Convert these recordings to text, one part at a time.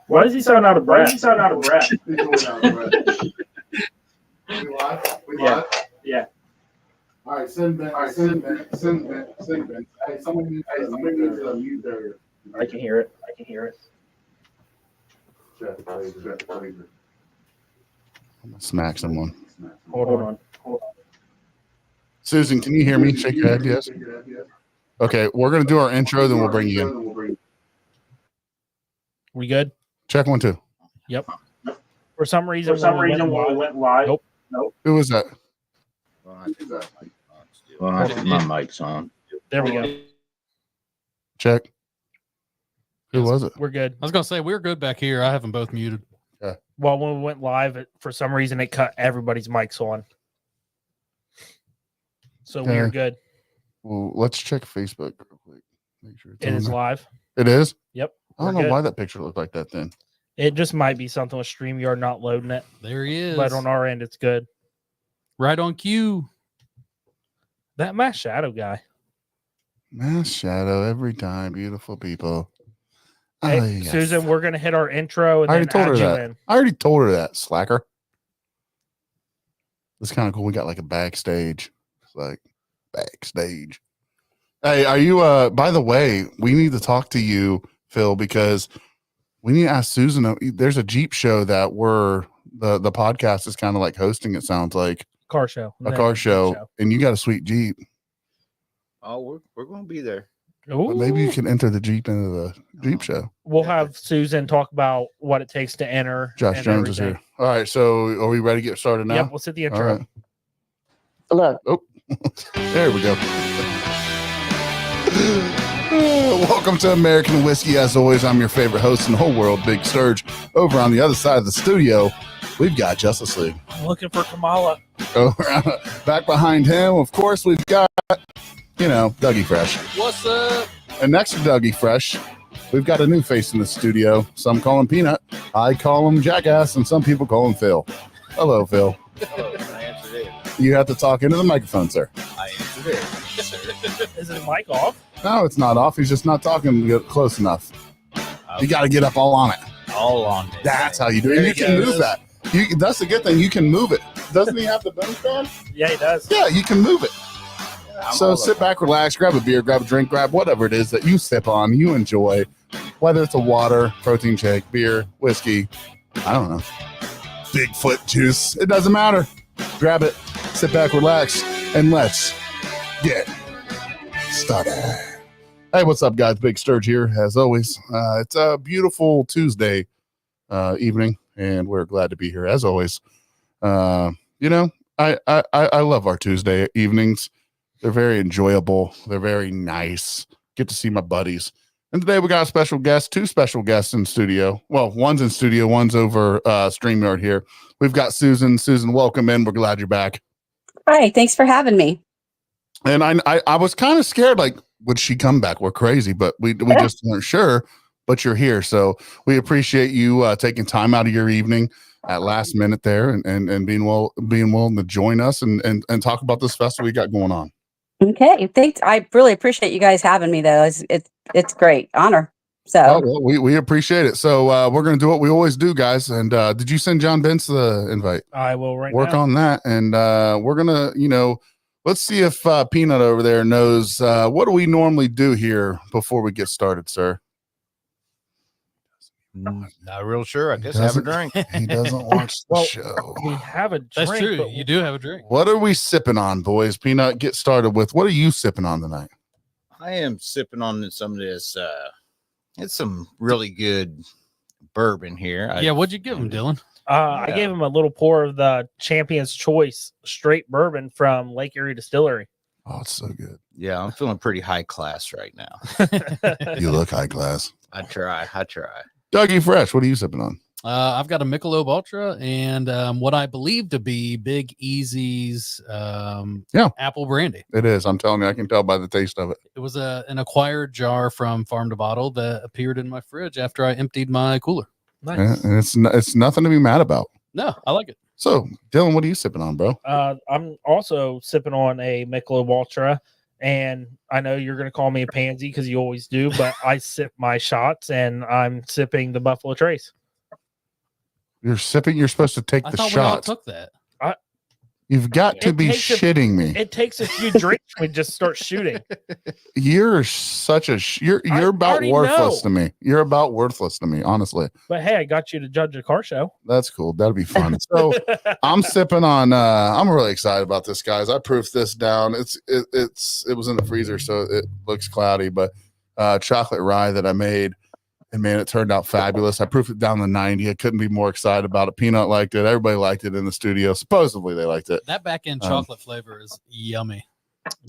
Why does he sound out of breath? He's going out of breath. We live? Yeah. All right, send Ben. Hey, someone needs to mute their. I can hear it. Check. I'm gonna smack someone. Hold on. Susan, can you hear me? Shake your head, yes. Okay, we're gonna do our intro, then we'll bring you in. We good? Check 1, 2. Yep. For some reason, when we went live. Nope. Who was that? My mic's on. There we go. Check. Who was it? We're good. I was gonna say we're good back here. I have them both muted. Well, when we went live, for some reason, it cut everybody's mics on. So Okay. we're good. Well, let's check Facebook real quick. Make sure It is live. It is? Yep. I don't We're know good. why that picture looked like that then. It just might be something with StreamYard not loading it. There he is. But on our end, it's good. Right on cue. That Mass Shadow guy. Mass shadow every time. Beautiful people. Hey, Oh, yes. Susan, we're going to hit our intro and I already then told add her you that. in. I already told her that, slacker. It's kind of cool. We got like a backstage. It's like backstage. Hey, are you by the way, we need to talk to you, Phil, because we need to ask Susan. There's a Jeep show that the podcast is kind of like hosting, it sounds like. Car show. A car show, and you got a sweet Jeep. Oh, we're going to be there. Ooh. But maybe you can enter the Jeep into the Jeep show. We'll have Susan talk about what it takes to enter. Josh and Jones is everything. here. All right, so are we ready to get started now? Yep, we'll set the All intro. right. Hello. Oh, there we go. Welcome to American Whiskey. As always, I'm your favorite host in the whole world, Big Sturge. Over on the other side of the studio, we've got Justice League. I'm looking for Kamala. Back behind him, of course, we've got, Dougie Fresh. What's up? And next to Dougie Fresh, we've got a new face in the studio. Some call him Peanut, I call him Jackass, and some people call him Phil. Hello, Phil. Hello, I answered it. You have to talk into the microphone, sir. I answered it. Is his mic off? No, it's not off. He's just not talking close enough. You got to get up all on it. All on it. That's how you do it. There You he can goes. move that. That's the good thing. You can move it. Doesn't he have the boom stand? Yeah, he does. Yeah, you can move it. I'm So all sit over. back, relax, grab a beer, grab a drink, grab whatever it is that you sip on, you enjoy, whether it's a water, protein shake, beer, whiskey, I don't know, BigFoot juice. It doesn't matter. Grab it, sit back, relax, and let's get started. Hey, what's up, guys? Big Sturge here, as always. It's a beautiful Tuesday evening, and we're glad to be here, as always. I love our Tuesday evenings. They're very enjoyable. They're very nice. Get to see my buddies. And today we got a special guest, 2 special guests in studio. Well, one's in studio, one's over StreamYard here. We've got Susan. Susan, welcome in. We're glad you're back. Hi, thanks for having me. And I was kind of scared, like, would she come back? We're crazy, but we just weren't sure. But you're here, so we appreciate you taking time out of your evening at last minute there and being willing to join us and talk about this festival we got going on. Okay, thanks. I really appreciate you guys having me, though. It's great honor. So Oh, well, we appreciate it. So we're gonna do what we always do, guys. And did you send John Bentz the invite? I will right Work now. on that, and we're gonna, let's see if Peanut over there knows what do we normally do here before we get started, sir. Not real sure. I guess have a drink. He doesn't watch the Well, show. We have a drink. That's true. but You do have a drink. What are we sipping on, boys? Peanut, get started with. What are you sipping on tonight? I am sipping on some of this. It's some really good bourbon here. Yeah, what'd you give him, Dylan? I Yeah. gave him a little pour of the Champion's Choice straight bourbon from Lake Erie Distillery. Oh, it's so good. Yeah, I'm feeling pretty high class right now. You look high class. I try. Dougie Fresh, what are you sipping on? I've got a Michelob Ultra and what I believe to be Big Easy's apple brandy. It is. I'm telling you, I can tell by the taste of it. It was an acquired jar from Farm to Bottle that appeared in my fridge after I emptied my cooler. Nice. And it's nothing to be mad about. No, I like it. So, Dylan, what are you sipping on, bro? I'm also sipping on a Michelob Ultra, and I know you're going to call me a pansy because you always do, but I sip my shots, and I'm sipping the Buffalo Trace. You're sipping. You're supposed to take I the thought we all shot. took that. You've got to be shitting me. It takes a few drinks. We just start shooting. You're such a. You're about worthless to me. You're about worthless to me, honestly. But hey, I got you to judge a car show. That's cool. That'll be fun. So I'm sipping on. I'm really excited about this, guys. I proofed this down. It was in the freezer, so it looks cloudy. But chocolate rye that I made. And man, it turned out fabulous. I proofed it down to 90. I couldn't be more excited about it. Peanut liked it. Everybody liked it in the studio. Supposedly they liked it. That back end chocolate flavor is yummy.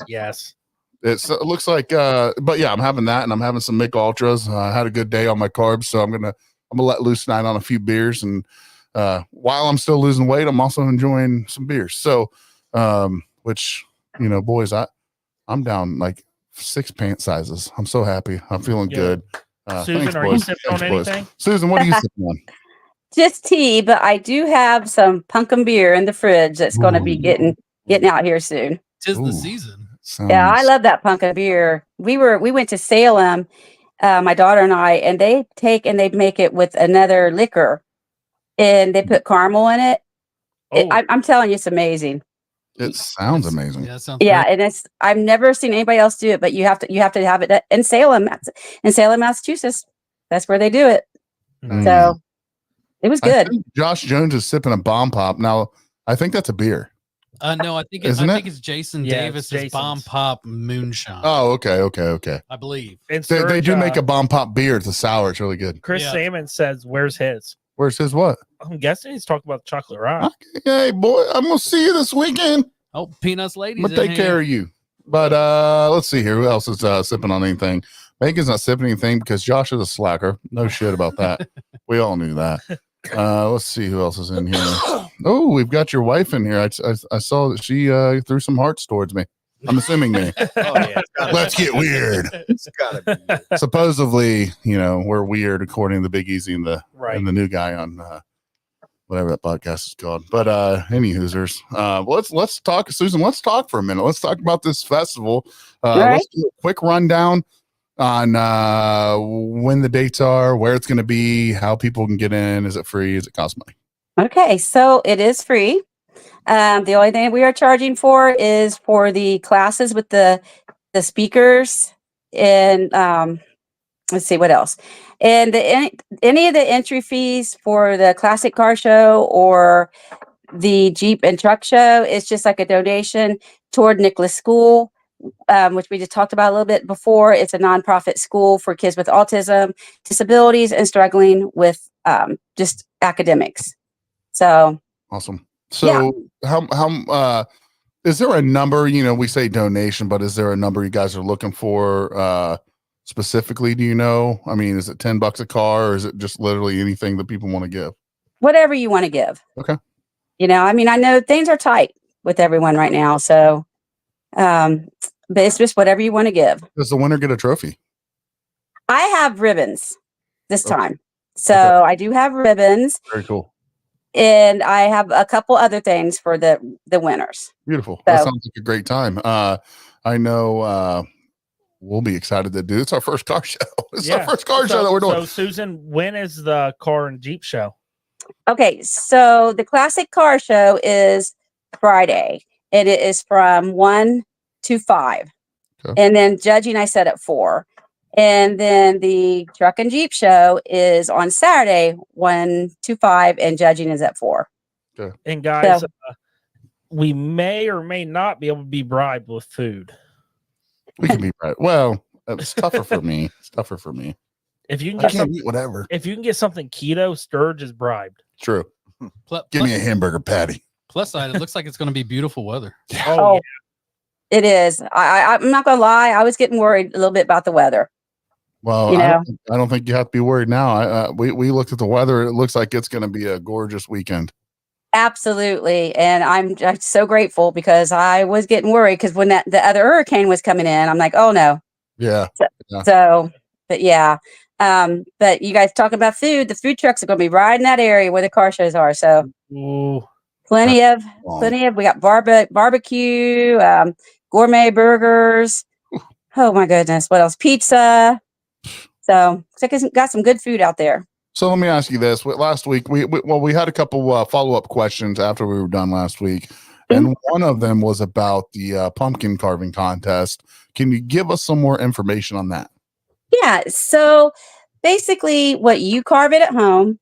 Yes. It looks like, but yeah, I'm having that, and I'm having some Mick Ultras. I had a good day on my carbs, so I'm gonna let loose tonight on a few beers. And while I'm still losing weight, I'm also enjoying some beers. So, which boys, I'm down like 6 pant sizes. I'm so happy. I'm feeling good. Susan, thanks, are boys. you sipping on Boys. anything? Susan, what are you sipping on? Just tea, but I do have some pumpkin beer in the fridge that's going to be getting out here soon. 'Tis the season. Yeah, I love that pumpkin beer. We went to Salem, my daughter and I, and they make it with another liquor, and they put caramel in it. I'm telling you, it's amazing. It sounds amazing. Yeah, sounds Yeah, great. and I've never seen anybody else do it, but you have to have it in Salem, Massachusetts. That's where they do it. So it was good. I think Josh Jones is sipping a bomb pop. Now, I think that's a beer. No, I think it's Jason Davis's Bomb Pop Moonshine. Oh, okay. I believe. They do make a bomb pop beer. It's a sour. It's really good. Chris Salmon says, "Where's his?" Where's his what? I'm guessing he's talking about the chocolate rye. Okay, hey, boy, I'm gonna see you this weekend. Oh, Peanuts ladies. I'm gonna take care of you. But let's see here. Who else is sipping on anything? Megan's not sipping anything because Josh is a slacker. No shit about that. We all knew that. Let's see who else is in here. Oh, we've got your wife in here. I saw that she threw some hearts towards me. I'm assuming me. Oh yeah. Let's get weird. It's gotta be. Supposedly, we're weird according to Big Easy and the new guy on whatever that podcast is called. But any hoosers. Let's talk, Susan. Let's talk for a minute. Let's talk about this festival. Let's do a quick rundown on when the dates are, where it's going to be, how people can get in. Is it free? Is it cost money? Okay, so it is free. The only thing we are charging for is for the classes with the speakers, and let's see what else. And any of the entry fees for the classic car show or the Jeep and truck show is just like a donation toward Nicholas School, which we just talked about a little bit before. It's a nonprofit school for kids with autism, disabilities, and struggling with just academics. So awesome. So how is there a number? We say donation, but is there a number you guys are looking for specifically? Do you know? I mean, is it $10 a car, or is it just literally anything that people want to give? Whatever you want to give. Okay. I mean, I know things are tight with everyone right now, so but it's just whatever you want to give. Does the winner get a trophy? I have ribbons this time. So I do have ribbons. Very cool. And I have a couple other things for the winners. Beautiful. So, that sounds like a great time. I know we'll be excited to do. It's our first car show. It's our first car show that we're doing. So, Susan, when is the car and Jeep show? Okay, so the classic car show is Friday, and it is from 1 to 5. Okay. And then judging I set at 4. And then the truck and Jeep show is on Saturday, 1 to 5, and judging is at 4. Okay. And guys, we may or may not be able to be bribed with food. We can be bribed. Well, it's tougher for me. It's tougher for me. If you can eat whatever. If you can get something keto, Sturge is bribed. True. Give me a hamburger patty. Plus side, it looks like it's going to be beautiful weather. Yeah. It is. I'm not gonna lie. I was getting worried a little bit about the weather. Well, I don't think you have to be worried now. We looked at the weather. It looks like it's going to be a gorgeous weekend. Absolutely. And I'm just so grateful because I was getting worried because when the other hurricane was coming in, I'm like, oh no. Yeah. So, but yeah. But you guys talking about food, the food trucks are going to be right in that area where the car shows are. So plenty of, we got barbecue, gourmet burgers. Oh my goodness. What else? Pizza. So it's like it's got some good food out there. So let me ask you this. Last week, we had a couple follow-up questions after we were done last week. And one of them was about the pumpkin carving contest. Can you give us some more information on that? Yeah. So basically, what you carve it at home,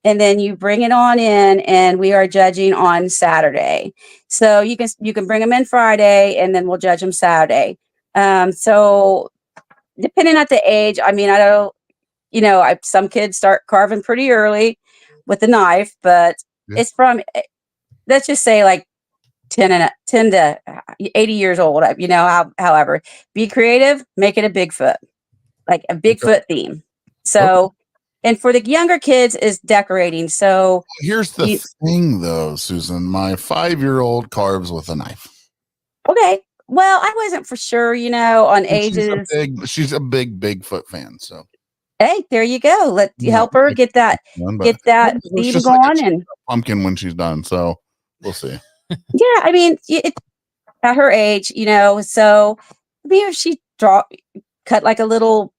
and then you bring it on in, and we are judging on Saturday. So you can bring them in Friday, and then we'll judge them Saturday. So depending on the age, I mean, I don't, some kids start carving pretty early with the knife, but it's from, let's just say like 10 to 80 years old, however, be creative, make it a Bigfoot, like a Bigfoot theme. So, and for the younger kids is decorating. So here's the thing though, Susan, my 5-year-old carves with a knife. Okay. Well, I wasn't for sure, on ages. She's a big Bigfoot fan. So, hey, there you go. Let you help her get that theme going, like and pumpkin when she's done. So we'll see. Yeah, I mean, at her age, so maybe if she cut like a little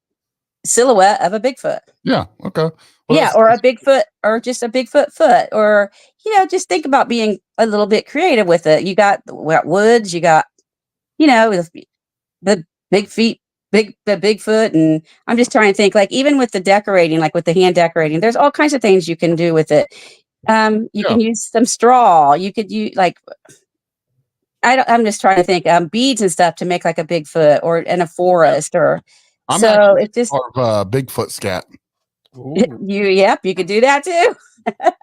silhouette of a Bigfoot. Yeah. Okay. Well, or a Bigfoot, or just a Bigfoot foot, or just think about being a little bit creative with it. You got woods, you got the the Bigfoot, and I'm just trying to think, like, even with the decorating, like with the hand decorating, there's all kinds of things you can do with it. You can use some straw. You could use I'm just trying to think, beads and stuff to make like a Bigfoot, or in a forest, or it's just Bigfoot scat. You could do that too.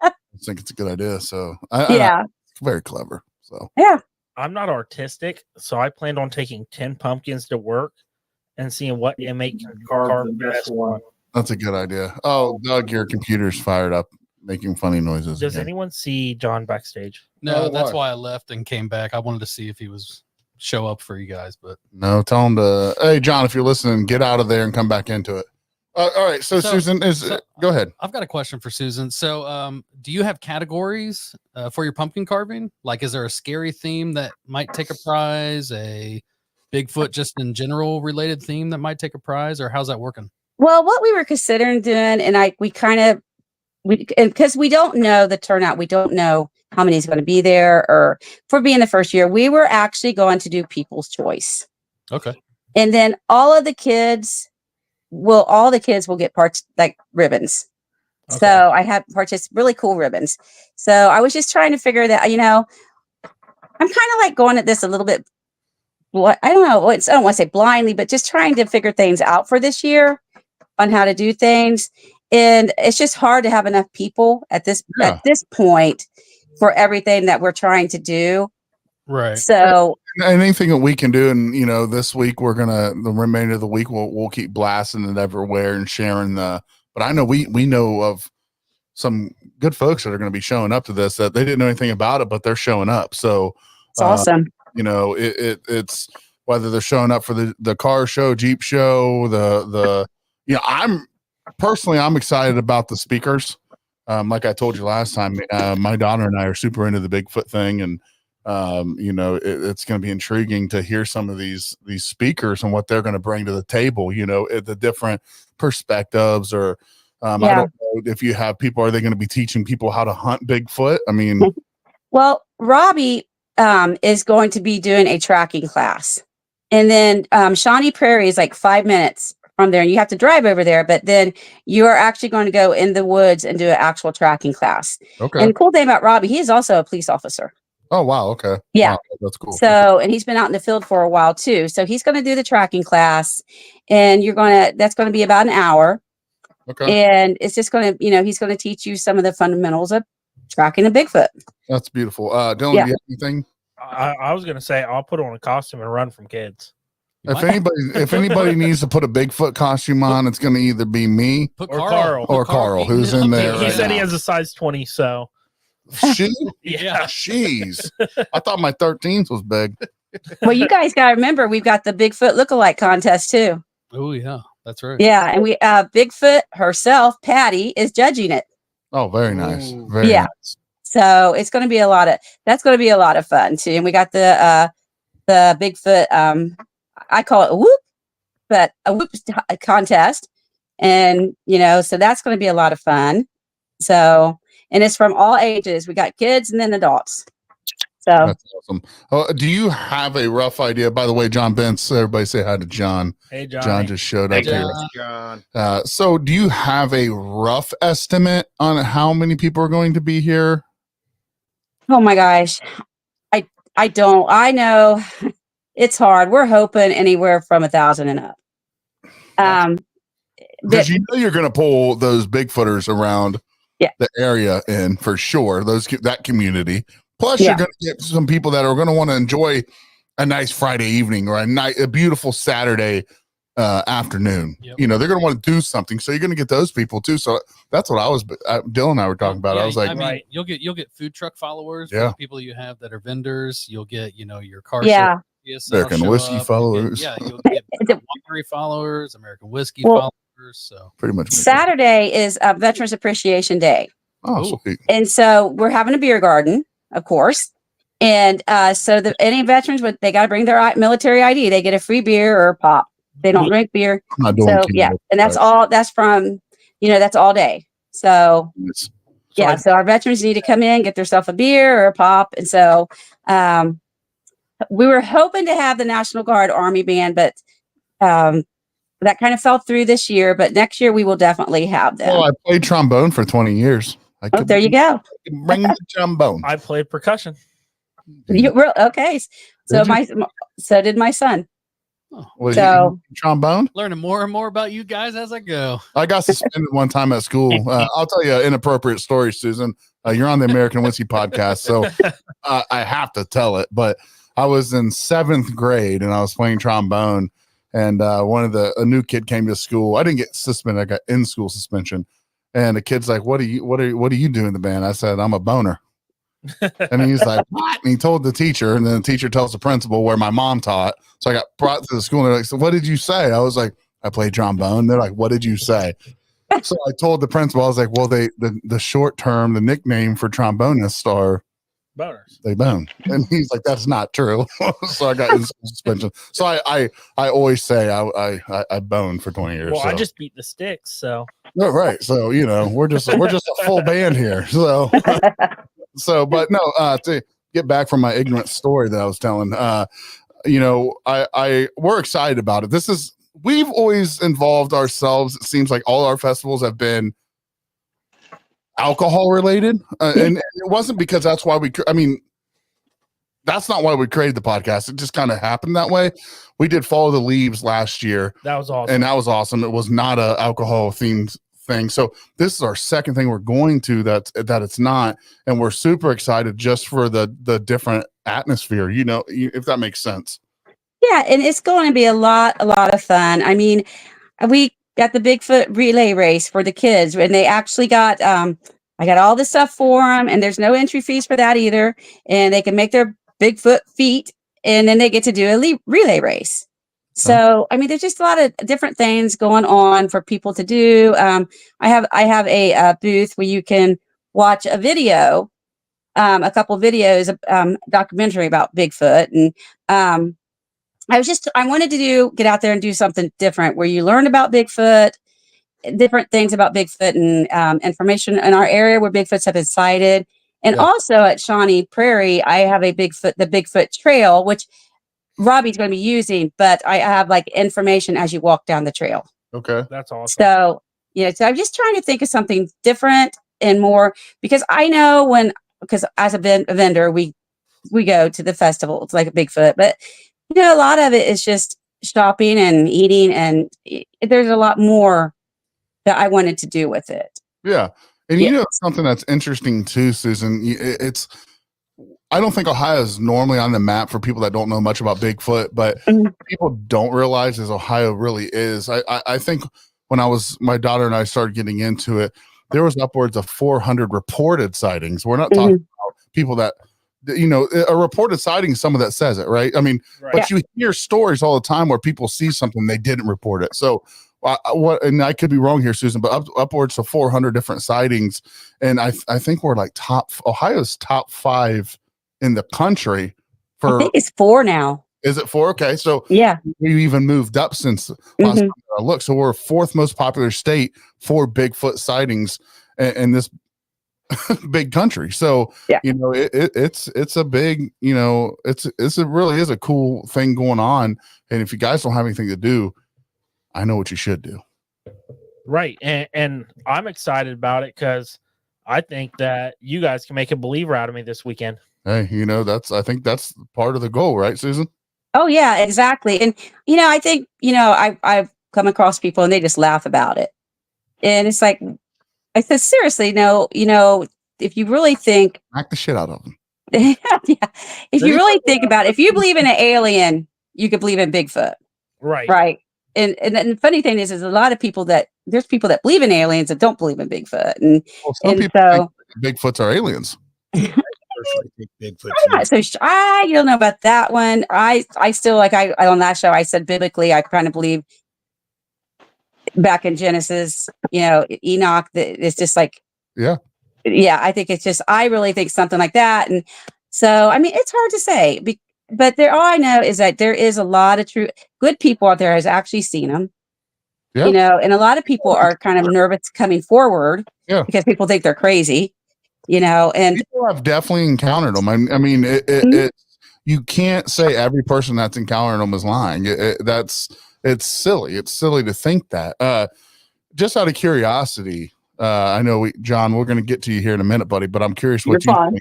I think it's a good idea. So it's very clever. So I'm not artistic, so I planned on taking 10 pumpkins to work and seeing what inmate can carve the best one. That's a good idea. Oh, Doug, your computer's fired up, making funny noises. Does anyone see John backstage? No, that's why I left and came back. I wanted to see if he was show up for you guys, but no, tell him to. Hey, John, if you're listening, get out of there and come back into it. All right. So Susan go ahead. I've got a question for Susan. So, do you have categories for your pumpkin carving? Like, is there a scary theme that might take a prize? A Bigfoot, just in general related theme that might take a prize, or how's that working? Well, what we were considering doing, and because we don't know the turnout, we don't know how many is going to be there, or for being the first year, we were actually going to do People's Choice. Okay. And then all the kids will get parts, like ribbons. Okay. So I had purchased really cool ribbons. So I was just trying to figure that, I'm kind of like going at this a little bit, I don't know, I don't want to say blindly, but just trying to figure things out for this year on how to do things. And it's just hard to have enough people at this point for everything that we're trying to do. Right. So anything that we can do, and this week the remainder of the week we'll keep blasting it everywhere and sharing but I know we know of some good folks that are going to be showing up to this that they didn't know anything about it, but they're showing up. So it's awesome. It's whether they're showing up for the car show, Jeep show, I'm excited about the speakers. Like I told you last time, my daughter and I are super into the Bigfoot thing, and it's going to be intriguing to hear some of these speakers and what they're going to bring to the table, the different perspectives, or I don't know if you have people, are they going to be teaching people how to hunt Bigfoot? I mean, well, Robbie is going to be doing a tracking class, and then Shawnee Prairie is like 5 minutes from there, and you have to drive over there, but then you are actually going to go in the woods and do an actual tracking class. Okay. And the cool thing about Robbie, he is also a police officer. Oh, wow. Okay. Yeah. Wow, that's cool. So, and he's been out in the field for a while too. So he's going to do the tracking class, and that's going to be about an hour. Okay. And it's just going to, he's going to teach you some of the fundamentals of tracking a Bigfoot. That's beautiful. Dylan, do you have anything? I was going to say, I'll put on a costume and run from kids. If anybody needs to put a Bigfoot costume on, it's going to either be me or Carl, who's in there. He said he has a size 20, so. Yeah. Jeez. I thought my 13th was big. Well, you guys got to remember, we've got the Bigfoot lookalike contest too. Oh yeah, that's right. Yeah, and we Bigfoot herself, Patty, is judging it. Oh, very nice. Very nice. So it's going to be a lot of fun too. And we got the Bigfoot I call it a whoop contest. And, so that's going to be a lot of fun. So, and it's from all ages. We got kids and then adults. So That's awesome. Do you have a rough idea? By the way, John Bentz, everybody say hi to John. Hey, John. John just showed Hey, up here. John. So do you have a rough estimate on how many people are going to be here? oh my gosh, I don't. I know it's hard. We're hoping anywhere from 1,000 and up. Because you're going to pull those Bigfooters around Yeah. the area in for sure. That community. Plus, Yeah. you're going to get some people that are going to want to enjoy a nice Friday evening or a beautiful Saturday afternoon. Yep. They're going to want to do something. So you're going to get those people too. So that's what Dylan and I were talking about. Yeah, I was like, I mean, Right. you'll get food truck followers. Yeah. For the people you have that are vendors. You'll get your car. Yeah. American whiskey followers. You'll get winery followers, American whiskey Well, followers. So pretty much. Saturday is Veterans Appreciation Day. Oh, sweet. And so we're having a beer garden, of course. And so any veterans, they got to bring their military ID. They get a free beer or a pop. They don't drink beer. I'm not doing So, keto, yeah. And that's but all. That's from, that's all day. So, it's- yeah. So our veterans need to come in, get themselves a beer or a pop. And so we were hoping to have the National Guard Army Band, but that kind of fell through this year. But next year we will definitely have them. I played trombone for 20 years. There you go. Bring the trombone. I played percussion. Okay. So Did you? so did my son. Was So- you trombone? learning more and more about you guys as I go. I got suspended one time at school. I'll tell you an inappropriate story, Susan. You're on the American Whiskey podcast, so I have to tell it. But I was in 7th grade and I was playing trombone, and a new kid came to school. I didn't get suspended; I got in-school suspension. And the kid's like, "What do you do in the band?" I said, "I'm a boner." And he's like, "What?" And he told the teacher, and then the teacher tells the principal where my mom taught. So I got brought to the school, and they're like, "So what did you say?" I was like, "I played trombone." They're like, "What did you say?" So I told the principal, I was like, "Well, the short term, the nickname for trombonists are Boners. they bone." And he's like, "That's not true." So I got in school suspension. So I always say I boned for 20 years. Well, so. I just beat the sticks. So No, right. So we're just a full band here. So but no, to get back from my ignorant story that I was telling, we're excited about it. We've always involved ourselves. It seems like all our festivals have been alcohol related, and it wasn't because that's why that's not why we created the podcast. It just kind of happened that way. We did Follow the Leaves last year, that was awesome. and that was awesome. It was not a alcohol themed thing. So this is our second thing we're going to that it's not, and we're super excited just for the different atmosphere, if that makes sense. Yeah, and it's going to be a lot of fun. I mean, we got the Bigfoot relay race for the kids, and they actually got I got all this stuff for them, and there's no entry fees for that either, and they can make their Bigfoot feet, and then they get to do a relay race. So, I mean, there's just a lot of different things going on for people to do. I have a booth where you can watch a video, a couple videos, documentary about Bigfoot, and I wanted to get out there and do something different where you learn about Bigfoot, different things about Bigfoot, and information in our area where Bigfoots have been sighted. And also at Shawnee Prairie, I have the Bigfoot Trail, which Robbie's going to be using, but I have information as you walk down the trail. Okay. That's awesome. So, so I'm just trying to think of something different and more, because I know because as a vendor, we go to the festival. It's like a Bigfoot, but a lot of it is just shopping and eating, and there's a lot more that I wanted to do with it. Yeah. And something that's interesting too, Susan, I don't think Ohio is normally on the map for people that don't know much about Bigfoot, but people don't realize as Ohio really is. I think when my daughter and I started getting into it, there was upwards of 400 reported sightings. We're not talking about people that, a reported sighting is someone that says it, right? I mean, but you hear stories all the time where people see something, they didn't report it. So and I could be wrong here, Susan, but upwards of 400 different sightings. And I think we're Ohio's top 5 in the country I think it's 4 now. Is it 4? Okay, so Yeah. we even moved up since last Mhm. time I looked. So we're 4th most popular state for Bigfoot sightings in this big country. So Yeah. you know, it's a big, you know, it really is a cool thing going on. And if you guys don't have anything to do, I know what you should do. Right. And I'm excited about it because I think that you guys can make a believer out of me this weekend. Hey, you know, I think that's part of the goal, right, Susan? Oh yeah, exactly. And I think I've come across people and they just laugh about it, and it's like I said, seriously, no, if you really think, Knock the shit out of them. yeah, if you really think about it, if you believe in an alien, you could believe in Bigfoot, Right. right? And the funny thing is a lot of people there's people that believe in aliens that don't believe in Bigfoot, and Some people so think Bigfoots are aliens. Personally think Bigfoot's I'm not so I don't know about that one. I still like I on that show I said biblically I kind of believe back in Genesis, Enoch, that it's just like Yeah. I think it's just I really think something like that. And so I mean it's hard to say, but all I know is that there is a lot of good people out there has actually seen them. Yeah. And a lot of people are kind of nervous coming forward because people think they're crazy. And people have definitely encountered them. I mean, you can't say every person that's encountered them is lying. It's silly. It's silly to think that. Just out of curiosity, I know John, we're going to get to you here in a minute, buddy, but I'm curious what you think.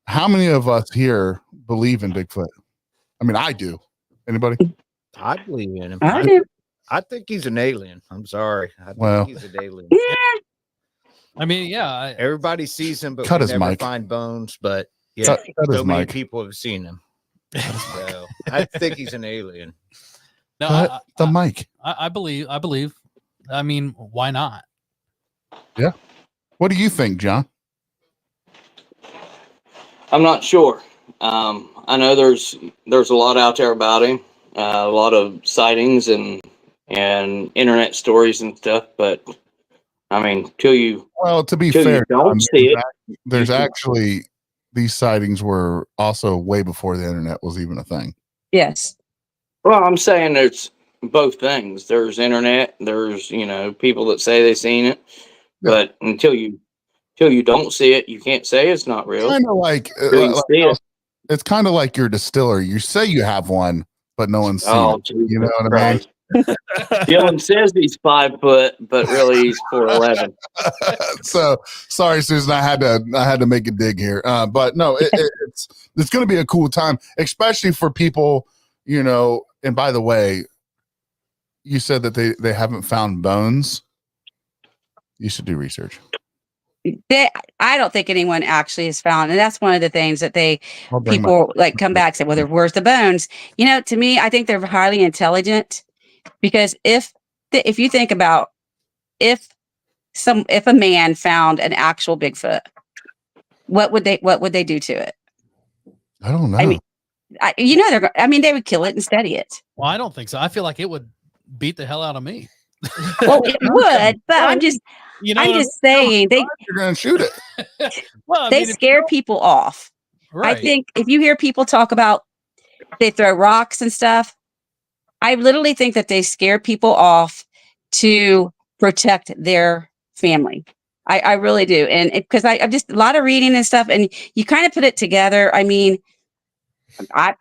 How many of us here believe in Bigfoot? I mean, I do. Anybody? I believe in him. I do. I think he's an alien. I'm sorry. I think he's an alien. Yeah. I mean, yeah. Everybody sees him, but Cut we his never mic. find bones. But yeah, Cut his so many mic. people have seen him. So I think he's an alien. No, Cut the mic. I believe. I mean, why not? Yeah. What do you think, John? I'm not sure. I know there's a lot out there about him, a lot of sightings and internet stories and stuff. But I mean, Well, to be fair, don't see it. There's actually these sightings were also way before the internet was even a thing. Yes. Well, I'm saying there's both things. There's internet. There's people that say they've seen it, but until you don't see it, you can't say it's not real. Kind of like it's kind of like your distillery. You say you have one, but no one's seen it. Jesus You know what Christ. I mean? Dylan says he's 5 foot, but really he's 4'11". So sorry, Susan. I had to make a dig here, but no, it's going to be a cool time, especially for people. And by the way, you said that they haven't found bones. You should do research. I don't think anyone actually has found, and that's one of the things that People come back and say, "Well, where's the bones?" To me, I think they're highly intelligent because if you think about if a man found an actual Bigfoot, what would they do to it? I don't know. I mean, they would kill it and study it. Well, I don't think so. I feel like it would beat the hell out of me. Well, it would, but I'm just saying you're going to shoot it. Well, they scare people off. Right. I think if you hear people talk about they throw rocks and stuff, I literally think that they scare people off to protect their family. I really do. And because I've just a lot of reading and stuff, and you kind of put it together. I mean,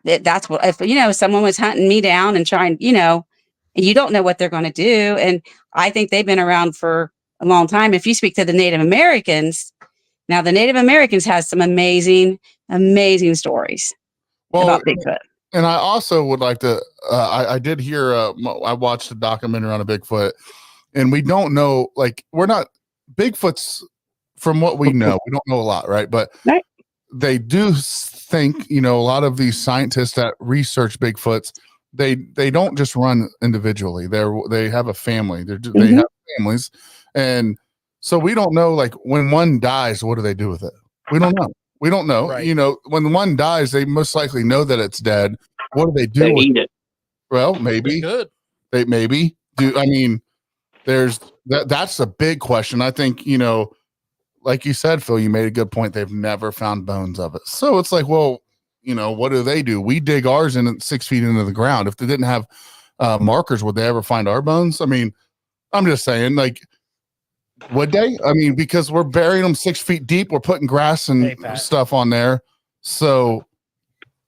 that's what, if someone was hunting me down and trying, and you don't know what they're going to do. And I think they've been around for a long time. If you speak to the Native Americans, now the Native Americans has some amazing, amazing stories about Bigfoot. And I also would like to, I did hear, I watched a documentary on a Bigfoot, and we don't know, Bigfoot's, from what we know, we don't know a lot, right? But they do think, a lot of these scientists that research Bigfoots, they don't just run individually. They have a family. They have families. And so we don't know, when one dies, what do they do with it? We don't know. We don't know. Right. When one dies, they most likely know that it's dead. What do they do? They eat it. Well, maybe. Good. They maybe do. I mean, there's that's a big question. I think, like you said, Phil, you made a good point. They've never found bones of it. So it's like, well, what do? We dig ours in 6 feet into the ground. If they didn't have markers, would they ever find our bones? I mean, I'm just saying, like, would they? I mean, because we're burying them 6 feet deep, we're putting grass and stuff on there. So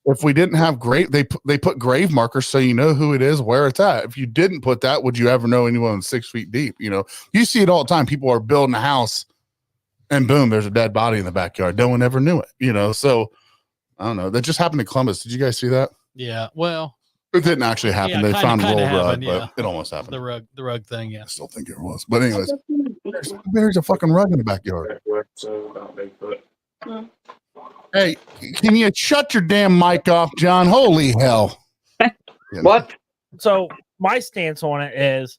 if we didn't have they put grave markers so you know who it is, where it's at. If you didn't put that, would you ever know anyone 6 feet deep? You see it all the time. People are building a house and boom, there's a dead body in the backyard. No one ever knew it, so I don't know. That just happened in Columbus. Did you guys see that? Yeah. Well, it didn't actually happen. They found a roll rug, yeah. but it almost happened. The rug thing, yeah. I still think it was. But anyways, there's a fucking rug in the backyard. Hey, can you shut your damn mic off, John? Holy hell. What? So my stance on it is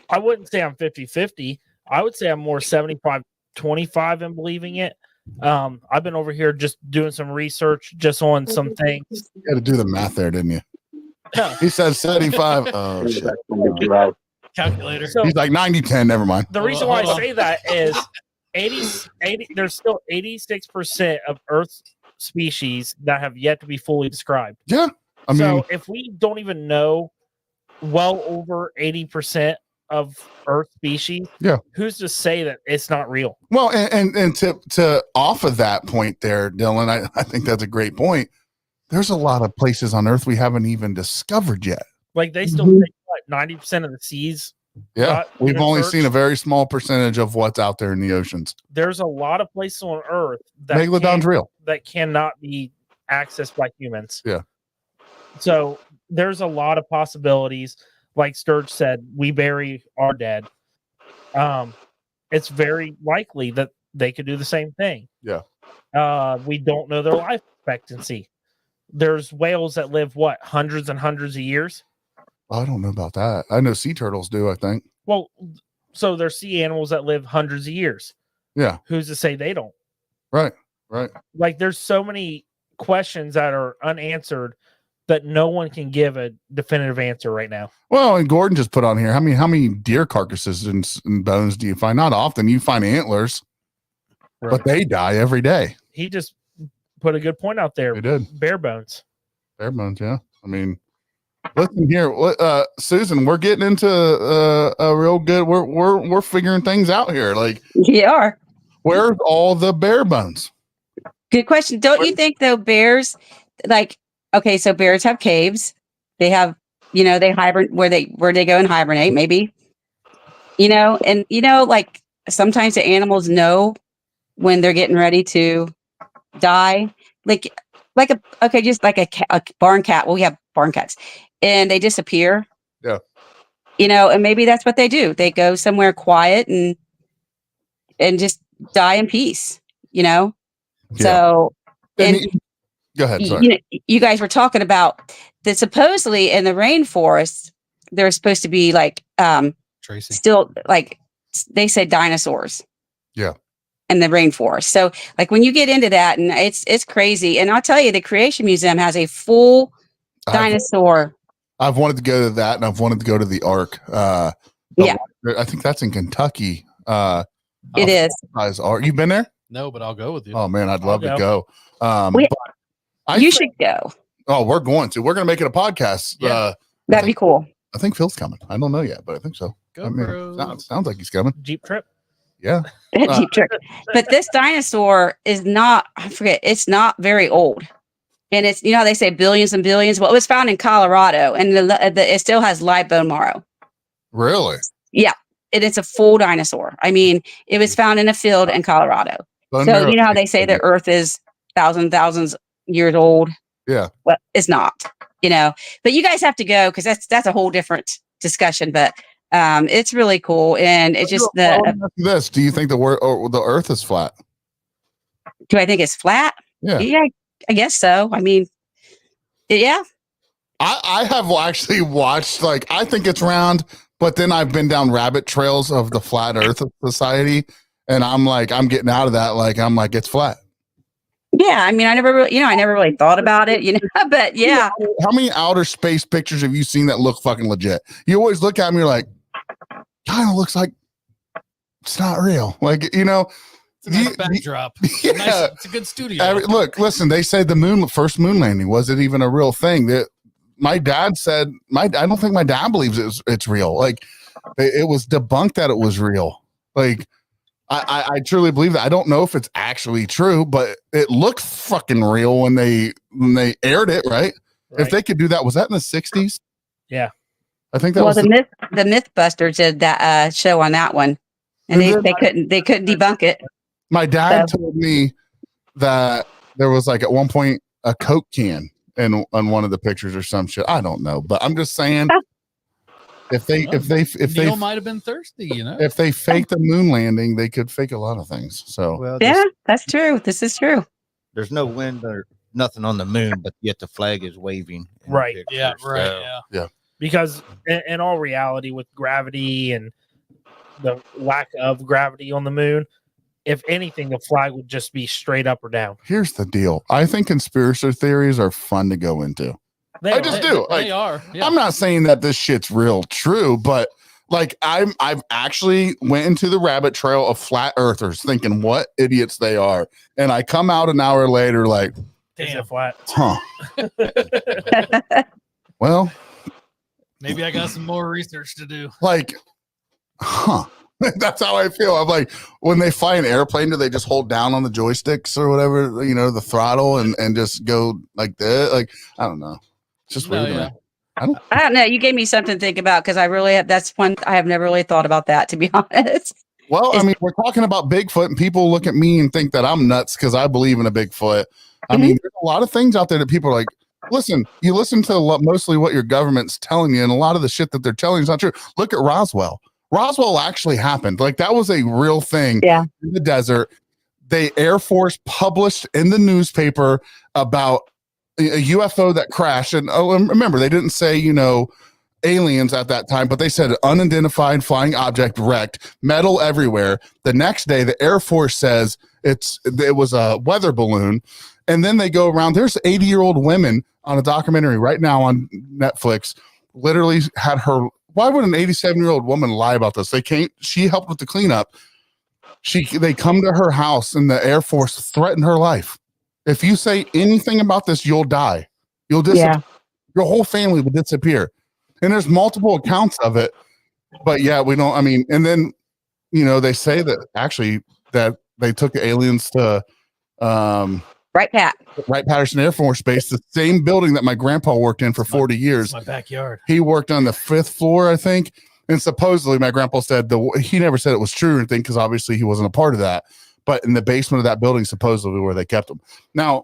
I wouldn't say I'm 50-50. I would say I'm more 75-25 in believing it. I've been over here just doing some research just on some things. You had to do the math there, didn't you? No. He said 75. Oh, shit. Calculator. So he's like 90-10. Never mind. the reason why I say that is 80, there's still 86% of Earth species that have yet to be fully described. Yeah. I mean, so if we don't even know well over 80% of Earth species, yeah, who's to say that it's not real? Well, and to off of that point there, Dylan, I think that's a great point. There's a lot of places on Earth we haven't even discovered yet. Like they still think what 90% of the seas. Yeah, we've only seen a very small percentage of what's out there in the oceans. There's a lot of places on Earth that Megalodon's real. That cannot be accessed by humans. Yeah. So there's a lot of possibilities. Like Sturge said, we bury our dead. It's very likely that they could do the same thing. Yeah. We don't know their life expectancy. There's whales that live hundreds and hundreds of years. I don't know about that. I know sea turtles do, I think. Well, so there's sea animals that live hundreds of years. Yeah. Who's to say they don't? Right. Like there's so many questions that are unanswered that no one can give a definitive answer right now. Well, and Gordon just put on here, how many deer carcasses and bones do you find? Not often. You find antlers, right, but they die every day. He just put a good point out there. He did. Bare bones. Bare bones, yeah. I mean, listen here, Susan, we're getting into a real good. We're figuring things out here. Like, we are. Where's all the bare bones? Good question. Don't you think though, bears, like, okay, so bears have caves. They have, they hibernate where they go and hibernate, maybe. And like sometimes the animals know when they're getting ready to die. Just like a barn cat. Well, we have barn cats, and they disappear. Yeah. And maybe that's what they do. They go somewhere quiet and just die in peace. Yeah. So. Go ahead. Sorry. You guys were talking about that supposedly in the rainforest, there's supposed to be like Tracy. Still like they said dinosaurs. Yeah. In the rainforest. So like when you get into that, and it's crazy. And I'll tell you, the Creation Museum has a full dinosaur. I've wanted to go to that, and I've wanted to go to the Ark. Yeah. I think that's in Kentucky. It is. Ark. You been there? No, but I'll go with you. Oh man, I'd love to go. You should go. Oh, we're going to. We're going to make it a podcast. Yeah. That'd be cool. I think Phil's coming. I don't know yet, but I think so. Sounds like he's coming. Jeep trip. Yeah. Jeep trip. But this dinosaur is not, I forget, it's not very old. And it's, how they say billions and billions. Well, it was found in Colorado, and it still has live bone marrow. Really? Yeah. It's a full dinosaur. I mean, it was found in a field in Colorado. Bone so marrow. you know how they say the Earth is thousands years old? Yeah. Well, it's not, but you guys have to go because that's a whole different discussion. But it's really cool, and it's just this. Do you think the Earth is flat? Do I think it's flat? Yeah, I guess so. I mean, yeah. I have actually watched. Like, I think it's round, but then I've been down rabbit trails of the Flat Earth Society, and I'm getting out of that. Like, I'm like, it's flat. Yeah, I mean, I never really thought about it, but yeah. How many outer space pictures have you seen that look fucking legit? You always look at me, you're like, kind of looks like it's not real. Like, It's a nice backdrop. Yeah. It's a good studio. Look, listen, they say the first moon landing, was it even a real thing? That my dad said, I don't think my dad believes it's real. Like it was debunked that it was real. Like I truly believe that. I don't know if it's actually true, but it looked fucking real when they aired it, right? If they could do that, was that in the 60s? Yeah. I think that was the Mythbusters did that show on that one, and they couldn't debunk it. My dad told me that there was like at one point a Coke can on one of the pictures or some shit. I don't know, but I'm just saying if they might have been thirsty, you know. If they fake the moon landing, they could fake a lot of things. So yeah, that's true. This is true. There's no wind or nothing on the moon, but yet the flag is waving. Right. Picture, Yeah. Right. so. Yeah. Because in all reality, with gravity and the lack of gravity on the moon, if anything, the flag would just be straight up or down. Here's the deal. I think conspiracy theories are fun to go into. I just do. They are. Yeah. I'm not saying that this shit's real true, but like I've actually went into the rabbit trail of flat earthers thinking what idiots they are. And I come out an hour later like, damn, flat. Huh. Well, maybe I got some more research to do. Like, huh. That's how I feel. I'm like, when they fly an airplane, do they just hold down on the joysticks or whatever, the throttle and just go like that? Like, I don't know. It's just weird. Yeah. I don't know. You gave me something to think about because I really that's one I have never really thought about that, to be honest. Well, I mean, we're talking about Bigfoot and people look at me and think that I'm nuts because I believe in a Bigfoot. I mean, there's a lot of things out there that people are like, listen, you listen to mostly what your government's telling you, and a lot of the shit that they're telling you is not true. Look at Roswell. Roswell actually happened. Like that was a real thing in the desert. The Air Force published in the newspaper about a UFO that crashed. And remember, they didn't say, aliens at that time, but they said unidentified flying object wrecked, metal everywhere. The next day, the Air Force says it was a weather balloon. And then they go around. There's 80-year-old women on a documentary right now on Netflix, literally had her. Why would an 87-year-old woman lie about this? She helped with the cleanup. They come to her house and the Air Force threatened her life. If you say anything about this, you'll die. You'll disappear. Yeah. Your whole family will disappear. And there's multiple accounts of it. But yeah, we don't, and then, they say that actually that they took the aliens to Wright-Patterson Air Force Base, the same building that my grandpa worked in for 40 years. My backyard. He worked on the 5th floor, I think. And supposedly my grandpa said he never said it was true or anything because obviously he wasn't a part of that. But in the basement of that building, supposedly where they kept him. Now,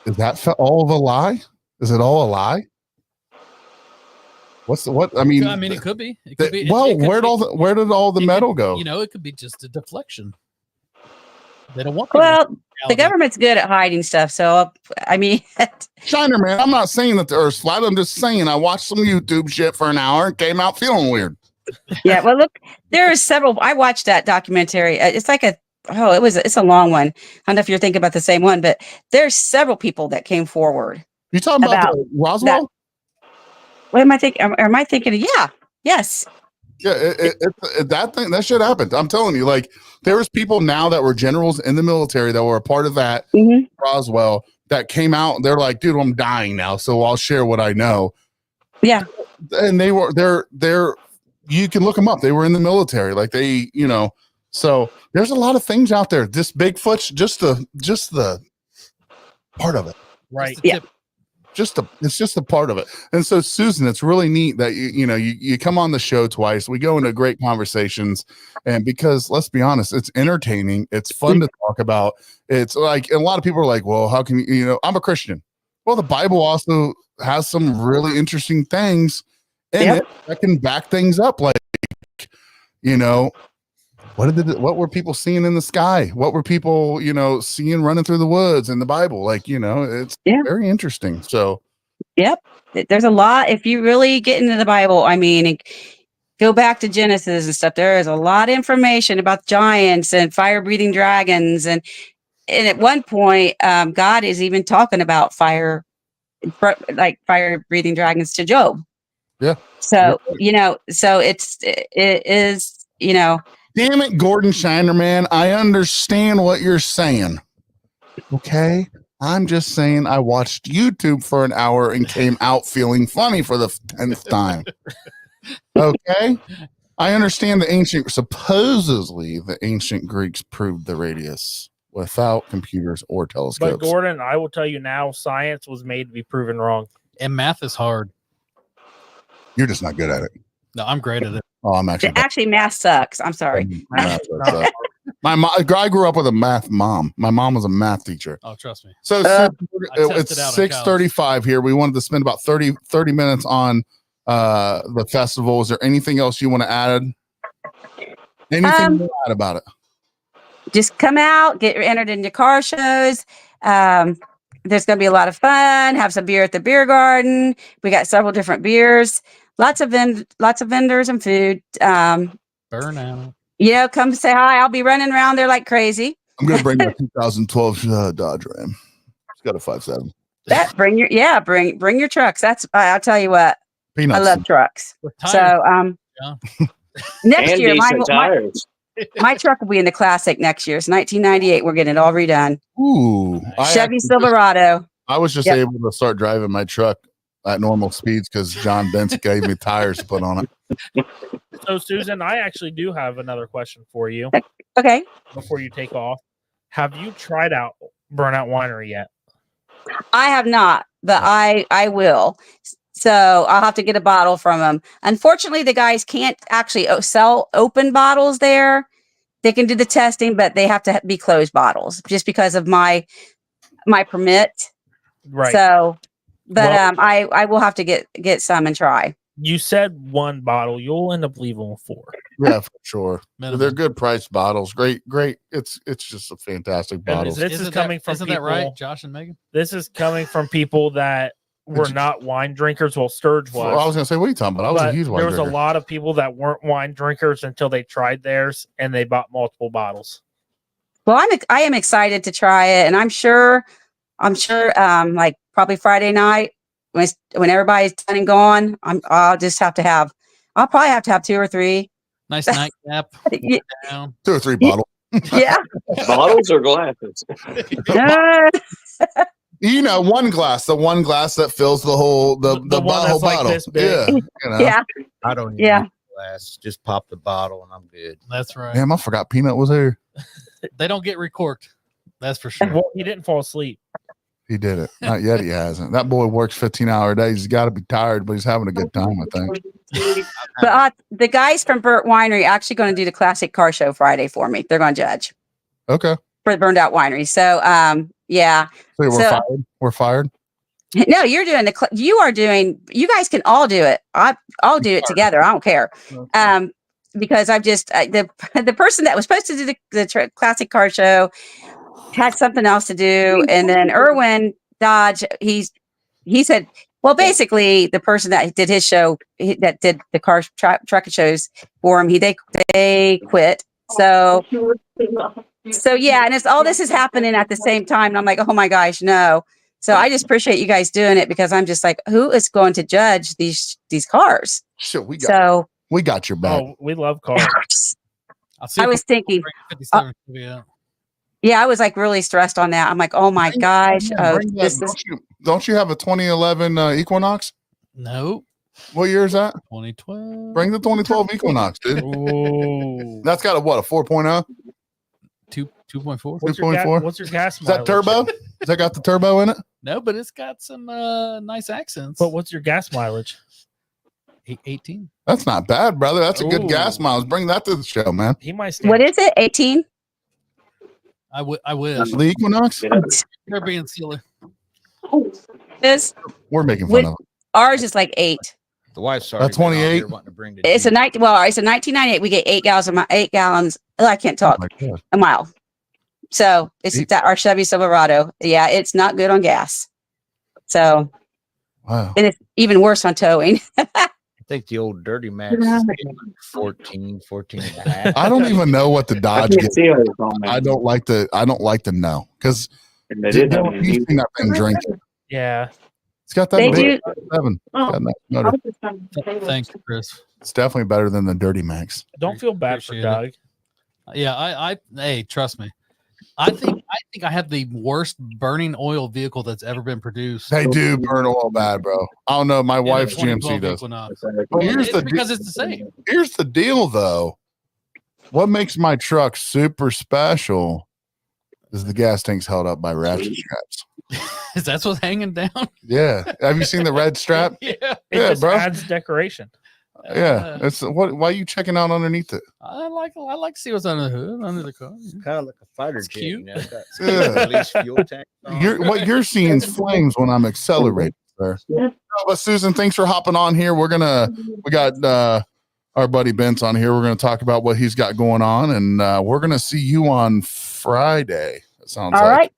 is that all of a lie? Is it all a lie? I mean, it could be. It could be. Where did all the metal go? It could be just a deflection. They don't want. The government's good at hiding stuff. So, Shiner, man, I'm not saying that the Earth's flat. I'm just saying I watched some YouTube shit for an hour and came out feeling weird. Yeah, well, look, there are several. I watched that documentary. It's like it's a long one. I don't know if you're thinking about the same one, but there's several people that came forward. You talking about Roswell? What am I thinking? Am I thinking? Yeah. Yes. Yeah, that shit happened. I'm telling you, like there was people now that were generals in the military that were a part of that Roswell that came out. They're like, dude, I'm dying now, so I'll share what I know. Yeah, and they're you can look them up. They were in the military, like they, So there's a lot of things out there. This Bigfoot's just the part of it, right? Yeah. It's just a part of it. And so Susan, it's really neat that you come on the show twice. We go into great conversations, and because let's be honest, it's entertaining, it's fun to talk about. It's like a lot of people are like, well, how can I'm a Christian. Well, the Bible also has some really interesting things in it that can back things up, like what were people seeing in the sky? What were people, seeing running through the woods in the Bible? Like, it's very interesting. So, yep, there's a lot. If you really get into the Bible, go back to Genesis and stuff. There is a lot of information about giants and fire-breathing dragons, and at one point, God is even talking about fire-breathing dragons to Job. Yeah. So it is. Damn it, Gordon Shiner, man. I understand what you're saying. Okay. I'm just saying I watched YouTube for an hour and came out feeling funny for the 10th time. Okay. I understand supposedly the ancient Greeks proved the radius without computers or telescopes. But Gordon, I will tell you now, science was made to be proven wrong. And math is hard. You're just not good at it. No, I'm great at it. Oh, I'm actually. Actually, math sucks. I'm sorry. I grew up with a math mom. My mom was a math teacher. Oh, trust me. So it's 6:35 here. We wanted to spend about 30 minutes on the festival. Is there anything else you want to add? Anything to add about it? Just come out, get entered into car shows. There's going to be a lot of fun. Have some beer at the beer garden. We got several different beers. Lots of vendors and food. Burnout. Come say hi. I'll be running around there like crazy. I'm gonna bring my 2012 Dodge Ram. It's got a 5.7. Bring your trucks. I'll tell you what. Peanuts. I love trucks. So next And year my truck will be in the classic next year. It's 1998. We're getting it all redone. Ooh, Chevy Silverado. I was just able to start driving my truck at normal speeds because John Bentz gave me tires to put on it. So, Susan, I actually do have another question for you. Okay. Before you take off, have you tried out Burnout Winery yet? I have not, but I will. So I'll have to get a bottle from them. Unfortunately, the guys can't actually sell open bottles there. They can do the testing, but they have to be closed bottles just because of my permit. Right. So, but I will have to get some and try. You said one bottle. You'll end up leaving with 4. Yeah, for sure. Minimum. They're good priced bottles. Great. It's just a fantastic bottle. This is coming from isn't people, that right, Josh and Megan? This is coming from people that were not wine drinkers. Well, Sturge was. Well, I was gonna say, what are you talking about? I was a huge wine There was drinker. a lot of people that weren't wine drinkers until they tried theirs and they bought multiple bottles. Well, I am excited to try it, and I'm sure, like probably Friday night when everybody's done and gone, I'll probably have to have 2 or 3. Nice nightcap. Yeah. Down. 2 or 3 bottles. Yeah. Bottles or glasses? One glass, the one glass that fills the whole The one whole that's like bottle. this big. Yeah. Yeah. I don't need Yeah. a glass. Just pop the bottle and I'm good. That's right. Damn, I forgot Peanut was here. They don't get recorked. That's for sure. Well, he didn't fall asleep. He did it. Not yet. He hasn't. That boy works 15-hour days. He's got to be tired, but he's having a good time, I think. But the guys from Burt Winery actually going to do the classic car show Friday for me. They're going to judge Okay. for the Burned Out Winery. So, yeah. So we're fired. We're fired. No, you're doing you are doing. You guys can all do it. I'll do it together. I don't care. Because I've just the person that was supposed to do the classic car show had something else to do, and then Erwin Dodge. He said, well, basically, the person that did his show that did the car truck shows for him, they quit. So yeah, and it's all this is happening at the same time, and I'm like, oh my gosh, no. So I just appreciate you guys doing it because I'm just like, who is going to judge these cars? Sure, we got your back. Oh, we love cars. I was thinking, 57 yeah. yeah, I was like really stressed on that. I'm like, oh my gosh. Don't you have a 2011 Equinox? No. What year is that? 2012. Bring the 2012 Equinox, dude. Ooh. That's got a 4.0? 2.4. What's 2.4? What's your gas Is that mileage? turbo? Has that got the turbo in it? No, but it's got some nice accents. But what's your gas mileage? 18. That's not bad, brother. That's a good Ooh. gas miles. Bring that to the show, man. He might stand. What is it? 18? I wish. The Equinox? They're being silly. We're making fun of it. Ours is like 8. The wife's That's 28. wanting to bring the It's a Jeep. it's a 1998. We get 8 gallons. Oh, I can't talk. Oh my God. A mile. So it's that our Chevy Silverado. Yeah, it's not good on gas. So Wow. and it's even worse on towing. I think the old Dirty Max is 14 and a half. I don't even know what the Dodge can't gets. see how it's on there. I don't like to know because And they did have you've seen that thing drink. Yeah. It's got that They big do. 7. Oh. Got that motor. Thanks, Chris. It's definitely better than the Dirty Max. Don't feel bad for Appreciate Doug. Yeah, hey, trust me. I think I have the worst burning oil vehicle that's ever been produced. They do burn oil bad, bro. I don't know. My in a wife's 2012 GMC does. Equinox. Here's It's the because it's the same. Here's the deal, though. What makes my truck super special is the gas tank's held up by ratchet straps. Is that what's hanging down? Yeah. Have you seen the red strap? Yeah. It Yeah, just bro. adds decoration. Yeah. It's what? Why are you checking out underneath it? I like to see what's under the hood, under the car. Kind of like a fighter It's jet. cute. You know, got Yeah. at least fuel tank. What you're seeing is flames when I'm accelerating, sir. No, but Susan, thanks for hopping on here. We got our buddy Bentz on here. We're gonna talk about what he's got going on, and we're gonna see you on Friday. It sounds All like. right.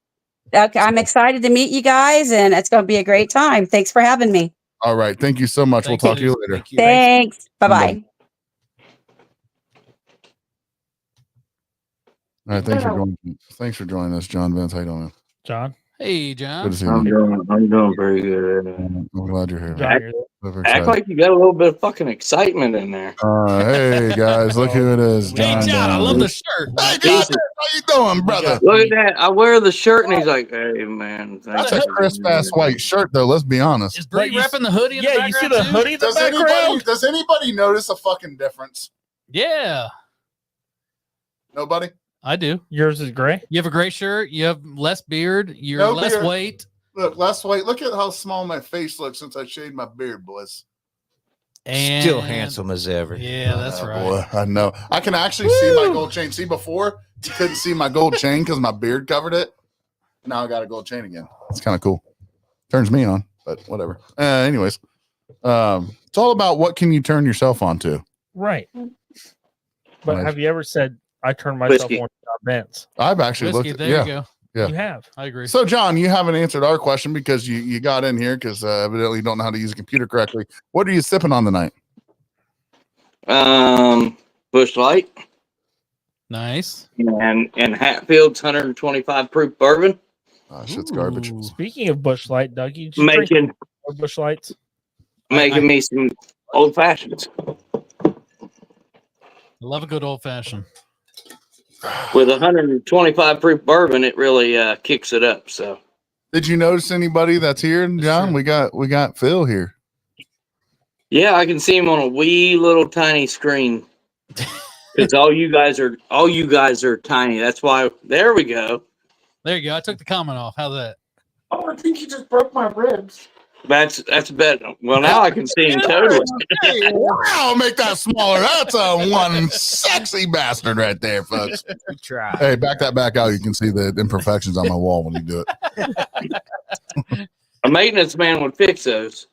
Okay, I'm excited to meet you guys, and it's going to be a great time. Thanks for having me. All right. Thank you so much. Thank we'll talk to you you. later. Thank you. Thanks. Bye bye. All right. Thanks for joining us, John Bentz. How you doing? John. Hey, Good John. to see you. I'm doing pretty good. I'm glad you're here. John, you're- Super Act excited. like you got a little bit of fucking excitement in there. Hey guys, look who it is. Hey, John, I love the Bentz. shirt. Hey, John, how you doing, brother? Look at that. I wear the shirt and he's like, hey, man. That's a crisp ass white shirt, though. Let's be honest. Is Bree But you- repping the hoodie in the Yeah, you see background the too? hoodie in the background? Does anybody notice a fucking difference? Yeah, Nobody? I do. Yours is gray. You have a gray shirt. You have less beard. You're No less beard. weight. Look, last weight. Look at how small my face looks since I shaved my beard, boys. And Still handsome as ever. Yeah, that's right. Boy, I know. I can actually see my gold chain. See, before you couldn't see my gold chain because my beard covered it. Now I got a gold chain again. It's kind of cool. Turns me on, but whatever. Anyways, it's all about what can you turn yourself on to. Right. But Nice. have you ever said I turned myself Whiskey. on to John Bentz? I've actually Whiskey, looked. there Yeah. you go. Yeah. You have. I agree. So, John, you haven't answered our question because you got in here because evidently you don't know how to use a computer correctly. What are you sipping on tonight? Bush Light Nice. and Hatfield's 125 proof bourbon. Shit's garbage. Ooh. Speaking of Bush Light, Doug, you should drink Making more Bush Lights. me some old fashions I love a good old fashioned. with 125 proof bourbon. It really kicks it up. So Did you notice anybody that's here, John? true. We got Phil here. yeah, I can see him on a wee little tiny screen. Because all you guys are tiny. That's why. There we go. There you go. I took the comment off. How's that? Oh, I think you just broke my ribs. That's better. Well, now I can see him totally. Wow, make that smaller. That's a one sexy bastard right there, folks. We try. Hey, back that back out. You can see the imperfections on my wall when you do it. A maintenance man would fix those.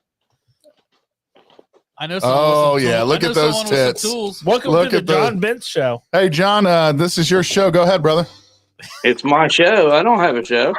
I know. Someone Oh, with some yeah, tools. look I know at those someone with some tits. tools. Welcome Look to at the John Bentz show. Hey, John, this is your show. Go ahead, brother. It's my show. I don't have a show.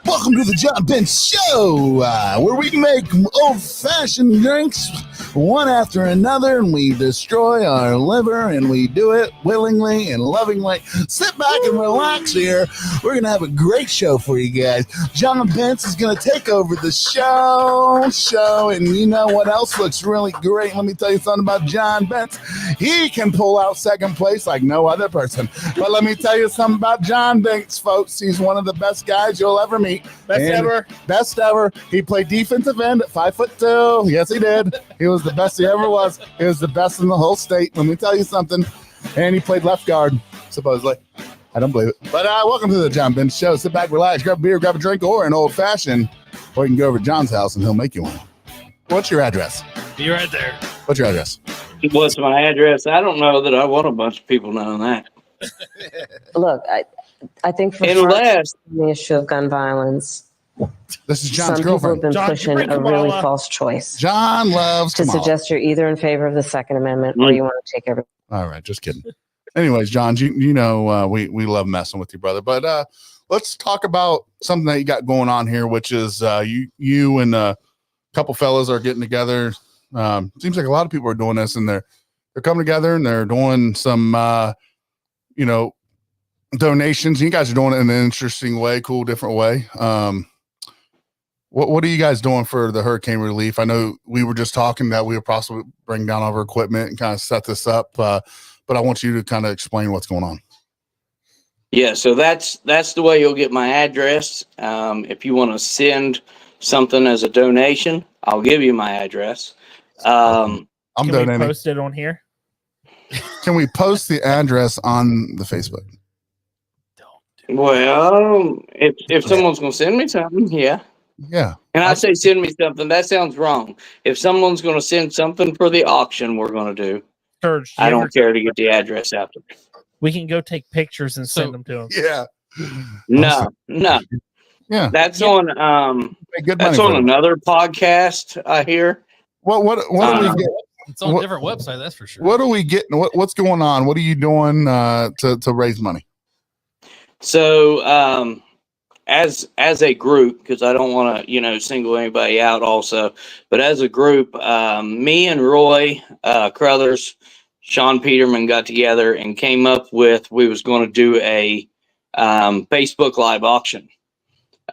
Welcome to the John Bentz Show, where we make old-fashioned drinks one after another, and we destroy our liver, and we do it willingly and lovingly. Sit back and relax here. We're going to have a great show for you guys. John Bentz is going to take over the show, and you know what else looks really great? Let me tell you something about John Bentz. He can pull out second place like no other person. But let me tell you something about John Bentz, folks. He's one of the best guys you'll ever meet. Best And ever. Best ever. He played defensive end at 5'2". Yes, he did. He was the best he ever was. He was the best in the whole state. Let me tell you something. And he played left guard, supposedly. I don't believe it. But welcome to the John Bentz Show. Sit back, relax, grab a beer, grab a drink, or an old fashioned. Or you can go over to John's house and he'll make you one. What's your address? Be right there. What's your address? What's my address? I don't know that I want a bunch of people knowing that. Look, I think for Unless the issue of gun violence, This is John's some people have girlfriend. been John, pushing bring a really Kamala. false choice John loves to Kamala. suggest you're either in favor of the Second Amendment or you want to take everything. All right, just kidding. Anyways, John, you know we love messing with you, brother. But let's talk about something that you got going on here, which is you and a couple fellas are getting together. Seems like a lot of people are doing this, and they're coming together and they're doing some donations. You guys are doing it in an interesting way, cool, different way. What are you guys doing for the hurricane relief? I know we were just talking that we would possibly bring down all our equipment and kind of set this up, but I want you to kind of explain what's going on. Yeah, so that's the way you'll get my address. If you want to send something as a donation, I'll give you my address. I'm Can we donating. post it on here? Can we post the address on the Facebook? Well, if someone's going to send me something, yeah. Yeah. And I say send me something, that sounds wrong. If someone's going to send something for the auction we're going to do, Serge, I don't care to get the address out there. We can go take pictures and send them to them. Yeah. No. Yeah. That's on Make good that's money on for them. another podcast, I hear. What do we get? It's on a What- different website, that's for sure. What are we getting? What's going on? What are you doing to raise money? So as a group, because I don't want to, single anybody out also, but as a group, me and Roy Crothers, Sean Peterman got together and came up with we was going to do a Facebook Live auction.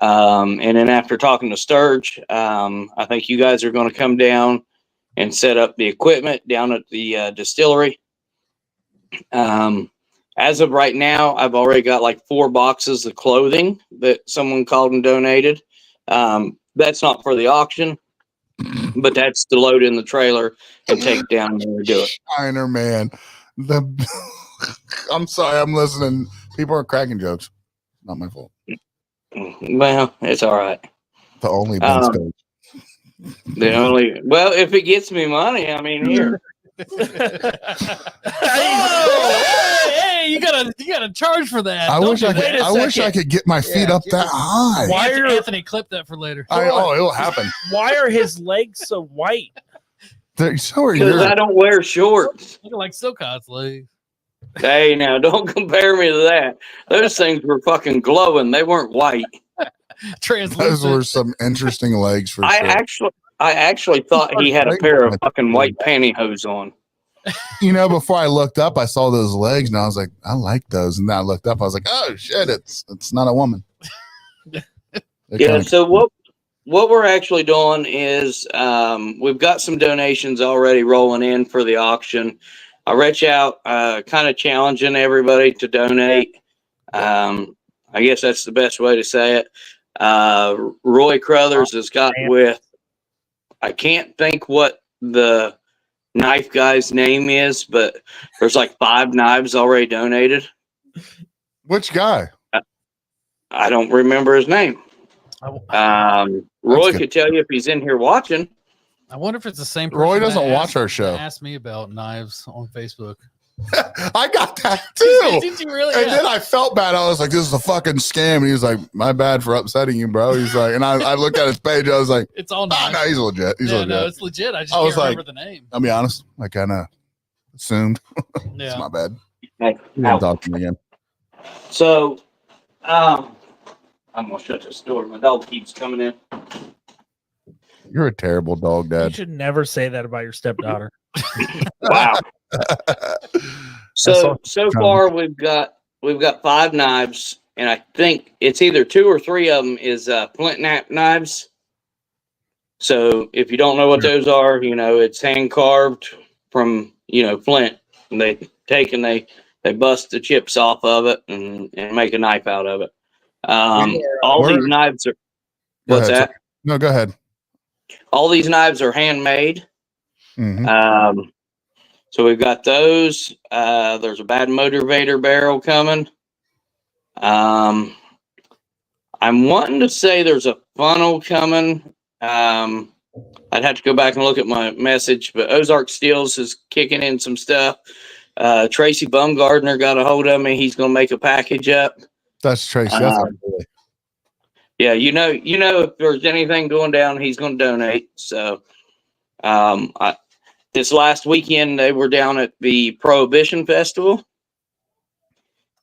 And then after talking to Sturge, I think you guys are going to come down and set up the equipment down at the distillery. As of right now, I've already got like 4 boxes of clothing that someone called and donated. That's not for the auction, but that's to load in the trailer and take down there and do it. Shiner, man. I'm sorry, I'm listening. People are cracking jokes. Not my fault. Well, it's all right. The only Bentz coach. If it gets me money, I mean, here. Hey, you gotta charge for that. I Don't wish do I could. that. I wish I could get my feet up that high. Why are- Anthony, clip that for later. It'll happen. Why are his legs so white? So are Because yours. I don't wear shorts. Looking like Silcott's legs. Hey, now don't compare me to that. Those things were fucking glowing. They weren't white. Those were Translucent. some interesting legs for sure. I actually thought he had a pair of fucking white pantyhose on. Before I looked up, I saw those legs, and I was like, I like those. And then I looked up, I was like, oh shit, it's not a woman. Yeah. So what we're actually doing is we've got some donations already rolling in for the auction. I reach out, kind of challenging everybody to donate. I guess that's the best way to say it. Roy Crothers has got with, I can't think what the knife guy's name is, but there's like 5 knives already donated. Which guy? I don't remember his name. Roy could tell you if he's in here watching. I wonder if it's the same person. Roy that doesn't watch asked- our show. that Asked me about knives on Facebook. I got that too. Did you really? And Yeah. then I felt bad. I was like, this is a fucking scam. And he was like, my bad for upsetting you, bro. He's like, and I looked at his page. I was like, It's all oh, knives. no, he's legit. He's legit. No, it's legit. I just I can't was like- "Oh, remember the name. I'll be honest. I kind of assumed. Yeah. It's my bad. Hey, You didn't talk to me again. So, I'm gonna shut this door. My dog keeps coming in. You're a terrible dog, You Dad. should never say that about your stepdaughter. Wow. So That's far we've got 5 knives, and I think it's either 2 or 3 of them is flint knives. So if you don't know what those are, it's hand carved from flint, and they take and they bust the chips off of it and make a knife out of it. All Where- these knives are. Go What's ahead, that? No, go ahead. All these knives are handmade. Mhm. So we've got those. There's a bad motivator barrel coming. I'm wanting to say there's a funnel coming. I'd have to go back and look at my message, but Ozark Steels is kicking in some stuff. Tracy Bumgardner got a hold of me. He's going to make a package up. That's Tracy. That's our boy. Yeah, if there's anything going down, he's going to donate. So, this last weekend they were down at the Prohibition Festival,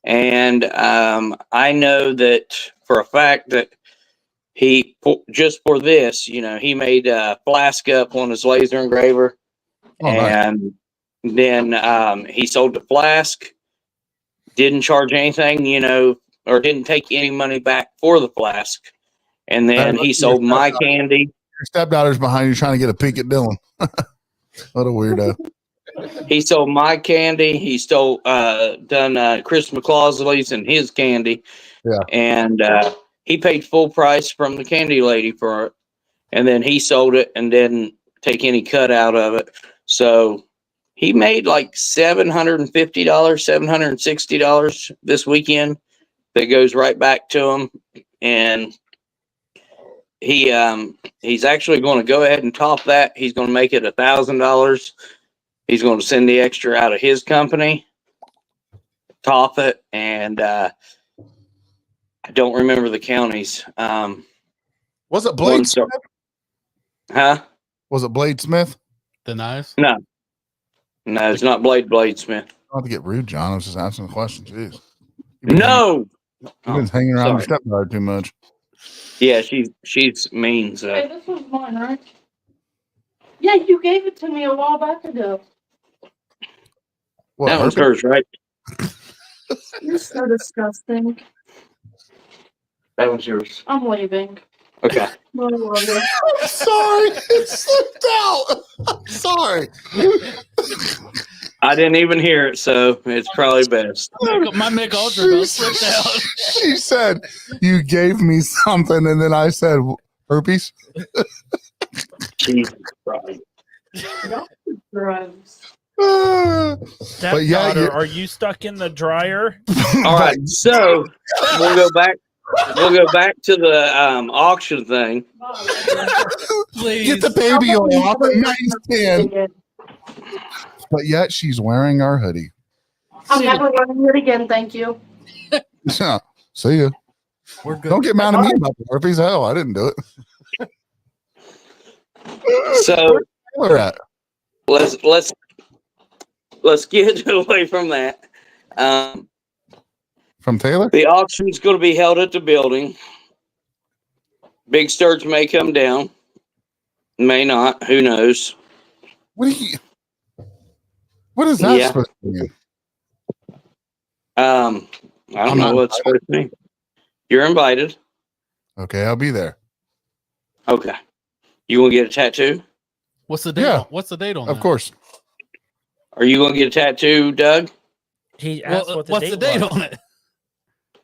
and I know that for a fact that he just for this, he made a flask up on his laser engraver, Oh, nice. and then he sold the flask. Didn't charge anything, or didn't take any money back for the flask. And then he sold my candy. Your stepdaughter's behind you trying to get a peek at Dylan. What a weirdo. He sold my candy. He stole done Chris McClausley's and his candy. Yeah. And he paid full price from the candy lady for it. And then he sold it and didn't take any cut out of it. So he made like $750, $760 this weekend. That goes right back to him. And he's actually going to go ahead and top that. He's going to make it $1,000. He's going to send the extra out of his company, top it, and I don't remember the counties. Was it Blade Smith? Huh? Was it Blade Smith? The knives? No, it's not Blade Smith. Not to get rude, John. I was just asking a question. Jeez. No. You've been hanging around your Sorry. stepdaughter too much. Yeah, she's mean. So. Hey, this was mine, right? Yeah, you gave it to me a while back ago. What, That one's herpes? hers, right? You're so disgusting. That one's yours. I'm leaving. Okay. I love you. I'm sorry. It slipped out. I'm sorry. I didn't even hear it, so it's probably best. My Mick Ultra belt slipped out. She said, you gave me something, and then I said, herpes? Jesus Christ. Gross. But yeah, Stepdaughter, are you stuck in the dryer? All right, so we'll go back. We'll go back to the auction thing. Please. get the baby oil off at 9:10. But yet she's wearing our hoodie. I'm never wearing it again, thank you. Yeah. See ya. We're good. Don't get mad at me about the herpes. Hell, I didn't do it. So Where at? let's get away from that. From Taylor? The auction's going to be held at the building. Big Sturge may come down, may not. Who knows? What is that Yeah. supposed to mean? I don't know not what it's supposed to mean. You're invited. Okay, I'll be there. Okay. You want to get a tattoo? What's the date? Yeah. What's the date on Of that? course. Are you going to get a tattoo, Doug? He asked Well, what what's the date was. on it?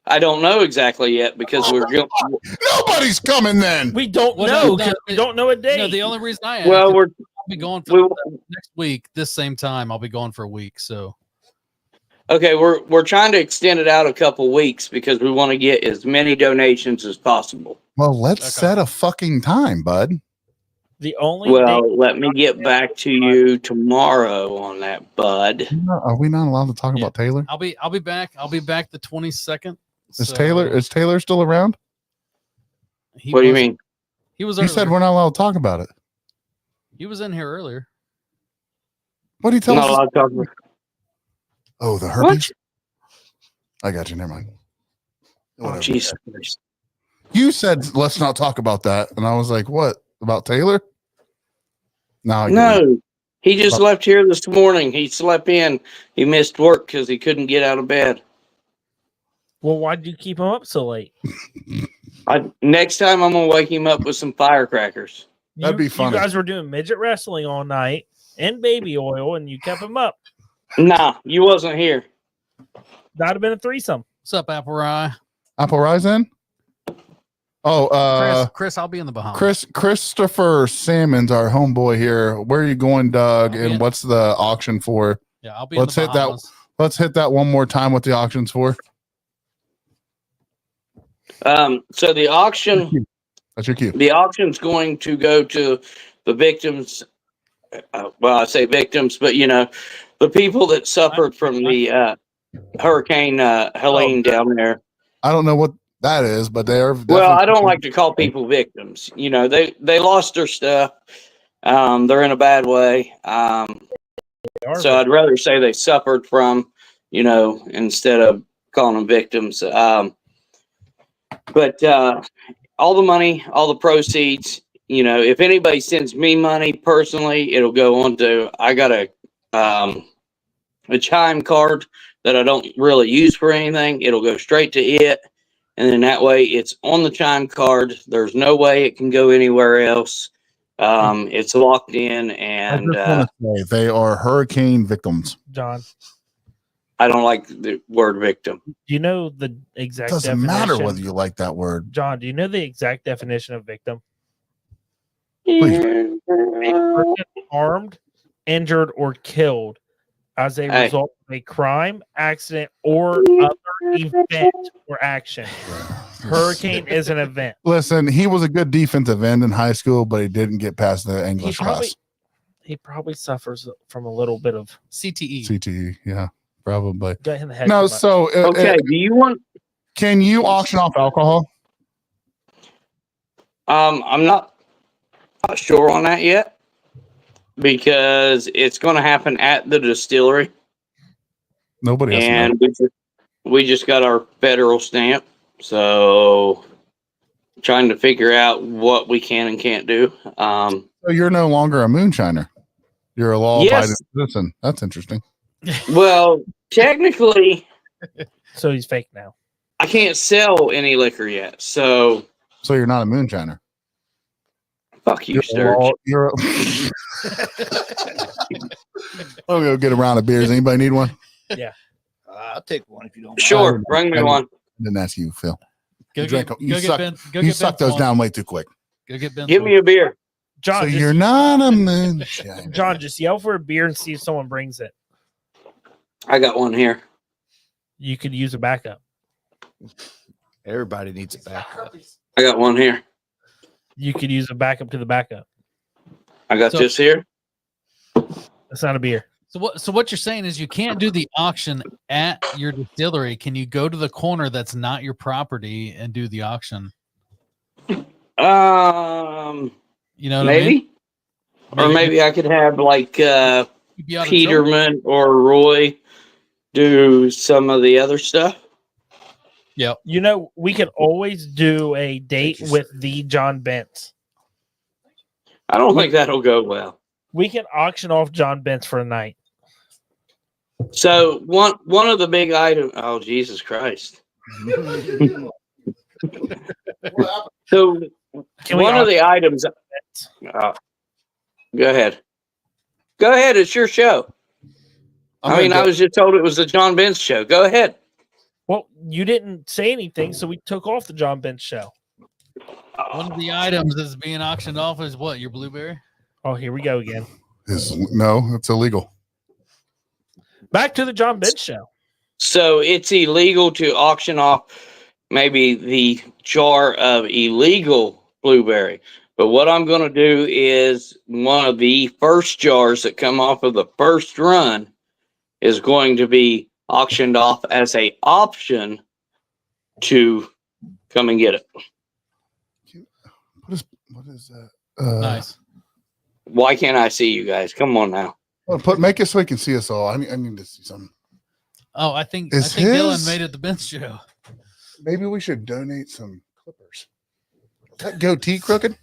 I don't know exactly yet because we're going. Nobody's coming then. We don't Well, know no, 'cause no, we don't know a date. No, the only reason I asked Well, is we're I'll be going for we, next week, this same time. I'll be going for a week. So okay. We're trying to extend it out a couple weeks because we want to get as many donations as possible. Well, let's Okay. set a fucking time, bud. the only Well, date let me get back to you tomorrow on that, bud. Are we not allowed to talk Yeah. about Taylor? I'll be back. I'll be back the 22nd. Is Taylor still around? What do you mean? He was. You said we're not allowed to talk about it. He was in here earlier. What do you tell Not us? allowed to talk about. Oh, the herpes? I got you. Never mind. Oh, Whatever. Jesus Christ. You said let's not talk about that, and I was like, "What about Taylor?" No, No, he just left here this morning. He slept in. He missed work because he couldn't get out of bed. Well, why did you keep him up so late? Next time, I'm gonna wake him up with some firecrackers. That'd be funny. You guys were doing midget wrestling all night and baby oil, and you kept him up. Nah, you wasn't here. That'd have been a threesome. What's up, Apple Rye? Apple Rise in. Oh, Chris, I'll be in the Bahamas. Christopher Salmon's our homeboy here. Where are you going, Doug? And what's the auction for? Yeah, I'll be. Let's in the hit that. Bahamas. Let's hit that one more time. What the auction's for? So the auction, That's your cue. the auction's going to go to the victims. Well, I say victims, but you know, the people that suffered from the Hurricane Helene down there. I don't know what that is, but they are. Well, I don't like to call people victims. You know, they lost their stuff. They're in a bad way. So I'd rather say they suffered from, you know, instead of calling them victims. But all the money, all the proceeds, you know, if anybody sends me money personally, it'll go on to, I got a Chime card that I don't really use for anything. It'll go straight to it. and then that way it's on the chime card. There's no way it can go anywhere else. It's locked in, I and just want to say they are hurricane victims. John, I don't like the word victim. do you know the It exact doesn't definition? matter whether you like that word. John, do you know the exact definition of victim? Please. A person harmed, injured, or killed as a Hey. result of a crime, accident, or other event or action. Hurricane is an event. Listen, he was a good defensive end in high school, but he didn't get past the English class. He probably suffers from a little bit of CTE. CTE, yeah, probably. got in the head. No, too much. so Okay, do you want? can you auction off alcohol? I'm not sure on that yet because it's going to happen at the distillery, Nobody else. and we just got our federal stamp, so trying to figure out what we can and can't do. So you're no longer a moonshiner. You're a law-abiding Yes. citizen. That's interesting. Well, technically, So he's fake now. I can't sell any liquor yet, so So you're not a moonshiner. fuck you, You're a Sturge. law- you're a- I'll go get a round of beers. Anybody need one? I'll take one if you don't mind. Sure, bring me one. Didn't ask you, Phil. Go You drank- get, you go suck- get Ben. Go You get suck Ben's those one. down way too quick. Go get Ben. Give me a beer. John, So just, you're not a moonshiner. John, just yell for a beer and see if someone brings it. I got one here. You could use a backup. Everybody needs a backup. I got one here. You could use a backup to the backup. I got So- this here. That's not a beer. So what you're saying is you can't do the auction at your distillery. Can you go to the corner that's not your property and do the auction? You know what I mean? Maybe. Or maybe I could have like You'd be out of trouble. Peterman or Roy do some of the other stuff. Yep. You know, we could always do a date with the John Bentz. I don't think that'll go well. We can auction off John Bentz for a night. So one of the big items. Oh, Jesus Christ! So Can we one of the items. Go ahead. Go ahead. It's your show. I was just told it was the John Bentz show. Go ahead. Well, you didn't say anything, so we took off the John Bentz show. One of the items that's being auctioned off is what? Your blueberry? Oh, here we go again. No, it's illegal. Back to the John Bentz show. So it's illegal to auction off maybe the jar of illegal blueberry. But what I'm going to do is one of the first jars that come off of the first run is going to be auctioned off as a option to come and get it. What is that? Nice. Why can't I see you guys? Come on now. Well, make it so he can see us all. I need to see something. Oh, I think Is Dylan his- made it the bench show. Maybe we should donate some clippers. Is that goatee crooked?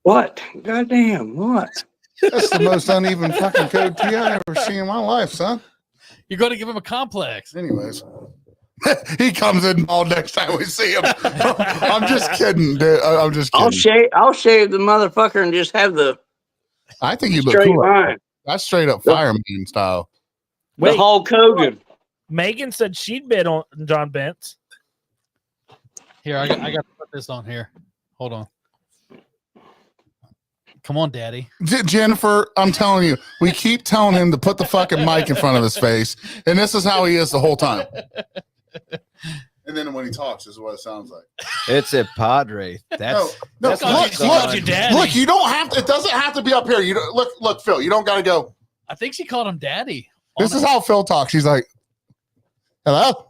What? Goddamn, what? That's the most uneven fucking goatee I've ever seen in my life, son. You're going to give him a complex. Anyways, he comes in all next time we see him. I'm just kidding, dude. I'm just kidding. I'll shave the motherfucker and just have the I think you look straight cool. line. That's straight up fireman style. The Wait, Hulk Hogan. Megan said she'd bid on John Bentz. Here, I got to put this on here. Hold on. Come on, Daddy. Jennifer, I'm telling you, we keep telling him to put the fucking mic in front of his face, and this is how he is the whole time. And then when he talks, this is what it sounds like. It's a Padre. That's No, that's look, what's look, going look, on. your dad. Look, you don't have to. It doesn't have to be up here. You don't, look, Phil. You don't got to go. I think she called him Daddy. This is how Phil talks. He's like, "Hello,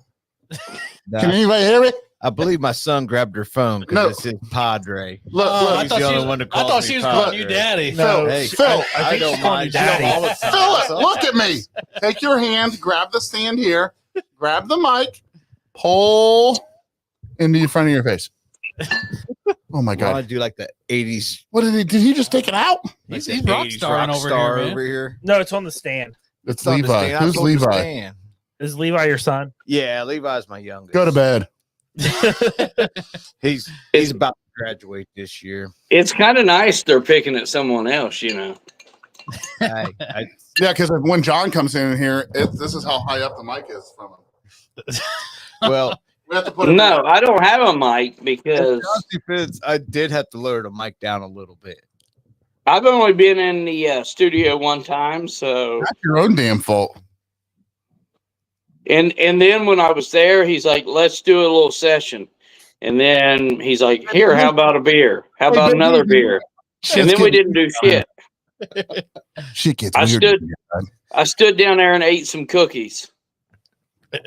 Nah, can anybody hear me?" I believe my son grabbed her phone because No. it's his Padre. Look, Oh, look, I he's thought the she only was, one that I thought calls she me was calling you Padre. Daddy. No, Hey, Phil, I think don't she's calling mind you Daddy. all the time. Phil, look at me. Take your hand, grab the stand here, grab the mic, pull into the front of your face. Oh my I god! want to do like the 80s. What did he? Did he just take it out? Like He's the rock 80s starring rock over star here, man. over here. No, it's on the stand. It's on the Levi. stand. I Who's told the Levi? stand. Is Levi your son? Yeah, Levi's my youngest. Go to bed. He's about to graduate this year. It's kind of nice they're picking at someone else, you know. I Yeah, because when John comes in here, this is how high up the mic is from him. well, We have to put No, I don't have a mic because I did have to lower the mic down a little bit. I've only been in the studio one time, so That's your own damn fault. and then when I was there, he's like, "Let's do a little session," and then he's like, "Here, how about a beer? How about another beer?" And then we didn't do shit. Shit gets I weird. I stood down there and ate some cookies.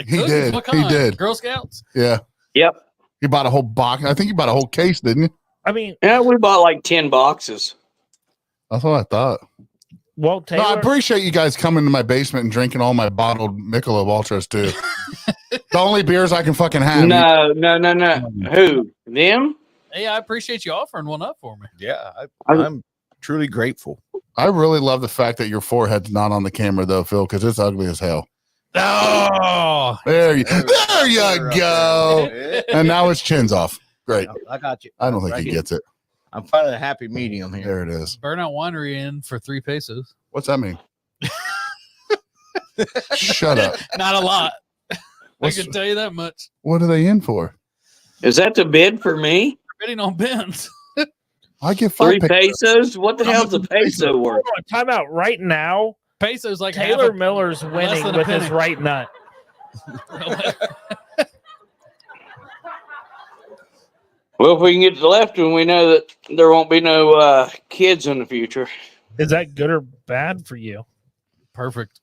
He Cookies? did. What He kind? did. Girl Scouts? Yeah. Yep. You bought a whole box. I think you bought a whole case, didn't you? I mean, Yeah, we bought like 10 boxes. That's what I thought. well, No, I Taylor, appreciate you guys coming to my basement and drinking all my bottled Michelob Ultras too. The only beers I can fucking have. No. Who? Them? Hey, I appreciate you offering one up for me. Yeah, I'm truly grateful. I really love the fact that your forehead's not on the camera though, Phil, because it's ugly as hell. Oh, There you go. And now his chin's off. Great. I got you. I don't think Right he here. gets it. I'm finding a happy medium here. There it is. Burnout Winery in for 3 pesos. What's that mean? Shut up. Not a lot. I What's- can tell you that much. What are they in for? Is that the bid for me? Bidding on Bentz. I get 3 5 pesos? What the hell's a peso worth? hold on, time out right now. Pesos like Taylor half Miller's winning than a with his penny. right nut. Well, if we can get to the left one, we know that there won't be no kids in the future. Is that good or bad for you? Perfect.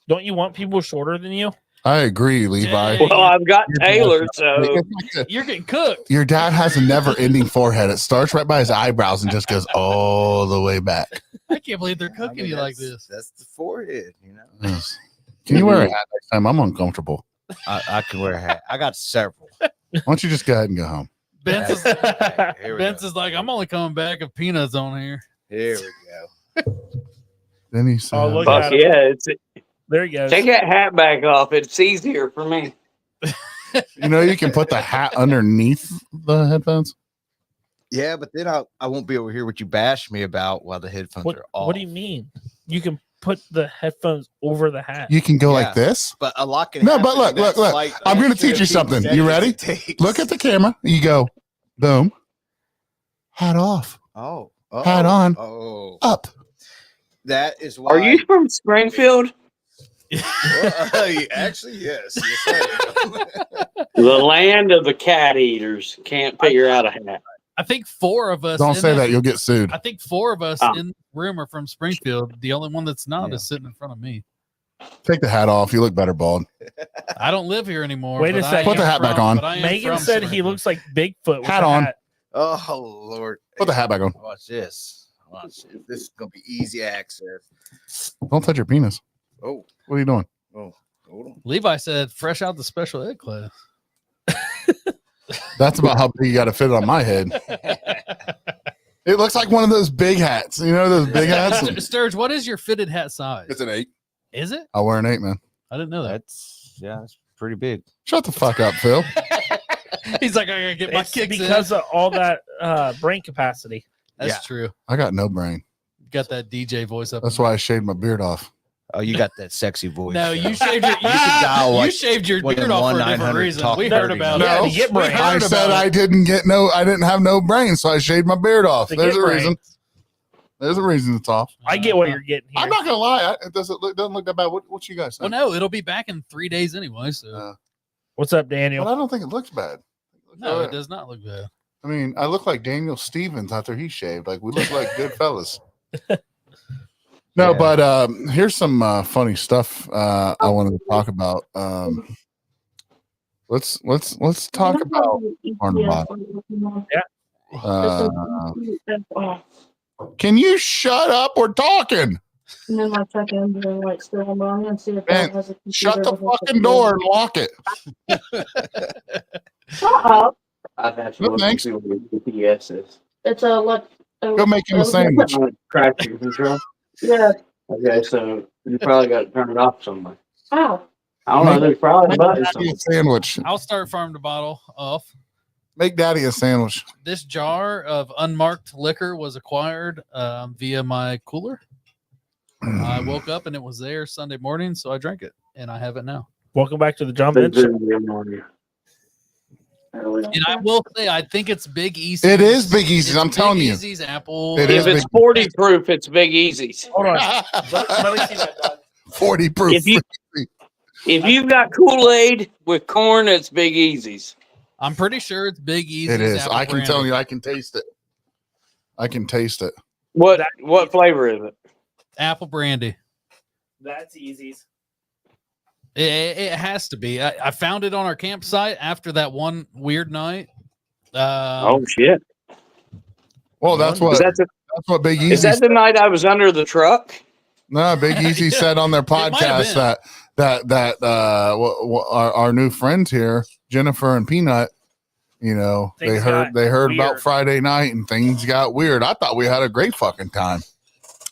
Don't you want people shorter than you? I agree, Levi. Dang. Well, I've got Taylor, so It's like the- You're getting cooked. your dad has a never-ending forehead. It starts right by his eyebrows and just goes all the way back. I can't believe they're I cooking mean, you like that's- this. That's the forehead, you know. Yes. Can you wear a hat next time? I'm uncomfortable. I can wear a hat. I got several. Why don't you just go ahead and go home? Bentz is, Here we Bentz go. is like, I'm only coming back if Peanuts on here. Here we go. Then he said, Oh, look fuck at him. yeah. There he goes. Take that hat back off. It's easier for me. you know, you can put the hat underneath the headphones. Yeah, but then I won't be able to hear what you bash me about while the headphones What, are off. what do you mean? You can put the headphones over the hat. You can go Yeah. like this. But a lot can No, happen but look, in that look, look. slight I'm gonna fraction teach you of something. You seconds ready? it takes. Look at the camera. You go, boom, hat off, Oh, hat on. Oh, up. that is why. Are you from Springfield? Actually, yes. Yes, I am. The land of the cat eaters. Can't figure out a hat. I think 4 of us. Don't in say this- that. You'll get sued. I think 4 of us Oh. in the room are from Springfield. The only one that's not Yeah. is sitting in front of me. Take the hat off. You look better bald. I don't live here anymore. Wait a but I second. Put the am hat back from- on. but I am Megan from said he Springfield. looks like Bigfoot with Hat a on. hat. Oh Lord. Put the hat back on. Watch this. Watch this. This is gonna be easy access. Don't touch your penis. Oh, What are you doing? oh, hold on. Levi said, fresh out the special ed class. That's about how big you got to fit it on my head. It looks like one of those big hats. You know those big hats? Sturge, what is your fitted hat size? It's an 8. Is it? I'll wear an 8, man. I didn't know that. That's pretty big. Shut the fuck up, Phil. He's like, I gotta get my It's kicks because in. of all that brain capacity. That's Yeah. true. I got no brain. Got that DJ voice up. That's why I shaved my beard off. Oh, you got that sexy voice. No, you shaved your dial you like shaved your one of beard them off for a different 1-900 reason. talk We heard dirty. about No, it. to get We brain. heard I about said it. I didn't have no brain, so I shaved my beard off. To There's get a brain. reason. There's a reason it's off. I get what you're getting here. I'm not gonna lie. It doesn't look that bad. What you guys Well, think? no, it'll be back in 3 days anyway. So What's up, But Daniel? I don't think it looks bad. no, it does not look bad. I mean, I look like Daniel Stevens after he shaved. Like we look like good fellas. No, Yeah. but here's some funny stuff I wanted to talk about. Let's talk about corn bottom. Can you shut up? We're talking. And then I check in the like still on and see if Man, that has a Shut computer the that has fucking a- door and lock it. Shut up. I've had to No, look thanks. and see what the GPS is. It's a like. Go make him a sandwich. Traction control. Yeah. Okay, so you probably got to turn it off somewhere. How? I don't know. There's probably Make buttons. Daddy a sandwich. I'll start farm to bottle off. Make Daddy a sandwich. This jar of unmarked liquor was acquired via my cooler. I woke up and it was there Sunday morning, so I drank it, and I have it now. Welcome back to the John Bentz Show. And I will say, I think it's Big Easy. It is Big Easy's. I'm telling you. Easy's apple. It If is it's 40 proof, it's Big Easy's. Hold on. Let me see that, Doug. 40 proof. If you've got Kool-Aid with corn, it's Big Easy's. I'm pretty sure it's Big Easy. It is. I can tell you, I can taste it. I can taste it. What flavor is it? Apple brandy. That's Easy's. It has to be. I found it on our campsite after that one weird night. Oh shit! Well, that's what That's Big Easy. is that the night I was under the truck? No, Big Easy said on their might have podcast that our new friends here, Jennifer and Peanut, you know, they Things heard got about weird. Friday night and things got weird. I thought we had a great fucking time.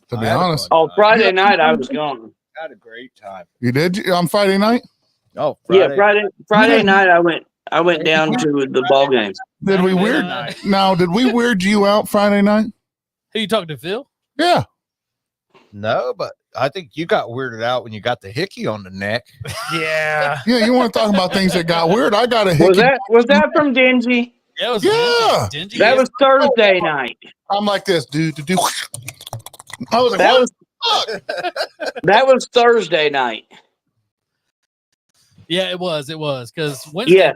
To be I had a honest, Oh, Friday night I was gone. Had a great time. you did on Friday night. Oh, Yeah, Friday night I went down to the ball game. Did we weird? Now, did we weird you out Friday night? Who you talking to, Phil? Yeah. No, but I think you got weirded out when you got the hickey on the neck. Yeah. Yeah, you want to talk about things that got weird? I got a hickey. Was that from Dingy? Yeah, it was Yeah. dingy. That was Thursday night. I'm like this, dude. I was like, That what? was that was Thursday night. Yeah, it was because Wednesday, Yeah.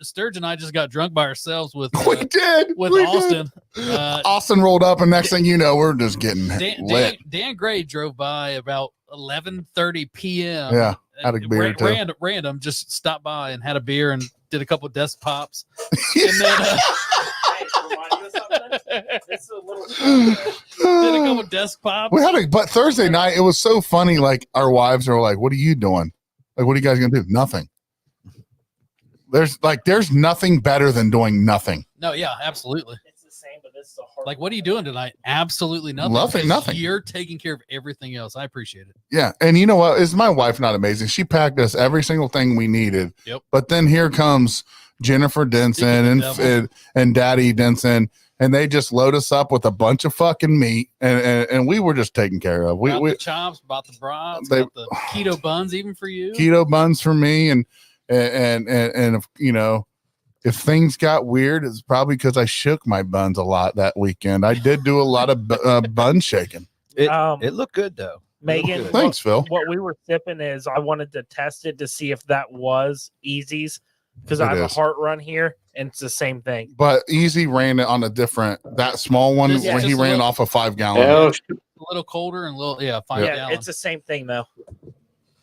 Sturge and I just got drunk by ourselves with We did. with we Austin. Did. Austin rolled up, and next thing you know, we're just getting lit. Dan Gray drove by about 11:30 p.m. Yeah, had a beer too. Random, just stopped by and had a beer and did a couple desk pops. And then did a couple desk pops. But Thursday night, it was so funny. Like our wives are like, "What are you doing? Like, what are you guys gonna do? Nothing." There's nothing better than doing nothing. No, yeah, absolutely. It's the same, but it's the hard. Like, what are you doing tonight? Absolutely nothing. Nothing, because nothing. You're taking care of everything else. I appreciate it. Yeah, and you know what? Is my wife not amazing? She packed us every single thing we needed. Yep. But then here comes Jennifer Denson and Daddy Denson, and they just load us up with a bunch of fucking meat, and we were just taken care of. Bought We the chops, bought the brats, They- bought the keto buns, even for you. keto buns for me, and if, you know, if things got weird, it's probably because I shook my buns a lot that weekend. I did do a lot of bun shaking. It looked good though. Megan, Good. Thanks, Phil. what we were sipping is I wanted to test it to see if that was Easy's because I It have is. a heart run here and it's the same thing. But Easy ran it on a different, that small one, Just- where he just a ran little- off a 5 gallon. Oh, A little colder and a little, 5 Yeah, gallons. it's the same thing though.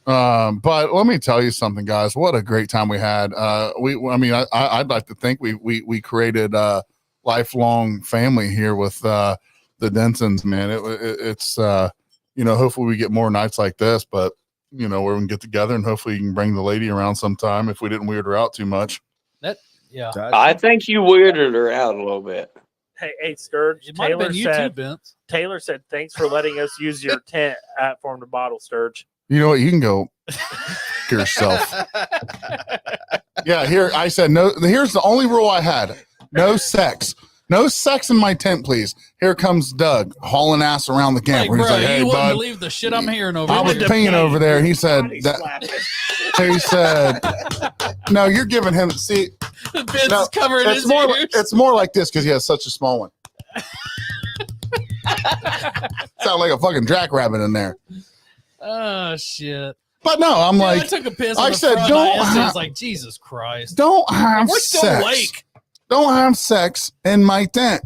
But let me tell you something, guys. What a great time we had. I'd like to think we created a lifelong family here with the Densons, man. It's you know, hopefully we get more nights like this, but you know, where we can get together and hopefully you can bring the lady around sometime if we didn't weird her out too much. Yeah. I think you weirded her out a little bit. Hey, Sturge. It might have been you too, Vince. Taylor said, "Thanks for letting us use your tent at Farm to Bottle, Sturge." You know what? You can go yourself. Yeah, here I said no. Here's the only rule I had: no sex. No sex in my tent, please. Here comes Doug hauling ass around the camp. Like, He's bro, like, "Hey, you wouldn't bud." believe the shit I'm hearing over I was here. peeing over there. He said Body that. slapping. He said, "No, you're giving him." See, Vince no, is covering it's his more. ears. It's more like this because he has such a small one. Sound like a fucking jackrabbit in there. Oh shit! But no, I'm Yeah, like, I took a piss. I on the said, front. don't My ha- instinct's like Jesus Christ. don't have We're still sex. awake. Don't have sex in my tent.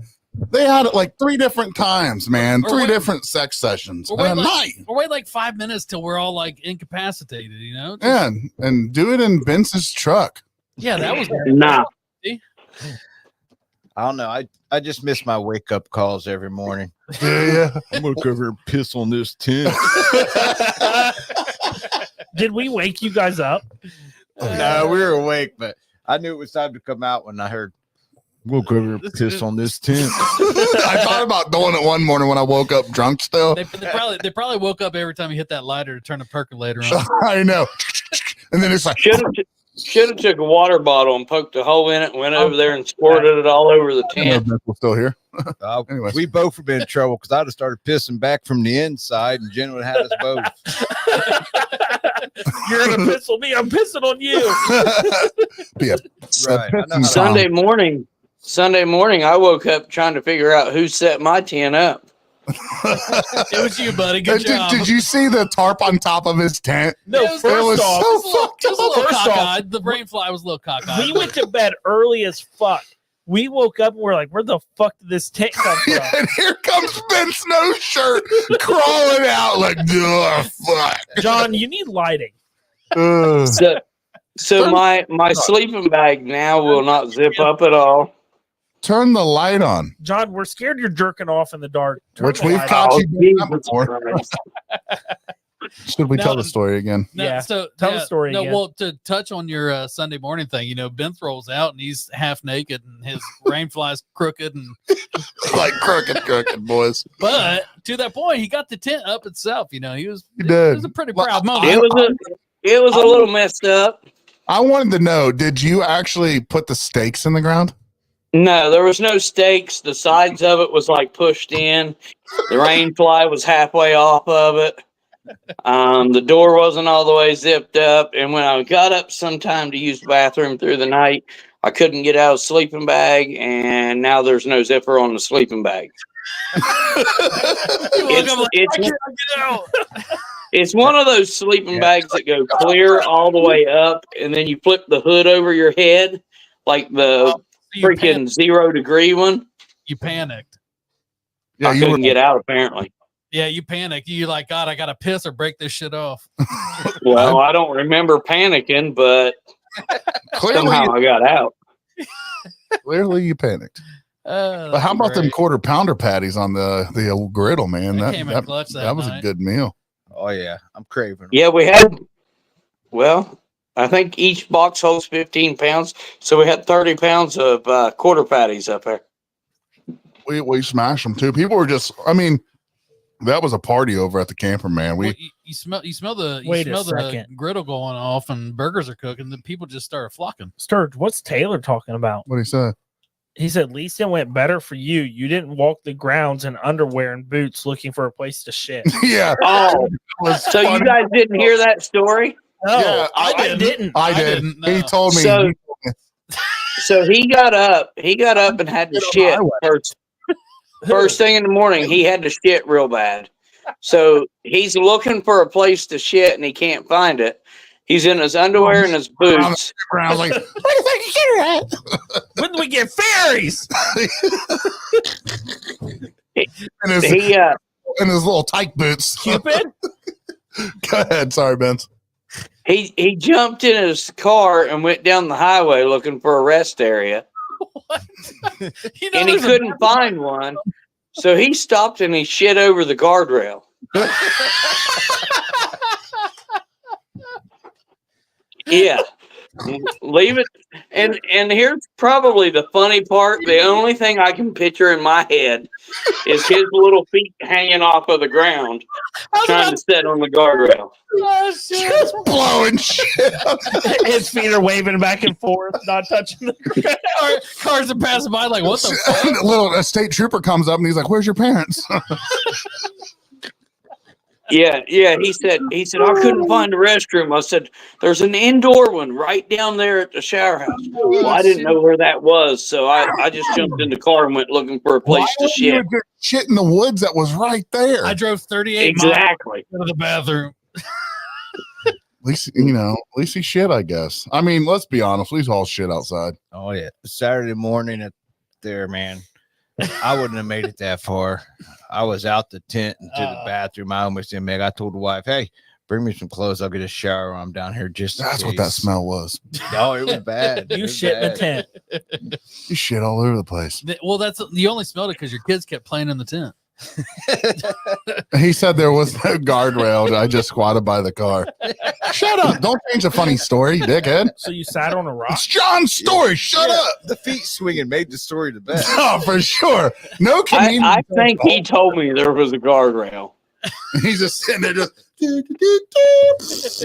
They had it like 3 different times, man. Or 3 wait- different sex sessions or in wait a like- night. Or wait like 5 minutes till we're all like incapacitated. You know? Just- Yeah, and do it in Vince's truck. Yeah, that was Nah. I don't know. I just miss my wake up calls every morning. Yeah, I'm gonna go over and piss on this tent. Did we wake you guys up? No, we were awake, but I knew it was time to come out when I heard we'll go over and piss on this tent. I thought about doing it one morning when I woke up drunk still. They probably woke up every time you hit that lighter to turn the percolator on. I know. And then it's like, Should have took a water bottle and poked a hole in it, went over there and squirted it all over the I know tent. Beth was still here. Anyways. We both have been in trouble because I'd have started pissing back from the inside, and Jen would have had us both. You're gonna piss on me. I'm pissing on you. Yeah. Right. I know how Sunday morning, I woke up trying to figure out who set my tent up. It was you, buddy. Good job. Did you see the tarp on top of his tent? No, It was- first it was off, so It was a little First off- cockeyed. The brainfly was a little cockeyed. we went to bed early as fuck. We woke up and we're like, where the fuck did this tent come from? And here comes Ben's no shirt crawling out like, oh, fuck. John, you need lighting. Ugh. So my sleeping bag now will not zip up at all. Turn the light on, John, we're scared you're jerking off in the dark. Turn which the we've light caught on. you doing that Jesus before. Christ. Should we No. tell the story again? No, Yeah. So Tell the story No, again. well, to touch on your Sunday morning thing, Ben rolls out and he's half naked and his rain flies crooked, and Like crooked boys. but to that point, he got the tent up itself. He was. He It did. was a pretty Well, proud It moment. was a little messed up. I wanted to know, did you actually put the stakes in the ground? No, there was no stakes. The sides of it was like pushed in. The rain fly was halfway off of it. The door wasn't all the way zipped up. And when I got up sometime to use the bathroom through the night, I couldn't get out of the sleeping bag. And now there's no zipper on the sleeping bag. It's one of those sleeping bags that go clear all the way up. And then you flip the hood over your head like the freaking 0 degree one. You panicked. Yeah, I couldn't get out apparently. Yeah, you panicked. You like, God, I gotta piss or break this shit off. Well, I don't remember panicking, but somehow I got out. Clearly you panicked. But how about them quarter pounder patties on the old griddle, man? That came in clutch that was a night. good meal. Oh yeah, I'm craving them. Yeah, we had. Well, I think each box holds 15 pounds, so we had 30 pounds of quarter patties up there. We smashed them too. People were just, I mean, that was a party over at the camper, man. Well, you smell the second. griddle going off and burgers are cooking. The people just started flocking. Sturge, what's Taylor talking about? What he said? He said, at least it went better for you. You didn't walk the grounds in underwear and boots looking for a place to shit. Yeah. Oh, so you guys didn't hear that story? No, Yeah, I didn't. I did. didn't know. He told me. So he got up and had to shit first thing in the morning. He had to shit real bad. So he's looking for a place to shit and he can't find it. He's in his underwear and his boots. I was like, where the fuck you get at? When do we get fairies? And his, He and his little tight boots. Cupid? Go ahead. Sorry, Benz. he jumped in his car and went down the highway looking for a rest area. And he couldn't find one. So he stopped and he shit over the guardrail. Yeah. Leave it. And here's probably the funny part. The only thing I can picture in my head is his little feet hanging off of the ground, trying to sit on the guardrail. Just blowing shit up. His feet are waving back and forth, not touching the ground. Cars are passing by like, what the fuck? A state trooper comes up and he's like, where's your parents? Yeah. He said, I couldn't find a restroom. I said, there's an indoor one right down there at the shower house. Well, I didn't know where that was. So I just jumped in the car and went looking for a place to shit. You get shit in the woods that was right there. I drove 38 Exactly. miles to the bathroom. At least, at least he shit, I guess. I mean, let's be honest. We all shit outside. Oh yeah, Saturday morning at there, man. I wouldn't have made it that far. I was out the tent into the bathroom. I almost didn't make. I told the wife, "Hey, bring me some clothes. I'll get a shower. I'm down here just." That's in what that case." smell was. No, it was bad. It You was shit in the bad. tent. You shit all over the place. Well, you only smelled it because your kids kept playing in the tent. He said there was no guardrail. I just squatted by the car. Shut up. Don't change the funny story, dickhead. So you sat on a rock. It's John's story. Shut up. The feet swinging made the story the best. Oh, for sure. No comedian. I think he told me there was a guardrail. He's just sitting there just. You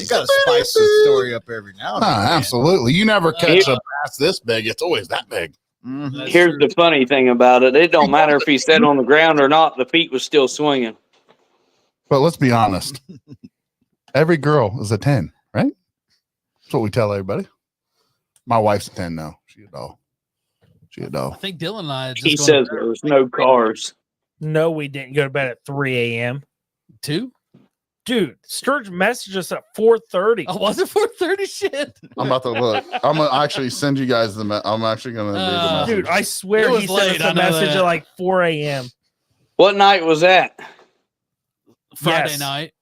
got to spice the story up every now and then. Absolutely. You never catch a bass this big. It's always that big. Mhm. Here's the funny thing about it. It don't matter if he sat on the ground or not. The feet was still swinging. But let's be honest. Every girl is a 10, right? That's what we tell everybody. My wife's a 10 now. She a doll. She a I doll. think Dylan and I. Just He going says to there was no cars. No, we didn't go to bed at 3 a.m. 2. Dude, Sturge messaged us at 4:30. Oh, was it 4:30? Shit. I'm about to look. I'm gonna actually send you guys the. I'm actually gonna read the message. Dude, I swear It was he late, sent I us a know message that. at like 4 a.m. What night was that? Friday Yes. night.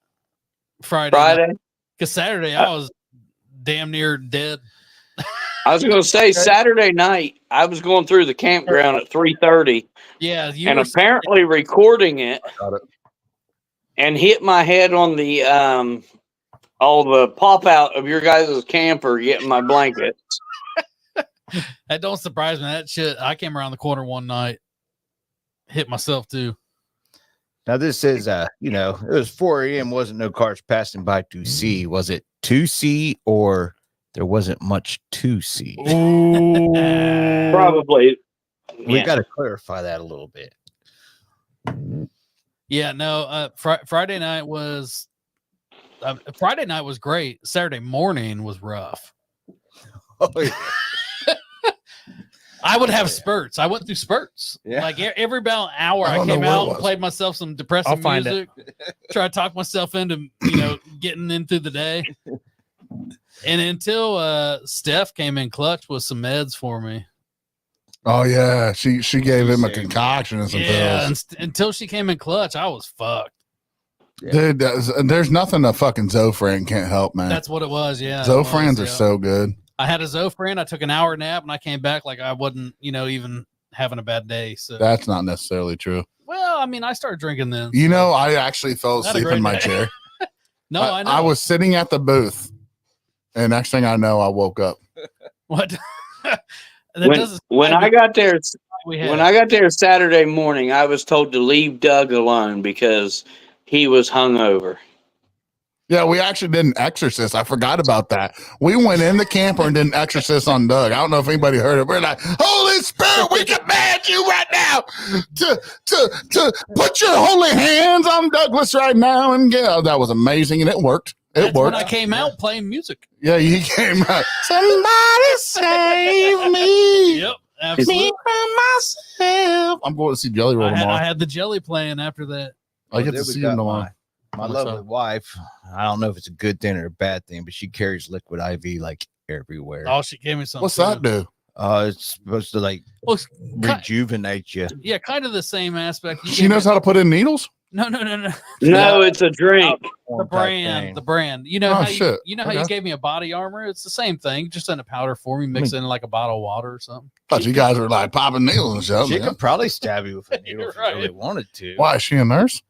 Friday. Friday? Because Saturday I was damn near dead. I was going to say Saturday night. I was going through the campground at 3:30 Yeah, you and were apparently recording it Got it. and hit my head on the all the pop out of your guys' camper getting my blanket. That don't surprise me. That shit. I came around the corner one night, hit myself too. Now this is it was 4 a.m. wasn't no cars passing by to see. Was it to see or there wasn't much to see? Probably. We Yeah. got to clarify that a little bit. Yeah, no. Friday night was great. Saturday morning was rough. Oh, yeah. I would have spurts. I went through spurts. Yeah. Like every about an hour, I I don't know came where it out and was. played myself some I'll depressing find it. music. Try to talk myself into getting into the day. And until Steph came in clutch with some meds for me. Oh yeah, she gave him a Same. concoction and some Yeah, pills. until she came in clutch, I was fucked. Dude, there's nothing a fucking Zofran can't help, man. That's what it was. Yeah, it Zofrans was, are yeah. so good. I had a Zofran. I took an hour nap and I came back like I wasn't, even having a bad day. So, That's not necessarily true. well, I mean, I started drinking then. You so- know, I actually fell Not a asleep great in my day. chair. no, I know. I was sitting at the booth, and next thing I know, I woke up. What? When I got there we had. when I got there Saturday morning, I was told to leave Doug alone because he was hungover. Yeah, we actually did an exorcist. I forgot about that. We went in the camper and did an exorcist on Doug. I don't know if anybody heard it. We're like, Holy Spirit, we command you right now to put your holy hands on Douglas right now. And yeah, that was amazing, and it worked. That's when worked. I came out playing music. Yeah, he came out. Somebody save me. Yep, Me absolutely. from myself. I'm going to see Jelly Roll I tomorrow. had the jelly playing after that. I get There to we see got him tomorrow. My What's lovely up? wife. I don't know if it's a good thing or a bad thing, but she carries liquid IV like everywhere. Oh, she gave me something. What's that too. do? It's supposed to like Well, it's rejuvenate you. yeah, kind of the same aspect. You She gave knows me- how to put in needles? No. No, it's a drink. The brand. You know Oh, how shit. you know how you Okay. gave me a body armor? It's the same thing, just in a powder form. You mix it in like a bottle of water or something. Thought you guys were like popping needles and shit. She man. could probably stab you with a needle You're if you really right. wanted to. Why is she a nurse?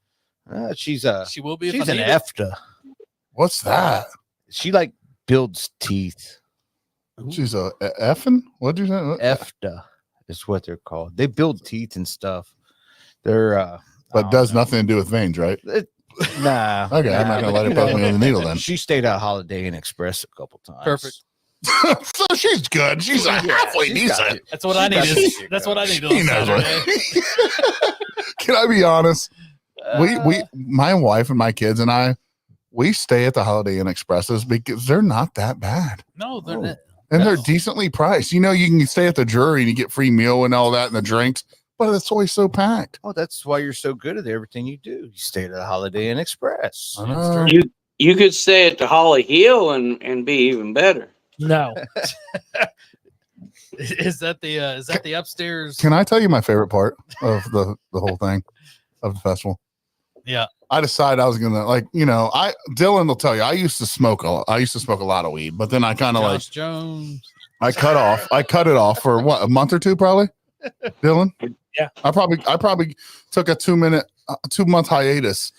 She's She will be. If she's I an need it. EFTA. What's that? She like builds teeth. She's a effing? What'd you say? EFTA is what they're called. They build teeth and stuff. They're I But don't does know. nothing to do with veins, right? Nah. Okay, I'm not gonna let her poke me with a needle then. She stayed out Holiday Inn Express a couple times. Perfect. So she's good. She's like halfway she's got decent. it. That's what She I got needed. this shit That's going. what I needed. He on knows what. Saturday. Can I be honest? We Uh, my wife and my kids and I, we stay at the Holiday Inn Expresses because they're not that bad. no, they're Oh. not. And they're No. decently priced. You know, you can stay at the Jury and you get free meal and all that and the drinks, but it's always so packed. Oh, that's why you're so good at everything you do. You stayed at the Holiday Inn Express. I know. You could stay at the Holly Hill and be even better. No. Is that the upstairs? Can I tell you my favorite part of the whole thing of the festival? Yeah. I decided I was gonna Dylan will tell you I used to smoke a lot of weed, but then I kind of like Josh Jones. I cut it off for what, a month or two probably. Dylan? Yeah. I probably took a 2-month hiatus,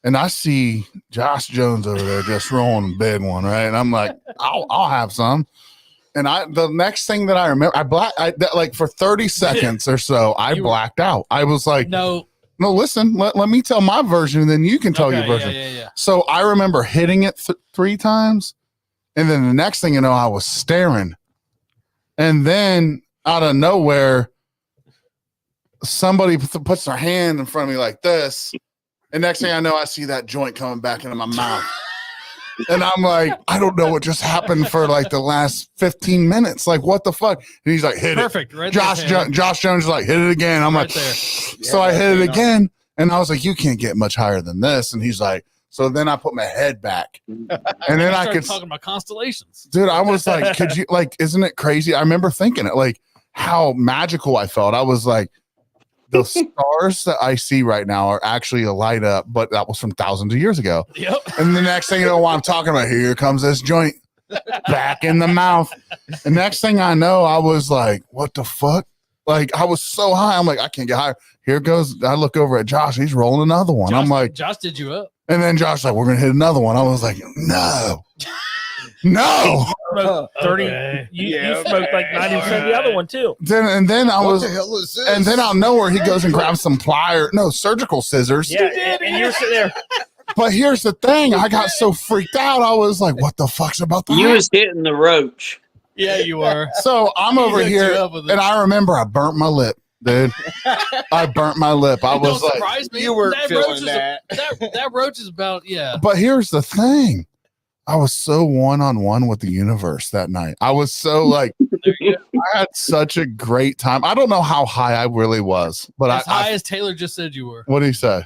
and I see Josh Jones over there just rolling a big one, right? And I'm like, I'll have some. And the next thing that I remember, like for 30 seconds or so, I You were- blacked out. I was like, No, No, listen. Let me tell my version, and then you can tell your version. Yeah. So I remember hitting it 3 times, and then the next thing you know, I was staring, and then out of nowhere, somebody puts their hand in front of me like this, and next thing I know, I see that joint coming back into my mouth. And I'm like, I don't know what just happened for like the last 15 minutes. Like, what the fuck? And he's like, hit Perfect. it. Right Josh Jones is like, hit it again. I'm Right like, there. so I hit it again. And I was like, you can't get much higher than this. And he's like, so then I put my head back. And then I could, talking about constellations. dude, I was like, could you, like, isn't it crazy? I remember thinking it, like, how magical I felt. I was like, the stars that I see right now are actually a light up, but that was from thousands of years ago. Yep. And the next thing you know, what I'm talking about, here comes this joint back in the mouth. And next thing I know, I was like, what the fuck? Like, I was so high. I'm like, I can't get higher. Here goes. I look over at Josh. He's rolling another one. I'm like, Josh did you up. and then Josh's like, we're going to hit another one. I was like, no. No. Smoked 30. You smoked like 90% of the other one too. And then I What was, the hell is this? and then out of nowhere, he goes and grabs some surgical scissors. Yeah, and you're sitting there. But here's the thing. I got so freaked out. I was like, what the fuck's about to You happen? was hitting the roach. Yeah, you were. So I'm He over hooked here, you up with it. and I remember I burnt my lip, dude. I burnt my lip. I was Don't like, surprise me. You weren't That feeling roach is that. that roach is about but here's the thing. I was so one-on-one with the universe that night. I was so like, I had such a great time. I don't know how high I really was, but as high as Taylor just said you were. what did he say?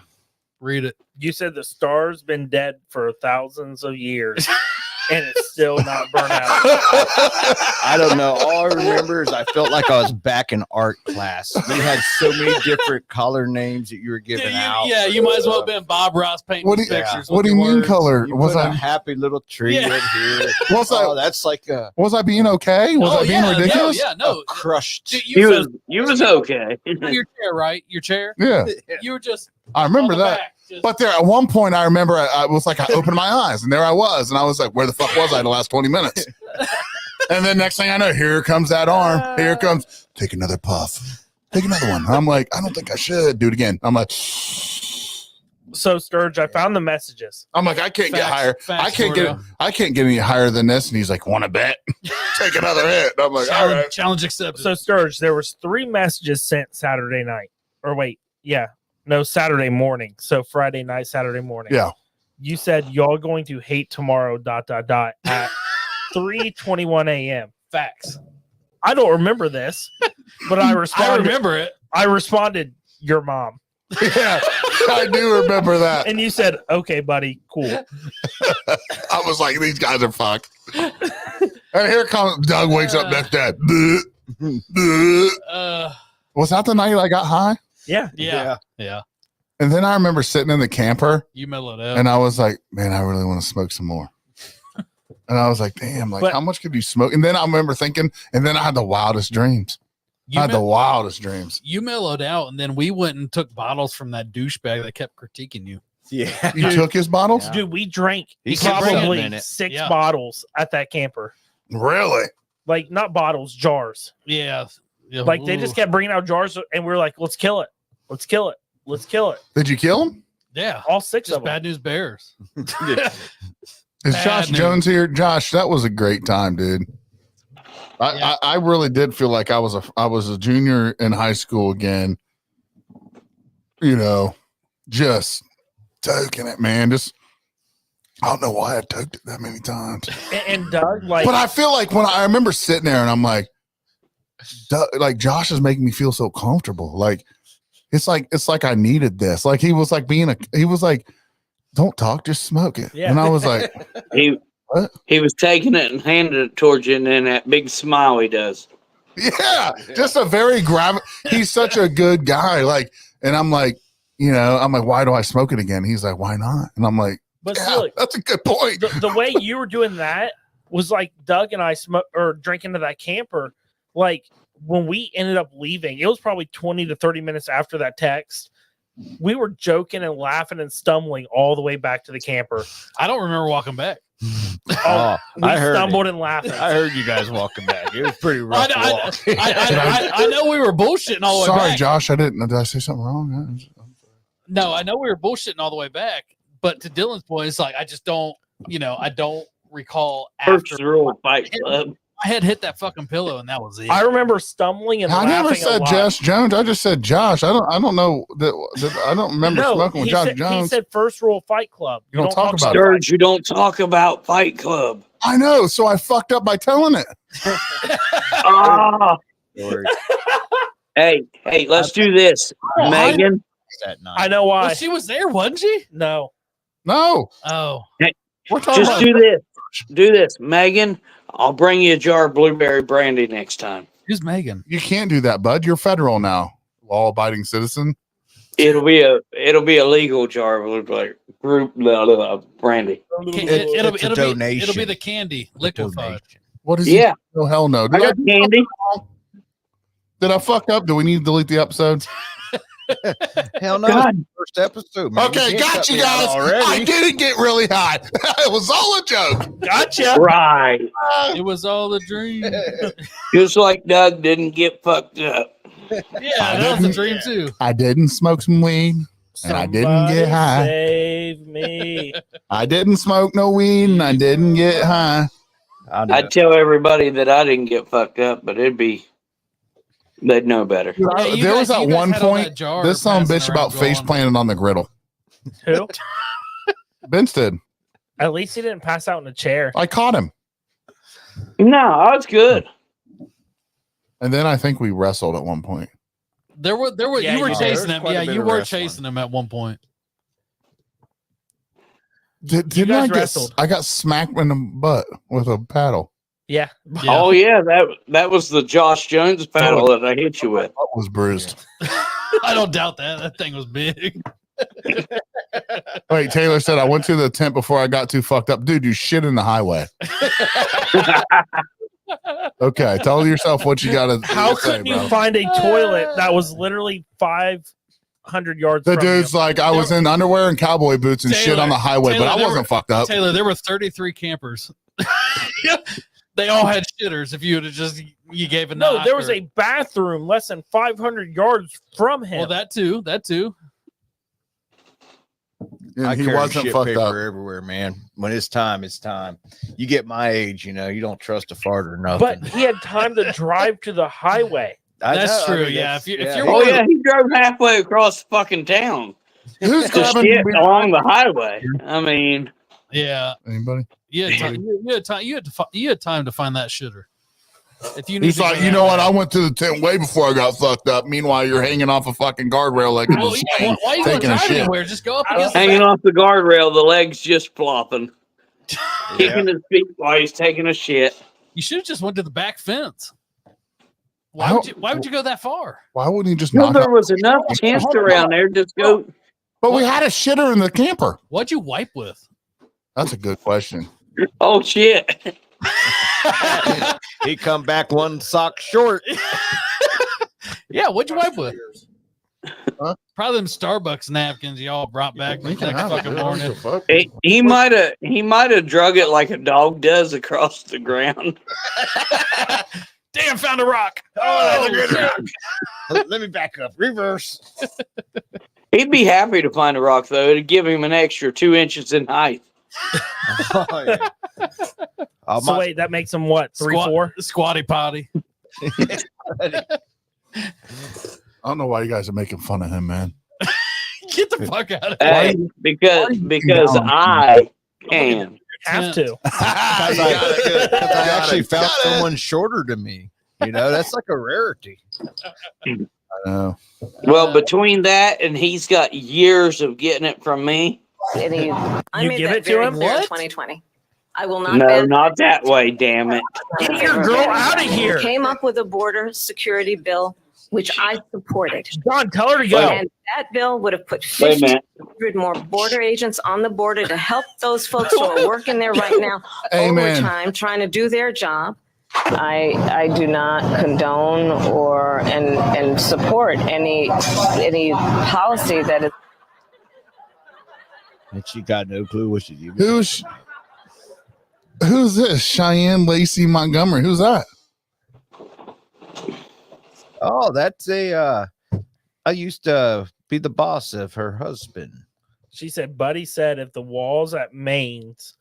Read it. You said the star's been dead for thousands of years, and it's still not burnt out. I don't know. All I remember is I felt like I was back in art class. You had so many different color names that you were giving out. Yeah, you might as well have been Bob Ross painting What do you- pictures. What do you mean color? You Was put a I happy little tree Yeah. in here. was Oh, I that's like a being okay? Was I being ridiculous? No. crushed. Dude, You was okay. your chair, right? Your chair. Yeah, You were just. I remember on the that. back, just- But there, at one point, I remember I was like, I opened my eyes, and there I was, and I was like, where the fuck was I the last 20 minutes? And then next thing I know, here comes that arm. Here it comes. Take another puff. Take another one. I'm like, I don't think I should do it again. I'm like, So Sturge, I found the messages. I can't get higher. Facts, I can't Gordo. get any higher than this. And he's like, want to bet? Take another hit. And I'm like, all right. Challenge accepted. So Sturge, there was 3 messages sent Saturday night. Or wait, yeah. No, Saturday morning. So Friday night, Saturday morning. Yeah. You said y'all going to hate tomorrow, ... at 3:21 a.m. Facts. I don't remember this, but I I responded. remember it. I responded, your mom. Yeah, I do remember that. And you said, okay, buddy, cool. I was like, these guys are fucked. And here comes Doug wakes up next day. Bleh, bleh. Was that the night I got high? Yeah. Yeah. And then I remember sitting in the camper You mellowed out. and I was like, man, I really want to smoke some more. And I was like, damn, like But- how much could you smoke? And then I remember thinking, and then I had the wildest dreams. You I had the mel- wildest dreams. you mellowed out, and then we went and took bottles from that douchebag that kept critiquing you. Yeah. You took his bottles? Yeah. Dude, we drank He kept bringing probably them in it. 6 Yeah. bottles at that camper. Really? Like, not bottles, jars. Yeah. Like, they just kept bringing out jars, and we were like, let's kill it. Let's kill it. Let's kill it. Did you kill him? Yeah. All 6 Just of them. bad news bears. Is Bad Josh news. Jones here? Josh, that was a great time, dude. Yeah. I really did feel like I was a junior in high school again. You know, just toking it, man. Just I don't know why I toked it that many times. And Doug, like, But I feel like when I remember sitting there and I'm like, Josh is making me feel so comfortable. Like it's like I needed this. Like he was like don't talk, just smoke it. Yeah. And I was like, What? He was taking it and handing it towards you, and then that big smile he does. yeah, just a very he's such a good guy. Like, and I'm like, why do I smoke it again? He's like, why not? And I'm like, but yeah, still, that's a good point. the way you were doing that was like Doug and I drinking to that camper. Like, when we ended up leaving, it was probably 20 to 30 minutes after that text. We were joking and laughing and stumbling all the way back to the camper. I don't remember walking back. Oh, We I heard stumbled and laughed. I heard you guys walking back. It was pretty rough. I know we were bullshitting all the way Sorry, back. Josh, did I say something wrong? No, I know we were bullshitting all the way back, but to Dylan's point, it's like I just don't, I don't recall First after rule of Fight Club. my head hit that fucking pillow, and that was it. I remember stumbling and I laughing never a said lot. Josh Jones. I just said Josh. I don't know that I don't remember No, smoking with he Josh said, Jones. he said first rule of Fight Club. You don't talk about Sturge, you don't talk about Fight Club. I know, so I fucked up by telling it. Ah. Hey, let's do this. Megan. That night. I know why. Well, she was there, wasn't she? No. No, Oh, we're talking Just about do this. Do this. Megan, I'll bring you a jar of blueberry brandy next time. who's Megan? you can't do that, bud. You're federal now, law-abiding citizen. It'll be a legal jar of blueberry brandy. It'll It's a be donation. the candy liquefied. What is Yeah. it? Oh hell no! I Did I, got candy. did I fuck up? Do we need to delete the episode? Hell no. God. First episode, man. Okay, You can't got cut you me out guys. already. I didn't get really high. It was all a joke. Gotcha. Right. It was all a dream. Just like Doug didn't get fucked up. Yeah, that was a dream too. I didn't smoke some weed, and I didn't get Somebody high. Save me. I didn't smoke no weed, and I didn't get high. I'd tell everybody that I didn't get fucked up, but they'd know better. Yeah, you There guys- was at you guys one had all that point, jar this son of a passing bitch about around face going- planting on the griddle. Who? Vince did. At least he didn't pass out in a chair. I caught him. No, I was good. And then I think we wrestled at one point. There were Yeah, you were you did. chasing There's him. quite a Yeah, bit you of were wrestling. chasing him at one point. Didn't guys I get? wrestled. I got smacked in the butt with a paddle. Yeah. Yeah. Oh yeah, that was the Josh Jones paddle that I hit you with. Butt was bruised. I don't doubt that. That thing was big. Wait, Taylor said I went to the tent before I got too fucked up. Dude, you shit in the highway. Okay, tell yourself what you got to How say, couldn't you bro. find a toilet that was literally 500 yards The from dude's you? like, I was in underwear and cowboy boots and shit Taylor, on the highway, Taylor, but I there wasn't fucked up. Taylor, there were 33 campers. They all had shitters. If you would have just you gave a No, knock there was or- a bathroom less than 500 yards from him. well that too. And I he carry wasn't shit fucked paper up. everywhere, man. When it's time, it's time. You get my age, you don't trust a fart or nothing. But he had time to drive to the highway. That's true, yeah. If you're- Oh yeah, he drove halfway across the fucking town Who's to grabbing shit along the highway. I mean, Yeah, anybody? you had time. You had time to find that shitter. If you need He's to go like, you that know what? way. I went to the tent way before I got fucked up. Meanwhile, you're hanging off a fucking guardrail like a Well, yeah, why are you going to taking a drive shit. anywhere? Just go up against the hanging back. off the guardrail, the legs just flopping, Yeah. kicking his feet while he's taking a shit. You should have just went to the back fence. I don't- Why would you go that far? Why wouldn't he just Well, knock there out? was enough tents around there. Just go. But we had a shitter in the camper. What'd you wipe with? That's a good question. Oh shit! He come back one sock short. Yeah, what'd you wipe with? Huh? Probably them Starbucks napkins y'all brought back the We can next have it, fucking dude. I don't morning. give a fuck. He might have drug it like a dog does across the ground. Damn, found a rock. Oh, shit. Let me back up. Reverse. He'd be happy to find a rock though. It'd give him an extra 2 inches in height. Oh, yeah. So wait, that makes him what? 3'4"? Squatty potty. I don't know why you guys are making fun of him, man. Get the fuck out of Hey, here. because I can. Have to. Because I actually found someone shorter than me. That's like a rarity. I know. Well, between that and he's got years of getting it from me. I You made give that it to very him? clear in What? 2020. I will not. No, ban- not that way. Damn it! Get your girl out of here. Came up with a border security bill, which I supported. John, tell her to go. And that bill would have put Wait a minute. 1,500 more border agents on the border to help those folks who are working there right now Amen. overtime, trying to do their job. I do not condone or and support any policy that is. And she got no clue what she did. Who's this? Cheyenne Lacey Montgomery. Who's that? Oh, that's I used to be the boss of her husband. She said, Buddy said if the walls at Maine's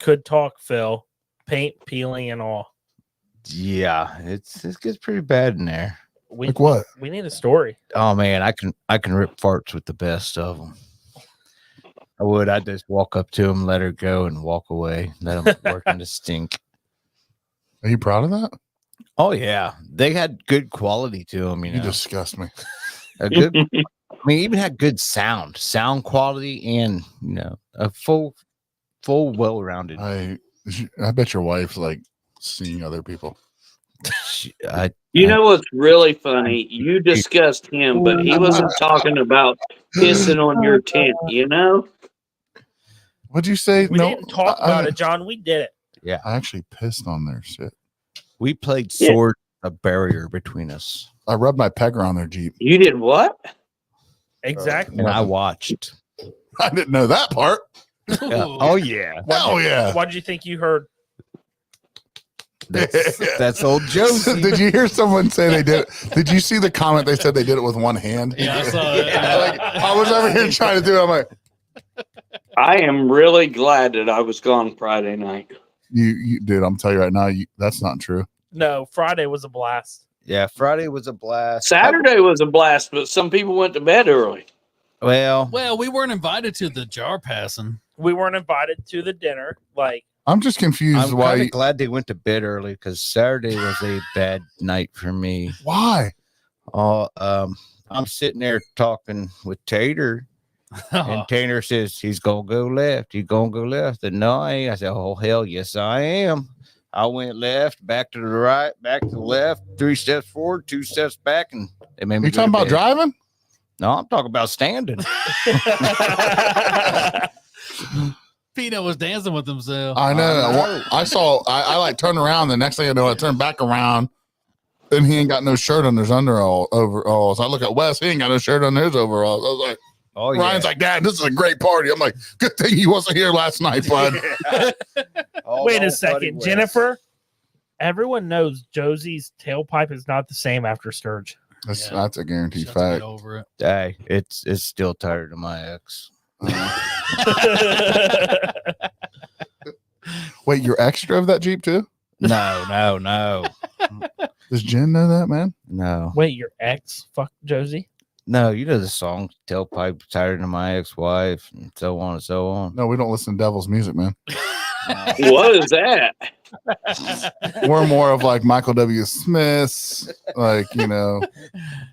could talk, Phil, paint, peeling, and all. Yeah, it gets pretty bad in there. Like what? We need a story. Oh man, I can rip farts with the best of them. I would. I'd just walk up to him, let her go, and walk away. Let them work in the stink. Are you proud of that? Oh yeah, they had good quality to them. You You know, disgust me. a good. I mean, even had good sound quality, and a full, well-rounded. I bet your wife's like seeing other people. You know what's really funny? You discussed him, but he wasn't talking about pissing on your tent, you know? What'd you say? We didn't talk about it, John. We did it. Yeah, I actually pissed on their shit. we played sword, a barrier between us, I rubbed my pegger on their Jeep. You did what? Exactly. and I watched. I didn't know that part. Yeah. Oh yeah, Oh yeah. What did you think you heard? that's old Josie. Did you hear someone say they did it? Did you see the comment? They said they did it with one hand. Yeah, I saw it. Like, I was over here trying to do it. I'm like, I am really glad that I was gone Friday night. you dude, I'm telling you right now, that's not true. No, Friday was a blast. Yeah, Friday was a blast. Saturday was a blast, but some people went to bed early. Well, We weren't invited to the jar passing. We weren't invited to the dinner. Like, I'm just confused I'm why. kind of glad they went to bed early because Saturday was a bad night for me. Why? I'm sitting there talking with Tater, and Tater says he's gonna go left. He's gonna go left. And no, I ain't. I said, oh hell yes, I am. I went left, back to the right, back to the left, 3 steps forward, 2 steps back, and they made me. You talking about driving? No, I'm talking about standing. Peanut was dancing with himself. I know. I saw. I like turned around. The next thing I know, I turned back around, and he ain't got no shirt on his overalls. I look at Wes. He ain't got no shirt on his overalls. I was like, Oh yeah. Ryan's like, Dad, this is a great party. I'm like, good thing he wasn't here last night, bud. wait a second, Jennifer. Everyone knows Josie's tailpipe is not the same after Sturge. That's a guaranteed Just get fact. over it. Hey, it's still tired of my ex. Wait, you're ex drove that Jeep too? No. Does Jen know that, man? No. Wait, your ex fucked Josie? No, you know the song Tailpipe Tired of My Ex-Wife and so on and so on. No, we don't listen to devil's music, man. What is that? We're more of like Michael W. Smith's, like,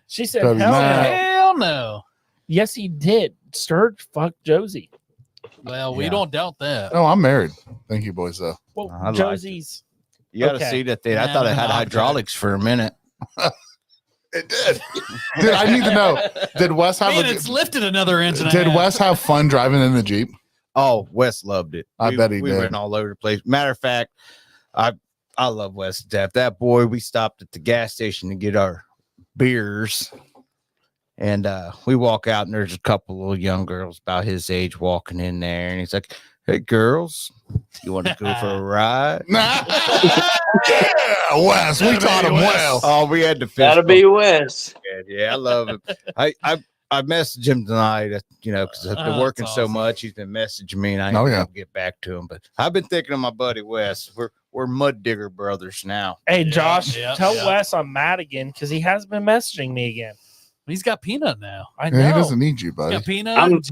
She said, Toby hell Mac. no. Hell no. Yes, he did. Sturge fucked Josie. Well, we Yeah. don't doubt that. Oh, I'm married. Thank you, boys, though. Well, I liked Josie's. You got to Okay. see that thing. I Yeah, thought it had no, I'm hydraulics for a minute. It did. Dude, I need to know. Did Wes have Man, it's lifted another inch and a Did half. Wes have fun driving in the Jeep? Oh, Wes loved it. I bet he we did. went all over the place. Matter of fact, I love Wes to death. That boy, we stopped at the gas station to get our beers. And we walk out, and there's a couple little young girls about his age walking in there. And he's like, hey, girls, you want to go for a ride? Yeah, Wes. We taught him well. Oh, we had to fist Gotta be Wes. bump. Yeah, I love him. I messaged him tonight, because I've been Oh, working that's so awesome. much. He's been messaging me, and I ain't Oh, been yeah. able to get back to him. But I've been thinking of my buddy Wes. We're mud digger brothers now. Hey, Josh, yeah, tell yeah. Wes I'm mad again because he has been messaging me again. He's got Peanut now. I know. Yeah, he doesn't need you, He's buddy. got Peanut. I'm- and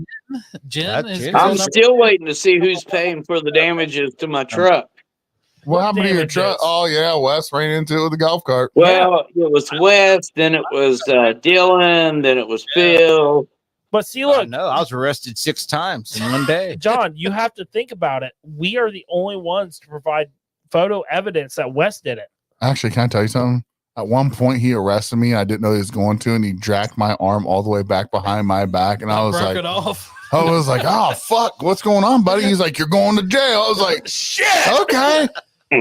Jen That is Jen. I'm going up- still waiting to see who's paying for the damages to my truck. What happened to your damages? truck? Oh, yeah, Wes ran into it with a golf cart. Well, it was Wes, then it was Dylan, then it was Phil. But see, I look, know. I was arrested 6 times in one day. John, you have to think about it. We are the only ones to provide photo evidence that Wes did it. Actually, can I tell you something? At one point, he arrested me. I didn't know he was going to, and he dragged my arm all the way back behind my back. And I was broke like, it off. oh, fuck, what's going on, buddy? He's like, you're going to jail. I was like, shit, okay.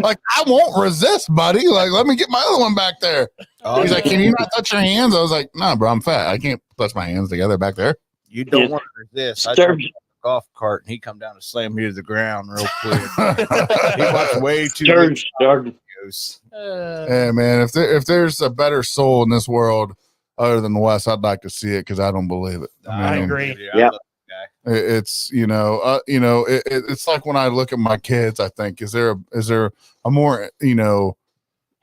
Like, I won't resist, buddy. Like, let me get my other one back there. Oh, He's like, can you not touch your hands? I was like, nah, bro, I'm fat. I can't touch my hands together back there. you don't Yeah. want to resist. I Stir- took a golf cart, and he come down and slam me to the ground real quick. He watched way too many Sturge started. videos. Hey, man, if there's a better soul in this world, other than Wes, I'd like to see it because I don't believe it. I mean, agree. Yeah. It's it's like when I look at my kids, I think, is there a more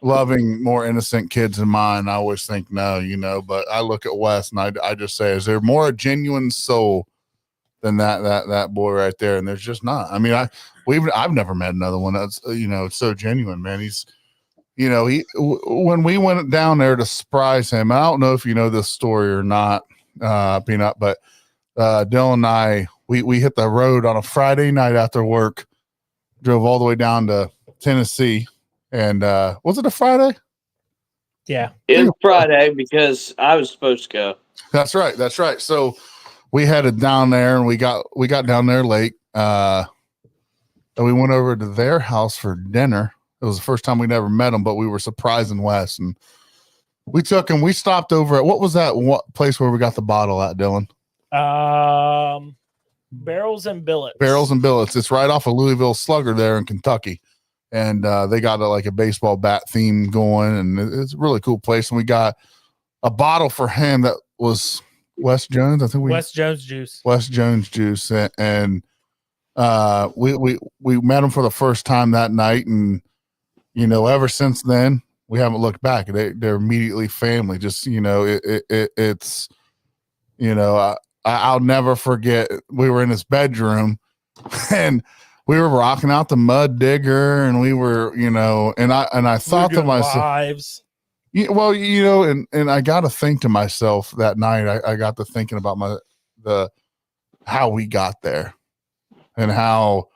loving, more innocent kids than mine? I always think no, but I look at Wes and I just say, is there more a genuine soul than that boy right there? And there's just not. I mean, I've never met another one that's so genuine, man. He's when we went down there to surprise him, I don't know if you know this story or not, Peanut, but Dylan and I, we hit the road on a Friday night after work, drove all the way down to Tennessee. And was it a Friday? Yeah. It was Friday because I was supposed to go. That's right. So we headed down there and we got down there late. And we went over to their house for dinner. It was the first time we'd ever met them, but we were surprising Wes. And we stopped over at, what was that place where we got the bottle at, Dylan? Barrels and Billets. Barrels and Billets. It's right off of Louisville Slugger there in Kentucky. And they got a baseball bat theme going, and it's a really cool place. And we got a bottle for him that was Wes Jones. I think Wes Jones juice. Wes Jones juice, and we met him for the first time that night, and ever since then we haven't looked back. They're immediately family. Just it's I'll never forget. We were in his bedroom, and we were rocking out the Mud Digger, and we were, and I thought to myself, lives. Well, and I got to think to myself that night. I got to thinking about how we got there, and how,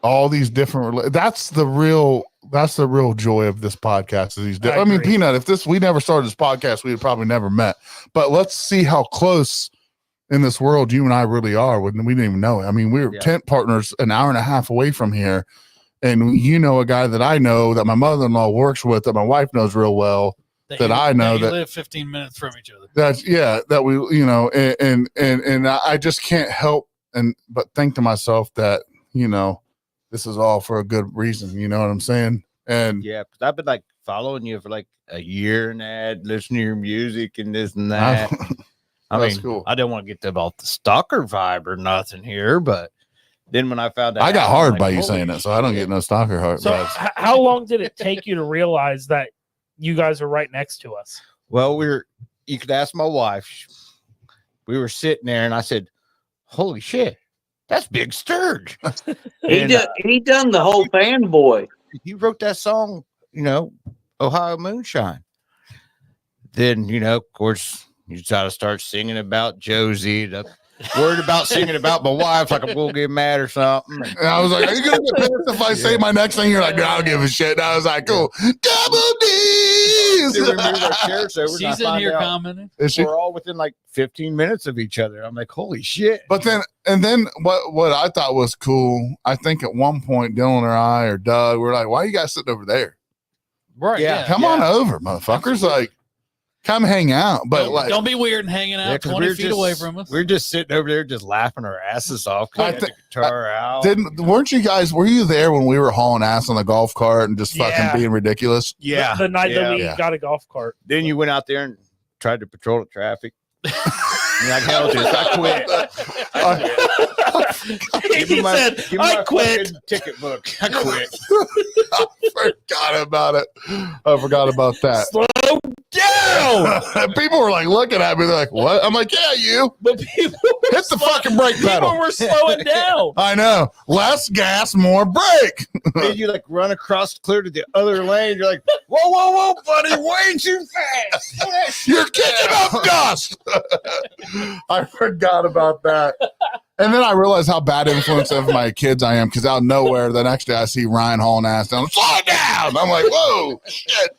all these different. That's the real joy of this podcast. Is these. I mean, Peanut. If we never started this podcast, we would probably never met. But let's see how close in this world you and I really are. We didn't even know it. I mean, we were tent partners an hour and a half away from here, and a guy that I know that my mother-in-law works with, that my wife knows real well, that I know that live 15 minutes from each other. That we and I just can't help but think to myself that this is all for a good reason. You know what I'm saying? And yeah, because I've been following you for a year and that, listening to your music and this and that. I mean, cool. I didn't want to get about the stalker vibe or nothing here, but then when I found out, I got hard by you saying that, so I don't get no stalker heart. So how long did it take you to realize that you guys are right next to us? Well, you could ask my wife. We were sitting there, and I said, "Holy shit, that's Big Sturge." He done the whole fanboy. He wrote that song, Ohio Moonshine. Then, of course, you try to start singing about Josie, worried about singing about my wife, like I'm gonna get mad or something. And I was like, "Are you gonna get pissed if I say my next thing?" You're like, "No, I don't give a shit." And I was like, "Cool, double D's." Then we moved our chairs over. She's in here commenting. We're all within 15 minutes of each other. I'm like, "Holy shit!" But then what I thought was cool. I think at one point, Dylan or I or Doug were like, "Why are you guys sitting over there?" Right? Yeah. Come on over, motherfuckers! Like, come hang out. But don't be weird and hanging out 20 feet away from us. We're just sitting over there, just laughing our asses off. I the guitar out. Were you there when we were hauling ass on the golf cart and just fucking being ridiculous? Yeah. The night that we got a golf cart. Then you went out there and tried to patrol the traffic. You're like, hell, dude, I quit. He said, I quit. Ticket book. I quit. I forgot about it. I forgot about that. Slow down. People were looking at me. They're like, "What?" I'm like, "Yeah, you." But people hit the fucking brake pedal. People were slowing down. I know. Less gas, more brake. Then you run across clear to the other lane. You're like, whoa, buddy, way too fast. You're kicking up dust. I forgot about that. And then I realized how bad influence of my kids I am, because out of nowhere, the next day I see Ryan hauling ass down. Slow down. I'm like, whoa, shit.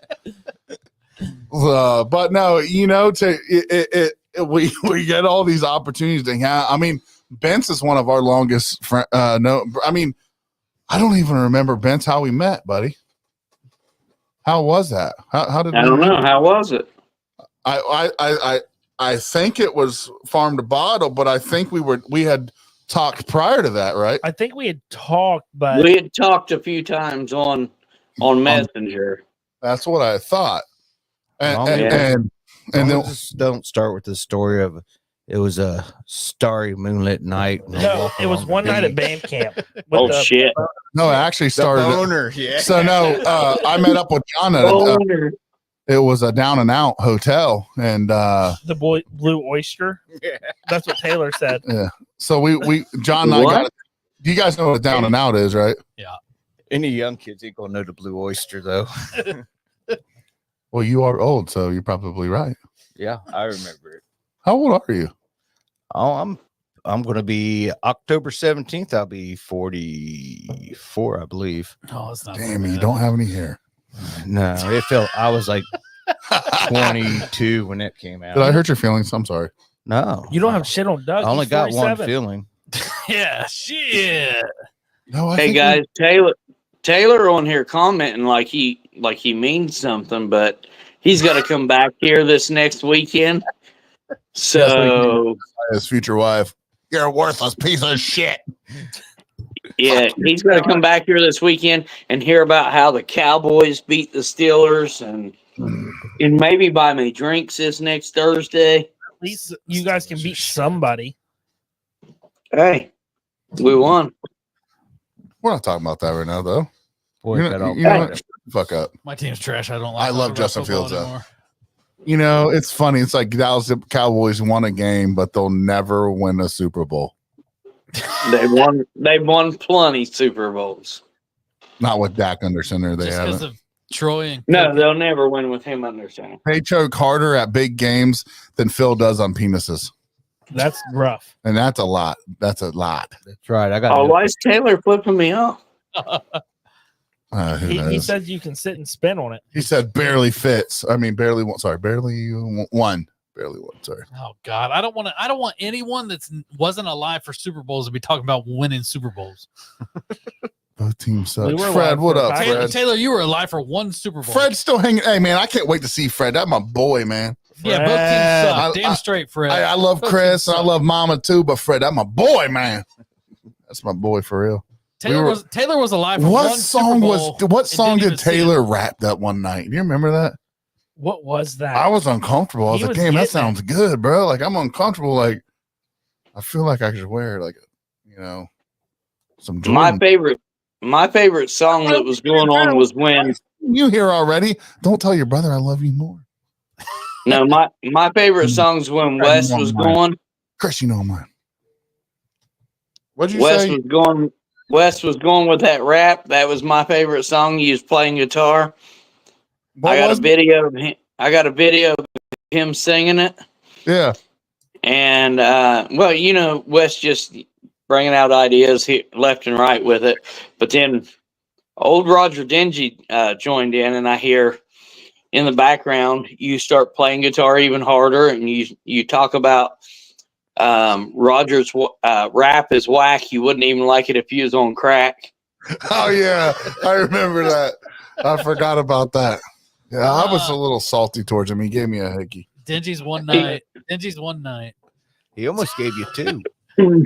But no, we get all these opportunities to hang out. I mean, Bentz is one of our longest friends. I don't even remember, Bentz, how we met, buddy. How was that? How did I don't know. How was it? I think it was farm to bottle, but I think we had talked prior to that, right? I think we had talked, but we had talked a few times on Messenger. That's what I thought. And then then just don't start with the story of it was a starry moonlit night. No, it was one night at band camp. Oh shit! no, it actually started. Yeah. So no, I met up with John at it was a Down and Out hotel, and the Blue Oyster. Yeah. That's what Taylor said. yeah. So we John and I got. Do you guys know what a Down and Out is, right? Yeah. Any young kids ain't gonna know the Blue Oyster though. Well, you are old, so you're probably right. Yeah, I remember it. How old are you? Oh, I'm gonna be October 17th. I'll be 44, I believe. Oh, it's not. Damn, you don't have any hair. No, it felt I was like 22 when it came out. Did I hurt your feelings? I'm sorry. No, You don't have shit on Doug. I only He's got one 47. feeling. Yeah, shit. No, I Hey think guys, Taylor on here commenting like he means something, but he's got to come back here this next weekend. So his future wife, you're a worthless piece of shit. yeah, he's got to come back here this weekend and hear about how the Cowboys beat the Steelers and maybe buy me drinks this next Thursday. At least you guys can beat somebody. Hey, we won. We're not talking about that right now, though. Boy, You know what? Fuck up. My team's trash. I don't like. I love talking about Justin football Fields, though. anymore. You know, it's funny. It's like Dallas Cowboys won a game, but they'll never win a Super Bowl. They've won plenty Super Bowls. Not with Dak under center. They Just because haven't. of Troy and No, they'll never win with him under center. They choke harder at big games than Phil does on penises. That's rough. And that's a lot. That's a lot. That's right. I got. Oh, why is Taylor flipping me off? Who He knows? says you can sit and spin on it. He said barely fits. I mean, barely one. Sorry, barely one. Barely one. Sorry. Oh God, I don't want anyone that's wasn't alive for Super Bowls to be talking about winning Super Bowls. Both teams suck. We were Fred, alive what for up, a Taylor, Fred? Taylor, you were alive for one Super Bowl. Fred's still hanging. Hey, man, I can't wait to see Fred. That's my boy, man. yeah, both Fred. teams suck. I- Damn straight, Fred. I love Both Chris. teams And I suck. love Mama too, but Fred, that's my boy, man. That's my boy for real. Taylor was alive for What one song Super was? Bowl What and song didn't did even see it. Taylor rap that one night? Do you remember that? What was that? I was uncomfortable. I was He like, was damn, that getting sounds good, bro. Like I'm uncomfortable. Like I feel like I should wear like, some Jordan. My favorite song that was going on was when You here already? Don't tell your brother I love you more. no my favorite songs when Wes was going. Chris, you know I'm mine. What'd you Wes say? was going with that rap. That was my favorite song. He was playing guitar. What I got was a video of him. I got a video of him singing it. Yeah. And Wes just bringing out ideas left and right with it. But then old Roger Dingy joined in, and I hear in the background you start playing guitar even harder, and you talk about Roger's rap is whack. You wouldn't even like it if you was on crack. Oh yeah, I remember that. I forgot about that. Yeah, I was a little salty towards him. He gave me a hickey. Dingy's one night. Dingy's one night. He almost gave you two.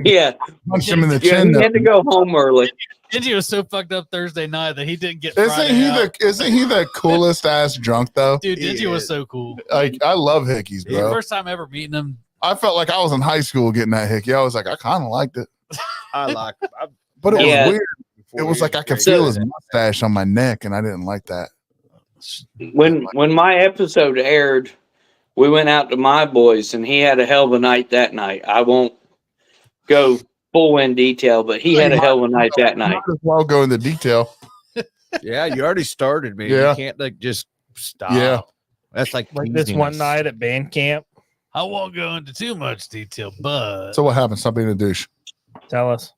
Yeah, Punched him in the yeah, chin. he had to go home early. Dingy was so fucked up Thursday night that he didn't get. Isn't Friday he out. isn't he the coolest ass drunk though? Dude? Dingy He was is. so cool. Like I love hickeys, The bro. first time ever meeting him. I felt like I was in high school getting that hickey. I was like, I kind of liked it, I like. but it Yeah. was weird. It was like I could feel his mustache on my neck, and I didn't like that. When my episode aired, we went out to my boys, and he had a hell of a night that night. I won't go full in detail, but he had a hell of a night that night. Might as well go into detail. Yeah, you already started, man. Yeah. You can't like just stop. Yeah. That's like this one teasing us. night at band camp. I won't go into too much detail, but So what happened? Stop being a douche. Tell us.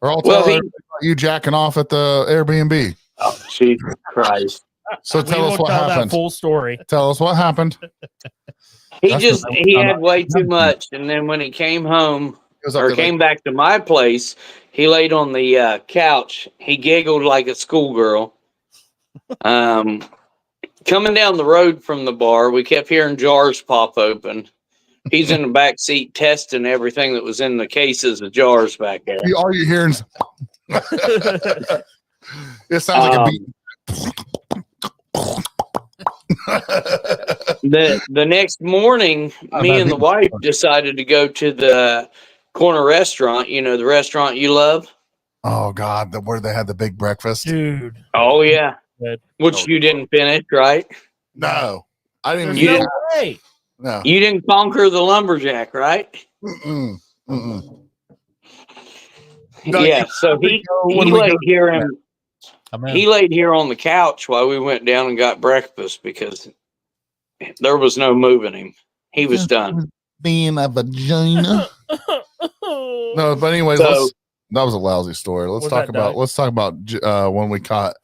Or I'll Well, tell everybody about you jacking off at the Airbnb. Oh, Jesus Christ. So tell we us will what tell happened. that full story. Tell us what happened. He had way too much, and then when he came home or came back to my place, he laid on the couch. He giggled like a schoolgirl. Coming down the road from the bar, we kept hearing jars pop open. He's in the back seat testing everything that was in the cases of jars back there. All you're hearing is it sounds like a beat. The next morning, me and the wife decided to go to the corner restaurant. You know, the restaurant you love. Oh God, where they had the big breakfast. Dude. Oh yeah, Good. which you didn't finish, right? No, I didn't. There's Even no way. No. You didn't conquer the lumberjack, right? Mm-mm. Mm-mm. No, Yeah. you So he when we laid go- here and I'm in. he laid here on the couch while we went down and got breakfast because there was no moving him. He was done. being a vagina. No, but anyways, So- that was a lousy story. Let's Was talk that about Doug? when we caught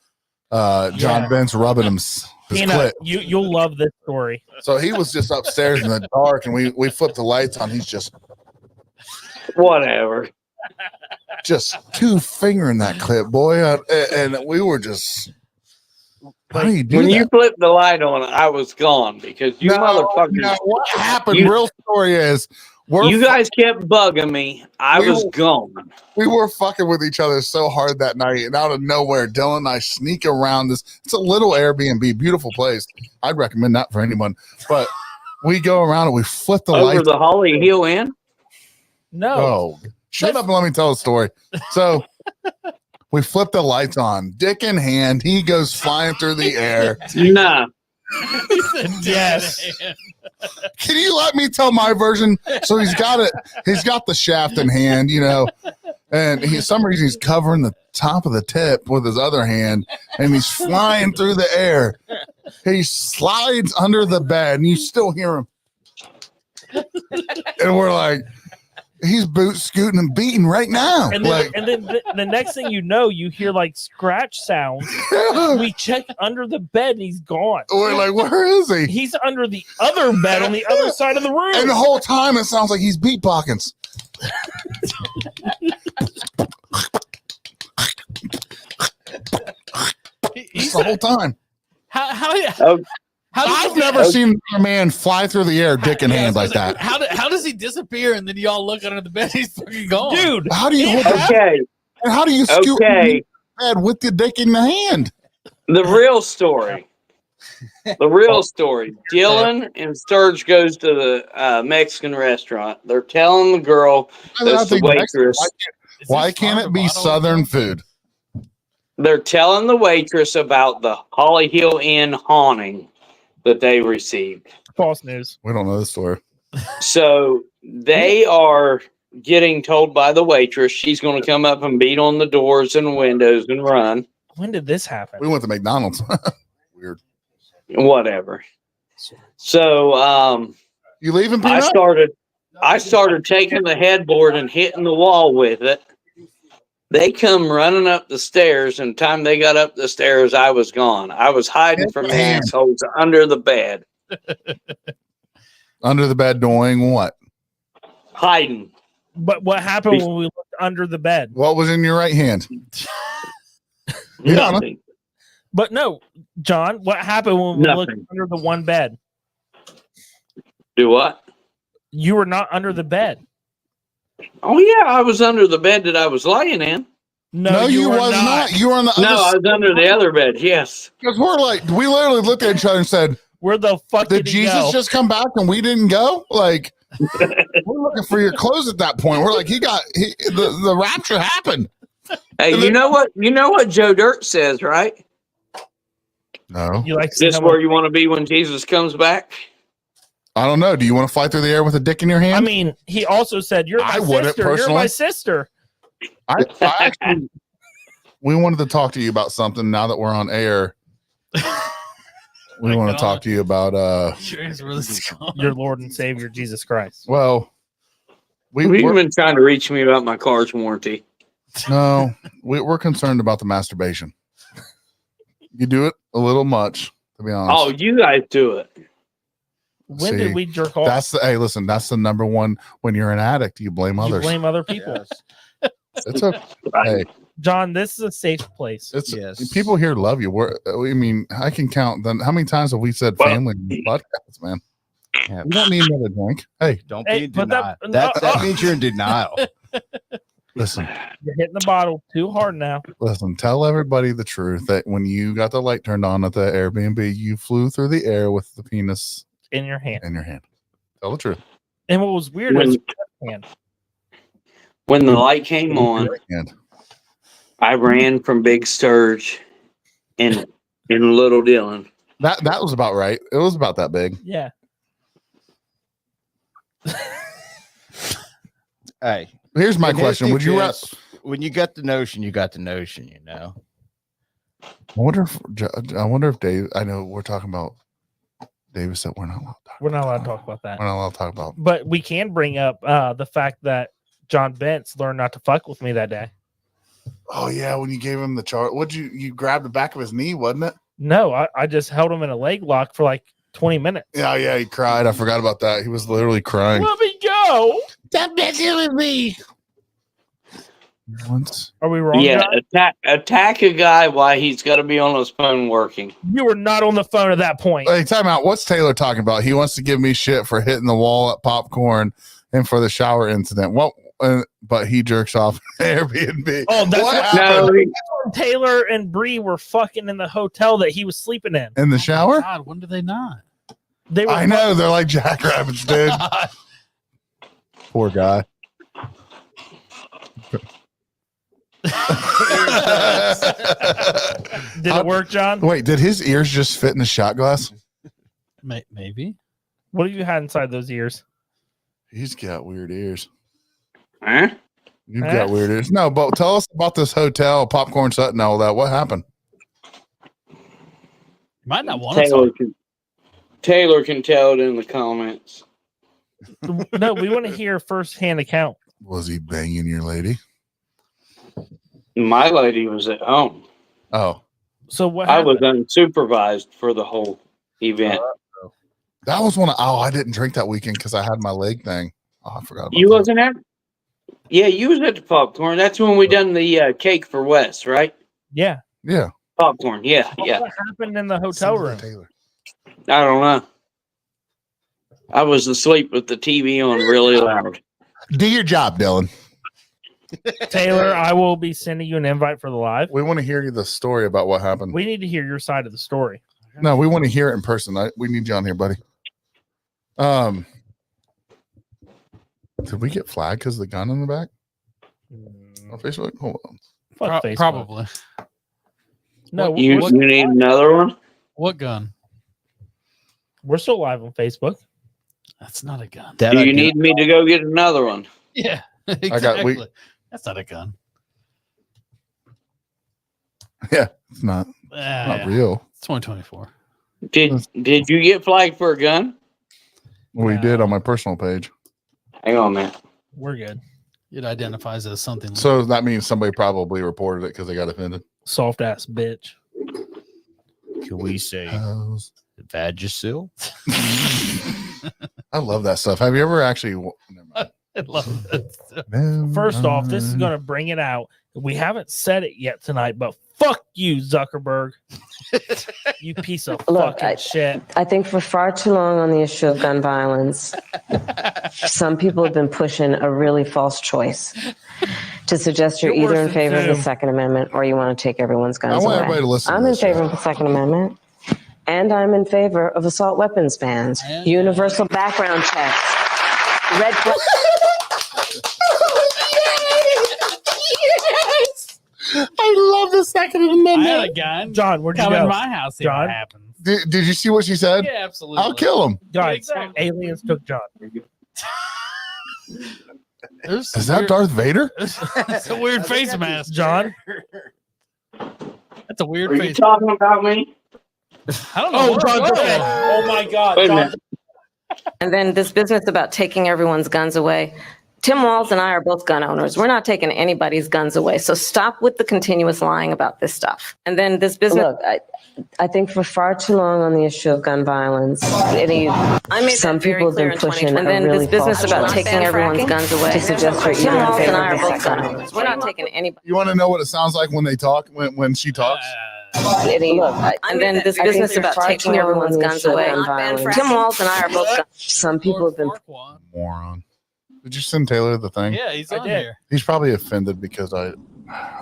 John Yeah. Bentz rubbing his Tina, clit. you'll love this story. So he was just upstairs in the dark, and we flipped the lights on. He's just Whatever. two fingering that clip, boy, and we were just. How do you do When that? you flipped the light on, I was gone because you motherfuckers. No, what happened? You- Real story is You guys kept bugging me. I We was were- gone. we were fucking with each other so hard that night, and out of nowhere, Dylan and I sneak around this. It's a little Airbnb, beautiful place. I'd recommend that for anyone. But we go around and we flip the Over lights. the Holly Hill Inn. No. Oh, shut up and let me tell a story. So we flip the lights on, dick in hand. He goes flying through the air. Nah. Yes. Can you let me tell my version? So he's got it. He's got the shaft in hand, and some reason he's covering the top of the tip with his other hand, and he's flying through the air. He slides under the bed, and you still hear him. And we're like, he's boot scooting and beating right now. And Like, then the next thing you know, you hear like scratch sounds. We check under the bed and he's gone. we're like, where is he? He's under the other bed on the other side of the room. And the whole time it sounds like he's beatboxing. Just the whole time. How Oh, I've never seen a man fly through the air, dick in hand like that. How does he disappear and then y'all look under the bed? He's fucking gone, Dude, How do you hold the okay. and how do you scoot Okay. the bed with your dick in the hand? The real story. The real story. Dylan and Sturge goes to the Mexican restaurant. They're telling the girl that's the waitress. Why can't it be Southern food? They're telling the waitress about the Holly Hill Inn haunting that they received. false news. We don't know the story. So they are getting told by the waitress she's going to come up and beat on the doors and windows and run. When did this happen? We went to McDonald's. Weird. Whatever. So You leaving, I Peanut? started taking the headboard and hitting the wall with it. They come running up the stairs, and time they got up the stairs, I was gone. I was hiding from the Damn. assholes under the bed. Under the bed doing what? Hiding. But what happened when we looked under the bed? What was in your right hand? Yeah. Nothing. But no, John, what happened when we looked Nothing. under the one bed? Do what? You were not under the bed. Oh yeah, I was under the bed that I was laying in. No, you were was not. You were on the No, I other was under the other bed. Yes. because we're like, we literally looked at each other and said, Where the fuck did did he Jesus go? just come back and we didn't go? Like, we're looking for your clothes at that point. We're like, the rapture happened. Hey, you know what? You know what Joe Dirt says, right? No, You like Is this where you want to be when Jesus comes back? I don't know. Do you want to fly through the air with a dick in your hand? I mean, he also said, "You're my I wouldn't, sister. You're personally. my sister." I actually, we wanted to talk to you about something now that we're on air. We want to talk to you about Your Lord and Savior Jesus Christ. well, We've been trying to reach me about my car's warranty. we're concerned about the masturbation. You do it a little much, to be honest. Oh, you guys do it. When See, did we jerk off? That's the number one. When you're an addict, you blame You others. blame other people. It's okay. Hey, John, this is a safe place. it's Yes. people here love you. I can count them. How many times have we said Well- family in the podcast, man? Yeah. You don't need another drink. Hey, Don't Hey, be in but denial. that- That means you're in denial. Listen, You're hitting the bottle too hard now. listen. Tell everybody the truth that when you got the light turned on at the Airbnb, you flew through the air with the penis In your hand. in your hand. Tell the truth. And what was weird is your hand. When the light came on, And I ran from Big Sturge and Little Dillon. that was about right. It was about that big. Yeah. Hey, Here's my in his question: would you? defense, when you got the notion, you got the notion. You know. I wonder if Dave. I know we're talking about Davis said we're not allowed to talk. We're not allowed to talk about that. We're not allowed to talk about. But we can bring up the fact that John Bentz learned not to fuck with me that day. Oh yeah, when you gave him the chart, what'd you grabbed the back of his knee, wasn't it? No, I just held him in a leg lock for like 20 minutes. Yeah, he cried. I forgot about that. He was literally crying. Let me go. Stop messing with me. Once. Are we wrong? Yeah, John? attack a guy while he's got to be on his phone working. You were not on the phone at that point. Hey, time out. What's Taylor talking about? He wants to give me shit for hitting the wall at Popcorn and for the shower incident. What? But he jerks off Airbnb. Oh, that's what what happened Taylor and Bree were fucking in the hotel that he was sleeping in. in the shower? God, when did they not? They were I know they're like jackrabbits, dude. Poor guy. Did it work, John? Wait, did his ears just fit in the shot glass? Maybe. What have you had inside those ears? He's got weird ears. Huh? You've got weird ears. No, but tell us about this hotel, Popcorn Sutton, all that. What happened? You might not want to. Taylor can tell it in the comments. No, we want to hear firsthand account. Was he banging your lady? My lady was at home. Oh, So what I happened? was unsupervised for the whole event. that was one. I didn't drink that weekend because I had my leg thing. Oh, I forgot about You that. wasn't at? Yeah, you was at the popcorn. That's when we done the cake for Wes, right? Yeah. Yeah. Popcorn. Yeah, yeah. What happened in the hotel room? Taylor. I don't know. I was asleep with the TV on really loud. Do your job, Dylan. Taylor, I will be sending you an invite for the live. We want to hear the story about what happened. We need to hear your side of the story. No, we want to hear it in person. We need you on here, buddy. Did we get flagged because of the gun in the back on Facebook? Hold on. Fuck Facebook. Probably. No, You need another one? What gun? we're still live on Facebook. That's not a gun. Do you need me to go get another one? Yeah, exactly. That's not a gun. Yeah, it's not real. It's 2024. Did you get flagged for a gun? We did on my personal page. Hang on, man. We're good. It identifies as something. So that means somebody probably reported it because they got offended. Soft ass bitch. Can we say Vagisil? I love that stuff. Have you ever actually? Never mind. I love that. First off, this is going to bring it out. We haven't said it yet tonight, but fuck you, Zuckerberg. You piece of fucking shit. I think for far too long on the issue of gun violence, some people have been pushing a really false choice to suggest you're either in favor of the Second Amendment or you want to take everyone's guns away. I want everybody to listen. I'm in favor of the Second Amendment, and I'm in favor of assault weapons bans, universal background checks, red flag. I love the Second Amendment. I had a gun. John, where'd you Come go? in my house. See John? what happens. Did you see what she said? Yeah, absolutely. I'll kill him. Guys, Exactly. aliens took John. Is that Darth Vader? That's a weird face mask, John? That's a weird Are you face. talking about me? I don't know. Oh, John's okay. Oh my God. Wait a John. minute. And then this business about taking everyone's guns away. Tim Walz and I are both gun owners. We're not taking anybody's guns away. So stop with the continuous lying about this stuff. And then this business. Look, I think for far too long on the issue of gun violence, I made some that very people have clear been in pushing 2020. a And then really this business false about choice taking everyone's guns away. to suggest you're Tim either in Walz and favor I of are the both Second gun Amendment. owners. We're not taking anybody. You want to know what it sounds like when they talk, when she talks? And then this business about taking everyone's guns away. Tim Walz and I are both gun. Some people have been Moron. Did you send Taylor the thing? Yeah, he's I on did. here. He's probably offended because I.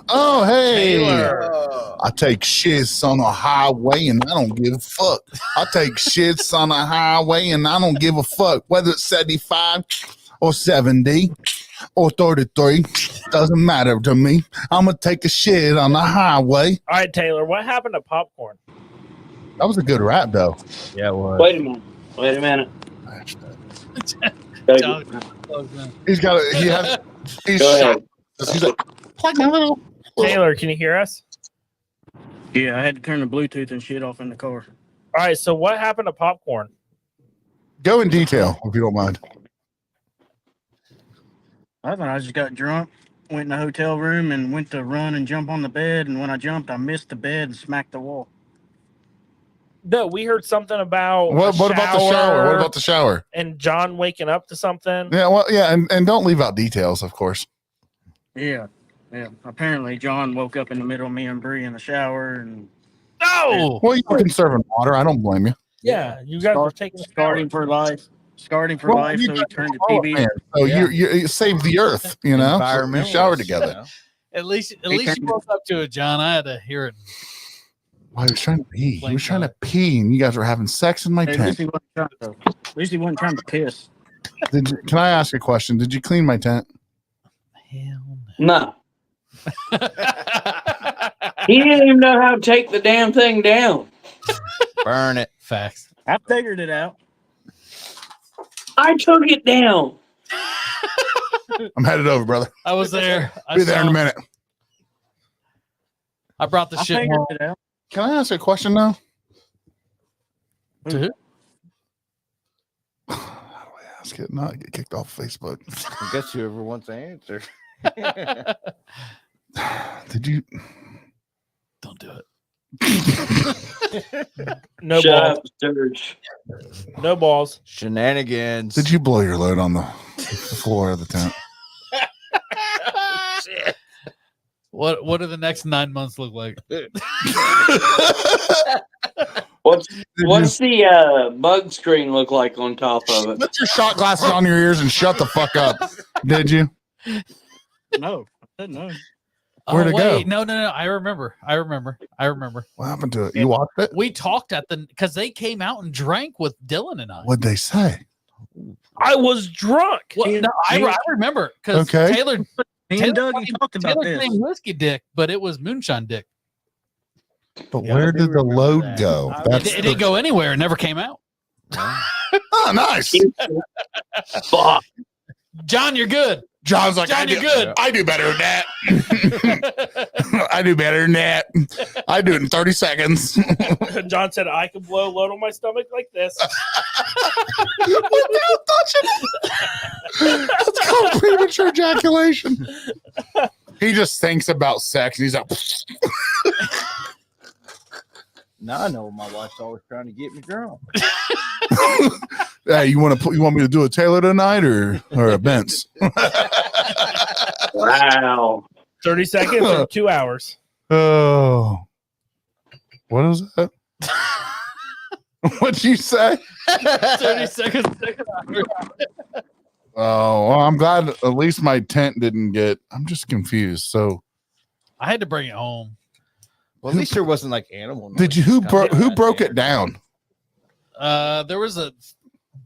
Oh, hey. Taylor. I take shits on a highway and I don't give a fuck. I take shits on a highway and I don't give a fuck whether it's 75 or 70 or 33. Doesn't matter to me. I'm going to take a shit on the highway. All right, Taylor, what happened to popcorn? That was a good rap, though. Yeah, it was. Wait a minute. Wait a minute. John, He's got a, he has, he's Go shot. ahead. He's like, Taylor, can you hear us? Yeah, I had to turn the Bluetooth and shit off in the car. All right, so what happened to popcorn? go in detail if you don't mind. I thought I just got drunk, went in the hotel room and went to run and jump on the bed. And when I jumped, I missed the bed and smacked the wall. No, we heard something about What about the shower? What about the shower? and John waking up to something. Yeah, well, yeah, and don't leave out details, of course. Yeah. Yeah. Apparently, John woke up in the middle of me and Bree in the shower and No. Well, you were conserving water. I don't blame you. Yeah, you guys were taking a scarred him shower. for life. Scarred him for Well, life, you so he guys turned to Oh, TV. man. So Yeah. you saved the earth, you know. So you showered together. At least He you turned- woke up to it, John. I had to hear it. Well, he was trying to pee. He was trying to pee, and you guys were having sex in my At least tent. he wasn't trying to piss. Can I ask a question? Did you clean my tent? Hell No. He didn't even know how to take the damn thing down. Burn it. Facts. I figured it out. I took it down. I'm headed over, brother. I was there. Be there in a minute. I brought the I shit figured home. it out. Can I ask a question now? To who? How do I ask it? Not get kicked off Facebook. I guess whoever wants to answer. Did you? Don't do it. No Shut balls. up, Sturge. No balls. Shenanigans. Did you blow your load on the floor of the tent? What do the next 9 months look like? What's the bug screen look like on top of it? Put your shot glasses on your ears and shut the fuck up. Did you? No, I didn't know. Where'd it go? No. I remember. What happened to it? You watched it? We talked at the because they came out and drank with Dylan and I. What'd they say? I was drunk. Well, no, I remember because Okay. Taylor Me and Taylor Dougie talked about Taylor this. claimed whiskey dick, but it was moonshine dick. But Yeah, where I do did the remember load that. go? I That's It didn't go anywhere. It never came out. oh, nice. Fuck. John, you're good. John's like, John, you're good. I do better than that. I do better than that. I do it in 30 seconds. John said I could blow a load on my stomach like this. Without touching it. That's called premature ejaculation. He just thinks about sex and he's like, Now I know my wife's always trying to get me drunk. hey, you want me to do a Taylor tonight or a Bentz? Wow. 30 seconds or 2 hours. Oh, what is that? What'd you say? 30 seconds. Oh, well, I'm glad at least my tent didn't get. I'm just confused. So, I had to bring it home. Well, at least there wasn't like animal. did you who broke it down? There was a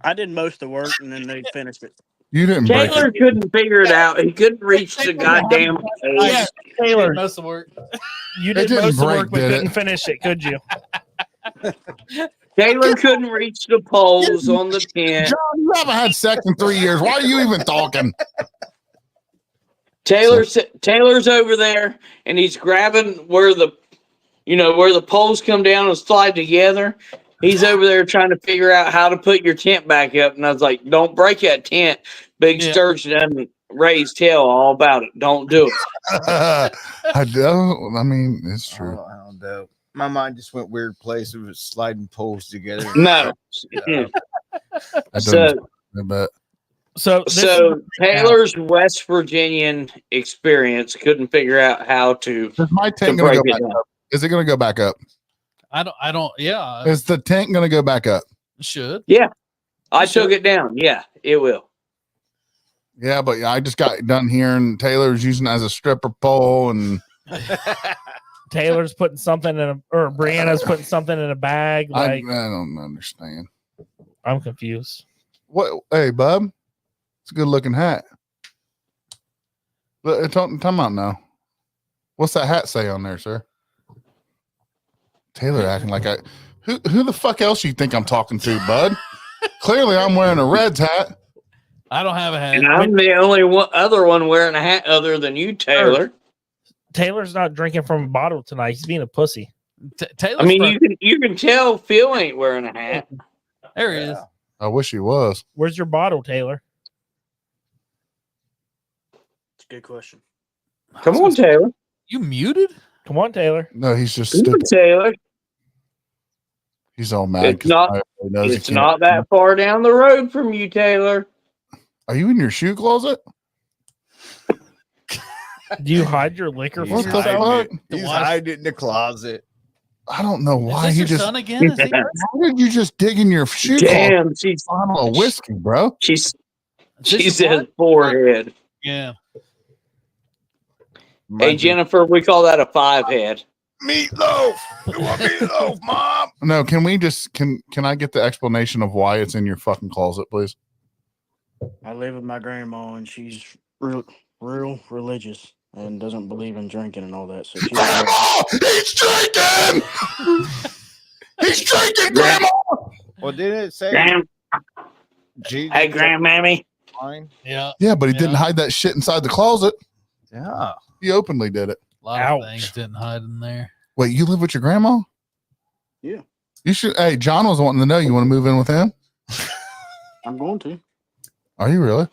I did most of the work and then they finished it. You didn't break Taylor it. couldn't figure it out. He couldn't reach the goddamn page. Yeah, Taylor, most of the work. you It did didn't most of the break, work, but did it? couldn't finish it, could you? Taylor couldn't reach the poles on the tent. John, you haven't had sex in 3 years. Why are you even talking? Taylor's over there and he's grabbing where the poles come down and slide together. He's over there trying to figure out how to put your tent back up. And I was like, don't break that tent. Big Yeah. Sturge doesn't raise tail all about it. Don't do it. I don't. I mean, it's true. I don't know. My mind just went weird place. It was sliding poles together. No. I So, don't. But So, this so Taylor's West Virginian experience couldn't figure out how to is my tent to going to break go it back down. up? Is it going to go back up? I don't. Yeah, Is the tent going to go back up? should. I took it down. Yeah, it will. Yeah, but I just got done hearing Taylor's using it as a stripper pole, and Taylor's putting something or Brianna's putting something in a bag. I Like, don't understand. I'm confused. What? Hey, bub, it's a good looking hat. Look, talking about now. What's that hat say on there, sir? Taylor acting like who the fuck else you think I'm talking to, bud? Clearly, I'm wearing a Reds hat. I don't have a hat. And I'm the only other one wearing a hat other than you, Taylor. Taylor's not drinking from a bottle tonight. He's being a pussy. Taylor's I mean, you can tell Phil ain't wearing a hat. there he is. I wish he was. Where's your bottle, Taylor? It's a good question. Come on, Taylor. You muted? Come on, Taylor. No, he's just Come on, stupid. Taylor. He's all mad. It's not. He knows he It's can't. not that far down the road from you, Taylor. Are you in your shoe closet? Do you hide your liquor What from the yourself? fuck? He's wash- hiding it in the closet. I don't know Is why this he your just. son again? Is he- How did you just dig in your shoe closet? Damn, she's Bottle of whiskey, bro. she Is this your says wife? forehead. Yeah. Hey, Jennifer, we call that a 5-head. Meatloaf. You want meatloaf, mom? No, can we just can I get the explanation of why it's in your fucking closet, please? I live with my grandma, and she's real religious and doesn't believe in drinking and all that. So she's He's drinking. He's drinking, Grandma. Well, didn't it say Jesus? Hey, grandmammy. Fine? Yeah. Yeah, but he Yeah. didn't hide that shit inside the closet. Yeah. He openly did it. A lot Ouch. of things didn't hide in there. Wait, you live with your grandma? Yeah. You should. Hey, John was wanting to know. You want to move in with him? I'm going to. Are you really?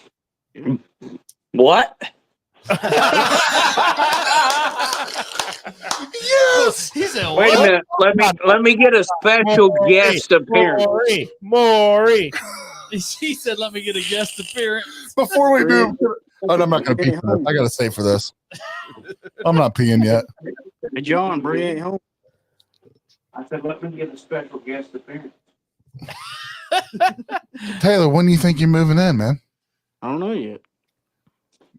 What? Yes. He said, Wait a minute. Let me get a special guest appearance. Maury. He said, let me get a guest appearance. Before we move. Oh, no, I'm not going to pee for this. I got to save for this. I'm not peeing yet. Hey, John, Bree ain't home. I said, let me get a special guest appearance. Taylor, when do you think you're moving in, man? I don't know yet.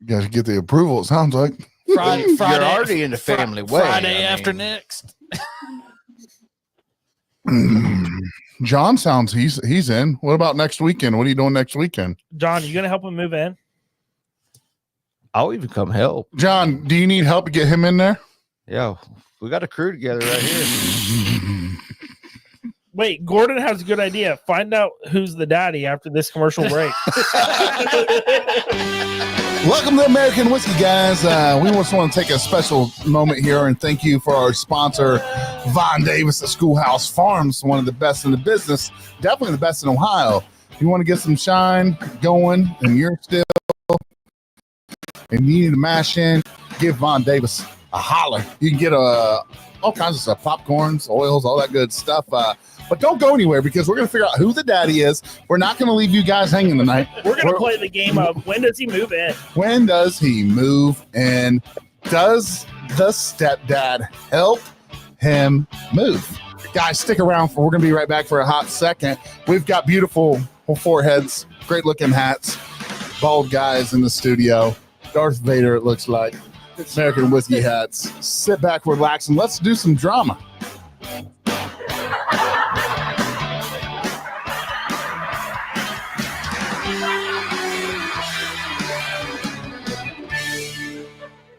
You got to get the approval, it sounds like. Friday, You're already in the family way. Friday I after mean, next. John sounds he's in. What about next weekend? What are you doing next weekend? John, you gonna help him move in? I'll even come help. John, do you need help to get him in there? Yeah. We got a crew together right here. Wait, Gordon has a good idea. Find out who's the daddy after this commercial break. Welcome to American Whiskey, guys. We just want to take a special moment here and thank you for our sponsor, Von Davis at Schoolhouse Farms, one of the best in the business, definitely the best in Ohio. If you want to get some shine going and you're still and you need to mash in, give Von Davis a holler. You can get all kinds of stuff, popcorns, oils, all that good stuff. But don't go anywhere because we're going to figure out who the daddy is. We're not going to leave you guys hanging tonight. We're going to play the game of when does he move in? When does he move in? Does the stepdad help him move? Guys, stick around. We're going to be right back for a hot second. We've got beautiful foreheads, great looking hats, bald guys in the studio. Darth Vader, it looks like. American Whiskey hats. Sit back, relax, and let's do some drama.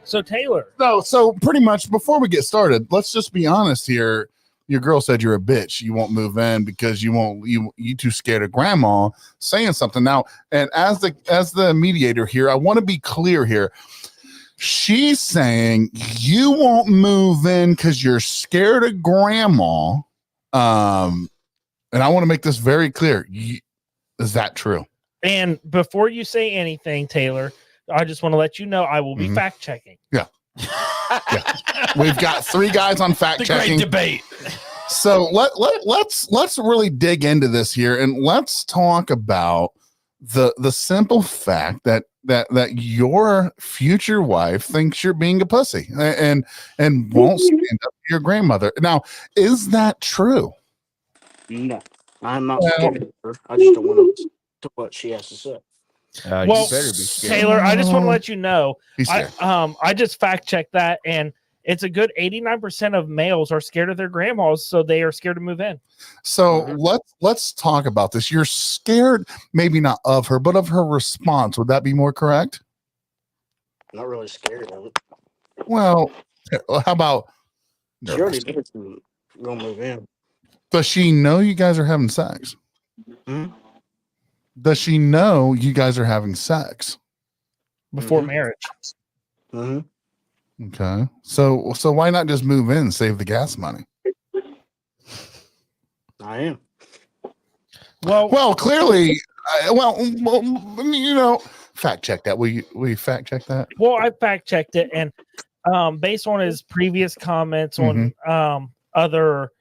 So Taylor. No, so pretty much before we get started, let's just be honest here. Your girl said you're a bitch. You won't move in because you too scared of grandma saying something. Now, and as the mediator here, I want to be clear here. She's saying you won't move in because you're scared of grandma. And I want to make this very clear. Is that true? And before you say anything, Taylor, I just want to let you know I will be fact checking. Yeah. Yeah. We've got 3 guys on fact checking. Great debate. So let's really dig into this here and let's talk about the simple fact that your future wife thinks you're being a pussy and won't stand up to your grandmother. Now, is that true? No, I'm not scared of her. I just don't want to what she has to say. Well, you better be scared. Taylor, I just want to let you know, He's scared. I just fact checked that, and it's a good 89% of males are scared of their grandmas, so they are scared to move in. So let's talk about this. You're scared, maybe not of her, but of her response. Would that be more correct? Not really scared of it. Well, how about She already did some gonna move in. does she know you guys are having sex? Hmm? Does she know you guys are having sex Before Mhm. marriage? Mm-hmm. Okay. So why not just move in and save the gas money? I am. Well, clearly, fact check that. Will you fact check that? Well, I fact checked it, and based on his previous comments on other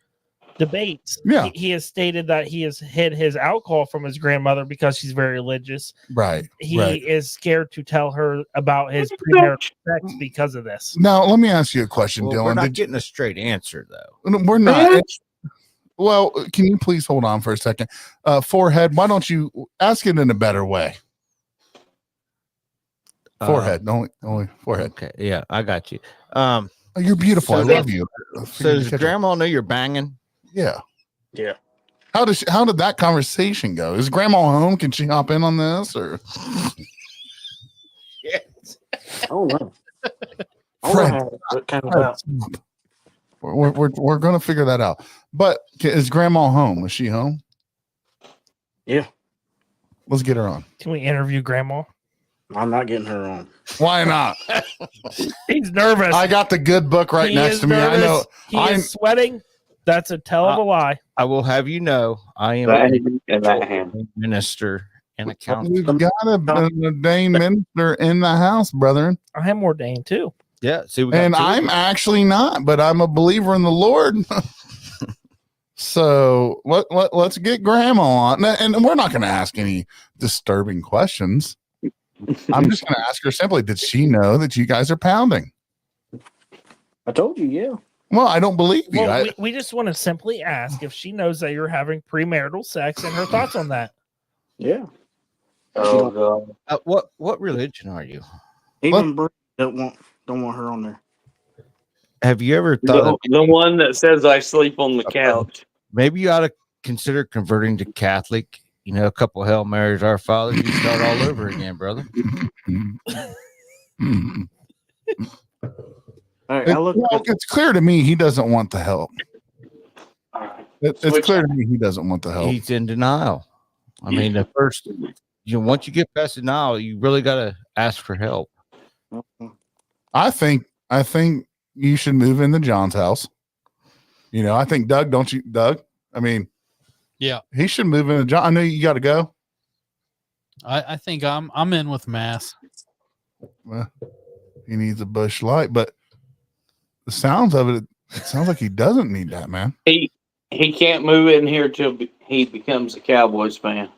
debates, Yeah. he has stated that he has hid his alcohol from his grandmother because she's very religious. Right. He right. is scared to tell her about his premarital sex because of this. Now, let me ask you a question, Well, Dylan. we're not getting a straight answer though. No, we're not. Well, can you please hold on for a second? Forehead, why don't you ask it in a better way? Forehead, only forehead. Okay, yeah, I got you. Oh, you're beautiful. So I love you. So does grandma know you're banging? Yeah. Yeah. How did that conversation go? Is grandma home? Can she hop in on this or? Yes. Oh no. Fred, What kind of out? we're gonna figure that out. But is grandma home? Is she home? Yeah. Let's get her on. Can we interview grandma? I'm not getting her on. Why not? He's nervous. I got the good book right He next is to me. nervous. I know. He is sweating. That's a tell of a lie. I will have you know, I am a minister and a counselor. We've got an ordained minister in the house, brethren. I am ordained too. Yeah. See, we got And two. I'm actually not, but I'm a believer in the Lord. So let's get grandma on. And we're not going to ask any disturbing questions. I'm just going to ask her simply, did she know that you guys are pounding? I told you, yeah. Well, I don't believe you. Well, we just want to simply ask if she knows that you're having premarital sex and her thoughts on that. Yeah. Oh God. What religion are you? Even Bree don't want her on there. Have you ever thought The one that says I sleep on the couch. maybe you ought to consider converting to Catholic? You know, a couple Hail Marys, Our Father, you start all over again, brother. All right, It's clear to me he doesn't want the help. It's clear to me he doesn't want the help. He's in denial. I mean, the first, once you get past denial, you really got to ask for help. I think you should move into John's house. You know, I think Doug, don't you, Doug? I mean, Yeah, he should move into John. I know you got to go. I think I'm in with Mass. Well, he needs a bush light, but the sounds of it sounds like he doesn't need that, man. He can't move in here till he becomes a Cowboys fan.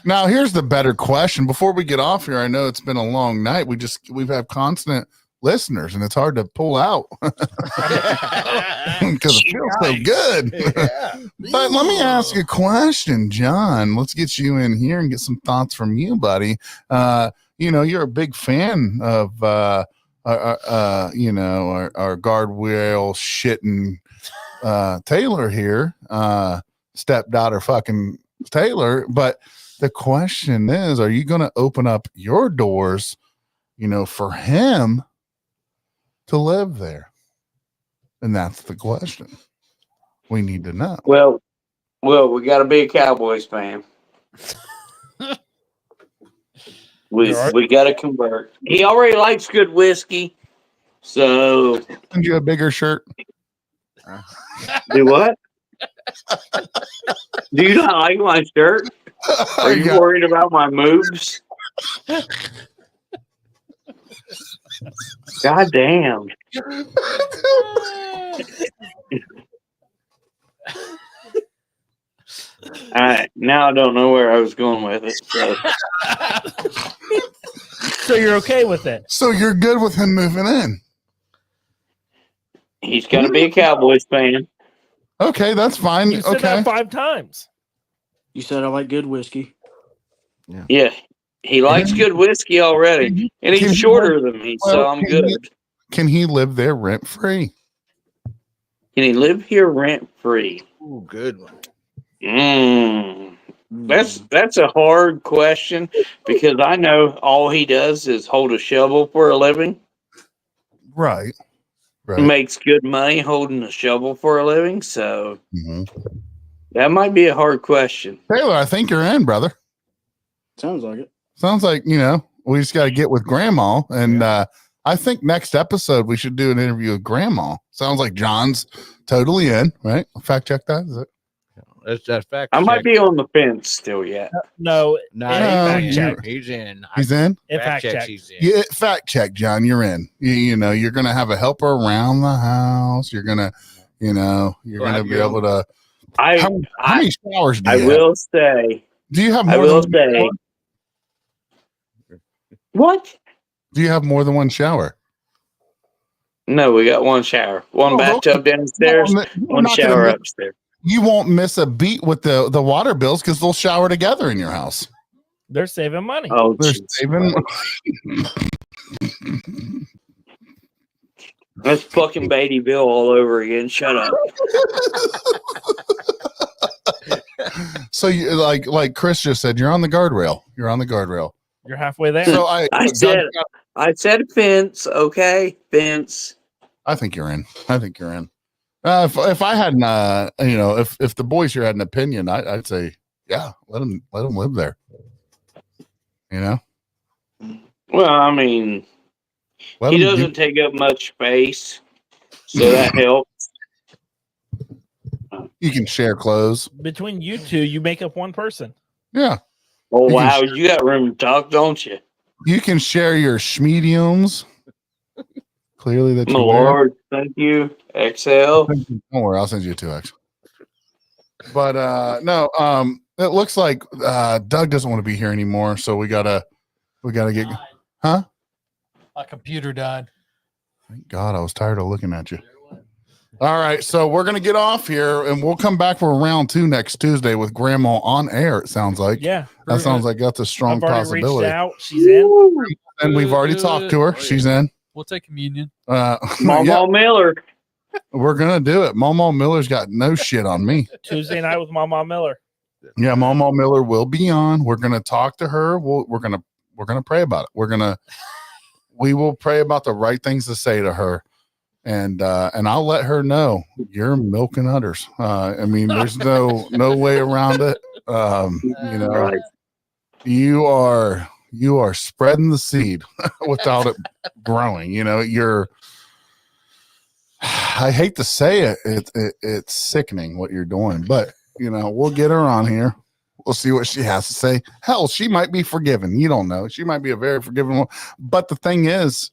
Now, here's the better question. Before we get off here, I know it's been a long night. We've had constant listeners, and it's hard to pull out because it feels so good. But let me ask you a question, John. Let's get you in here and get some thoughts from you, buddy. You're a big fan of our guardrail shitting Taylor here, stepdaughter fucking Taylor. But the question is, are you going to open up your doors, for him to live there? And that's the question we need to know. Well, we got to be a Cowboys fan. We got to convert. He already likes good whiskey, so Send you a bigger shirt. do what? Do you not like my shirt? Are you worried about my moves? God damn. Now I don't know where I was going with it. So you're okay with it? So you're good with him moving in? He's got to be a Cowboys fan. Okay, that's fine. You said Okay. that 5 times. You said I like good whiskey. Yeah. He likes good whiskey already. And he's shorter than me, so I'm good. Can he live there rent free? Can he live here rent free? Ooh, good one. That's a hard question because I know all he does is hold a shovel for a living. Right. He makes good money holding a shovel for a living, so that might be a hard question. Taylor, I think you're in, brother. Sounds like it. Sounds like, we just got to get with Grandma. And I think next episode we should do an interview with Grandma. Sounds like John's totally in, right? Fact check that. Is it? That's fact. I might be on the fence still yet. No, he's in. He's in. Fact check. He's in. Yeah, fact check, John. You're in. You're gonna have a helper around the house. You're gonna, you're gonna be able to. How many showers do you have? Will say. Do you have more? I will say. What? Do you have more than one shower? No, we got one shower, one bathtub downstairs, one shower upstairs. You won't miss a beat with the water bills because they'll shower together in your house. They're saving money. Oh, they're saving. That's fucking Beatty Bill all over again. Shut up. So you like Chris just said, you're on the guardrail. You're on the guardrail. You're halfway there. So I said fence. Okay, fence. I think you're in. If I had if the boys here had an opinion, I'd say, yeah, let them live there. Well, I mean, he doesn't take up much space, so that helps. You can share clothes. Between you two, you make up one person. Yeah. Oh, wow. You got room to talk, don't you? You can share your schmediums. Clearly that my Lord, thank you. XL. Don't worry, I'll send you a 2X. But no, it looks like Doug doesn't want to be here anymore, so we gotta get My computer died. Thank God, I was tired of looking at you. All right, so we're gonna get off here and we'll come back for round 2 next Tuesday with Grandma on air, it sounds like. Yeah. That sounds like that's a strong I've already possibility. reached out. She's in. And we've already talked to her. She's in. We'll take communion. Mama Miller. We're gonna do it. Mama Miller's got no shit on me. Tuesday night with Mama Miller. Yeah, Mama Miller will be on. We're gonna talk to her. We're gonna pray about it. We will pray about the right things to say to her, and I'll let her know you're milking udders. I mean, there's no way around it. Right. You are spreading the seed without it growing. I hate to say it, it's sickening what you're doing, but we'll get her on here. We'll see what she has to say. Hell, she might be forgiven. You don't know. She might be a very forgiving one. But the thing is,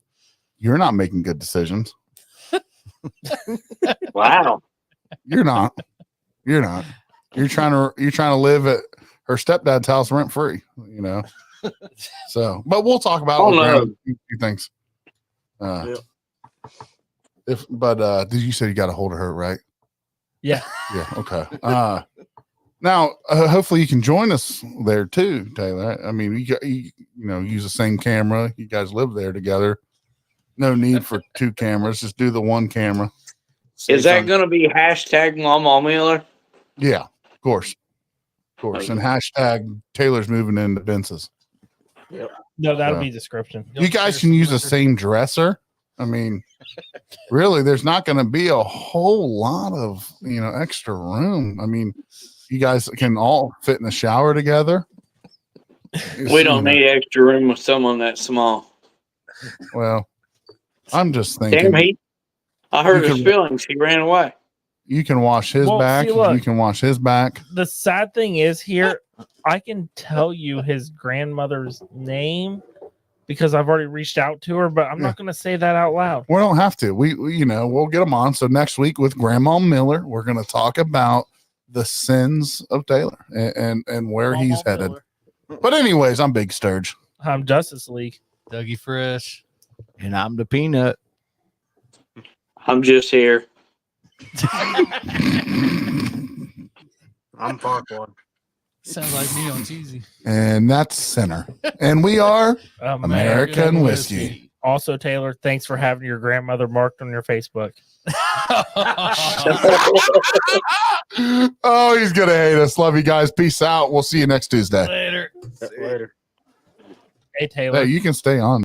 you're not making good decisions. Wow. You're not. You're trying to live at her stepdad's house rent free, So, but we'll talk about a few things. Did you say you got a hold of her, right? Yeah. Yeah. Okay. Now, hopefully you can join us there too, Taylor. I mean, you use the same camera. You guys live there together. No need for 2 cameras. Just do the 1 camera. Is that going to be hashtag Mama Miller? Yeah, of course. And hashtag Taylor's moving into Bence's. Yep. No, that'll be description. You guys can use the same dresser. I mean, really, there's not going to be a whole lot of, extra room. I mean, you guys can all fit in the shower together. We don't need extra room with someone that small. Well, I'm just thinking. Damn, I hurt his feelings. He ran away. You can wash his back. See, look, you can wash his back. The sad thing is here, I can tell you his grandmother's name because I've already reached out to her, but I'm not going to say that out loud. We don't have to. We'll get them on. So next week with Grandma Miller, we're going to talk about the sins of Taylor and where he's headed. But anyways, I'm Big Sturge. I'm Justice League. Dougie Fresh. And I'm the Peanut. I'm just here. I'm Farquaad. Sounds like me on cheesy. And that's center. And we are American Whiskey. Also, Taylor, thanks for having your grandmother marked on your Facebook. Oh, he's going to hate us. Love you guys. Peace out. We'll see you next Tuesday. Later. Later. Hey, Taylor. Hey, you can stay on.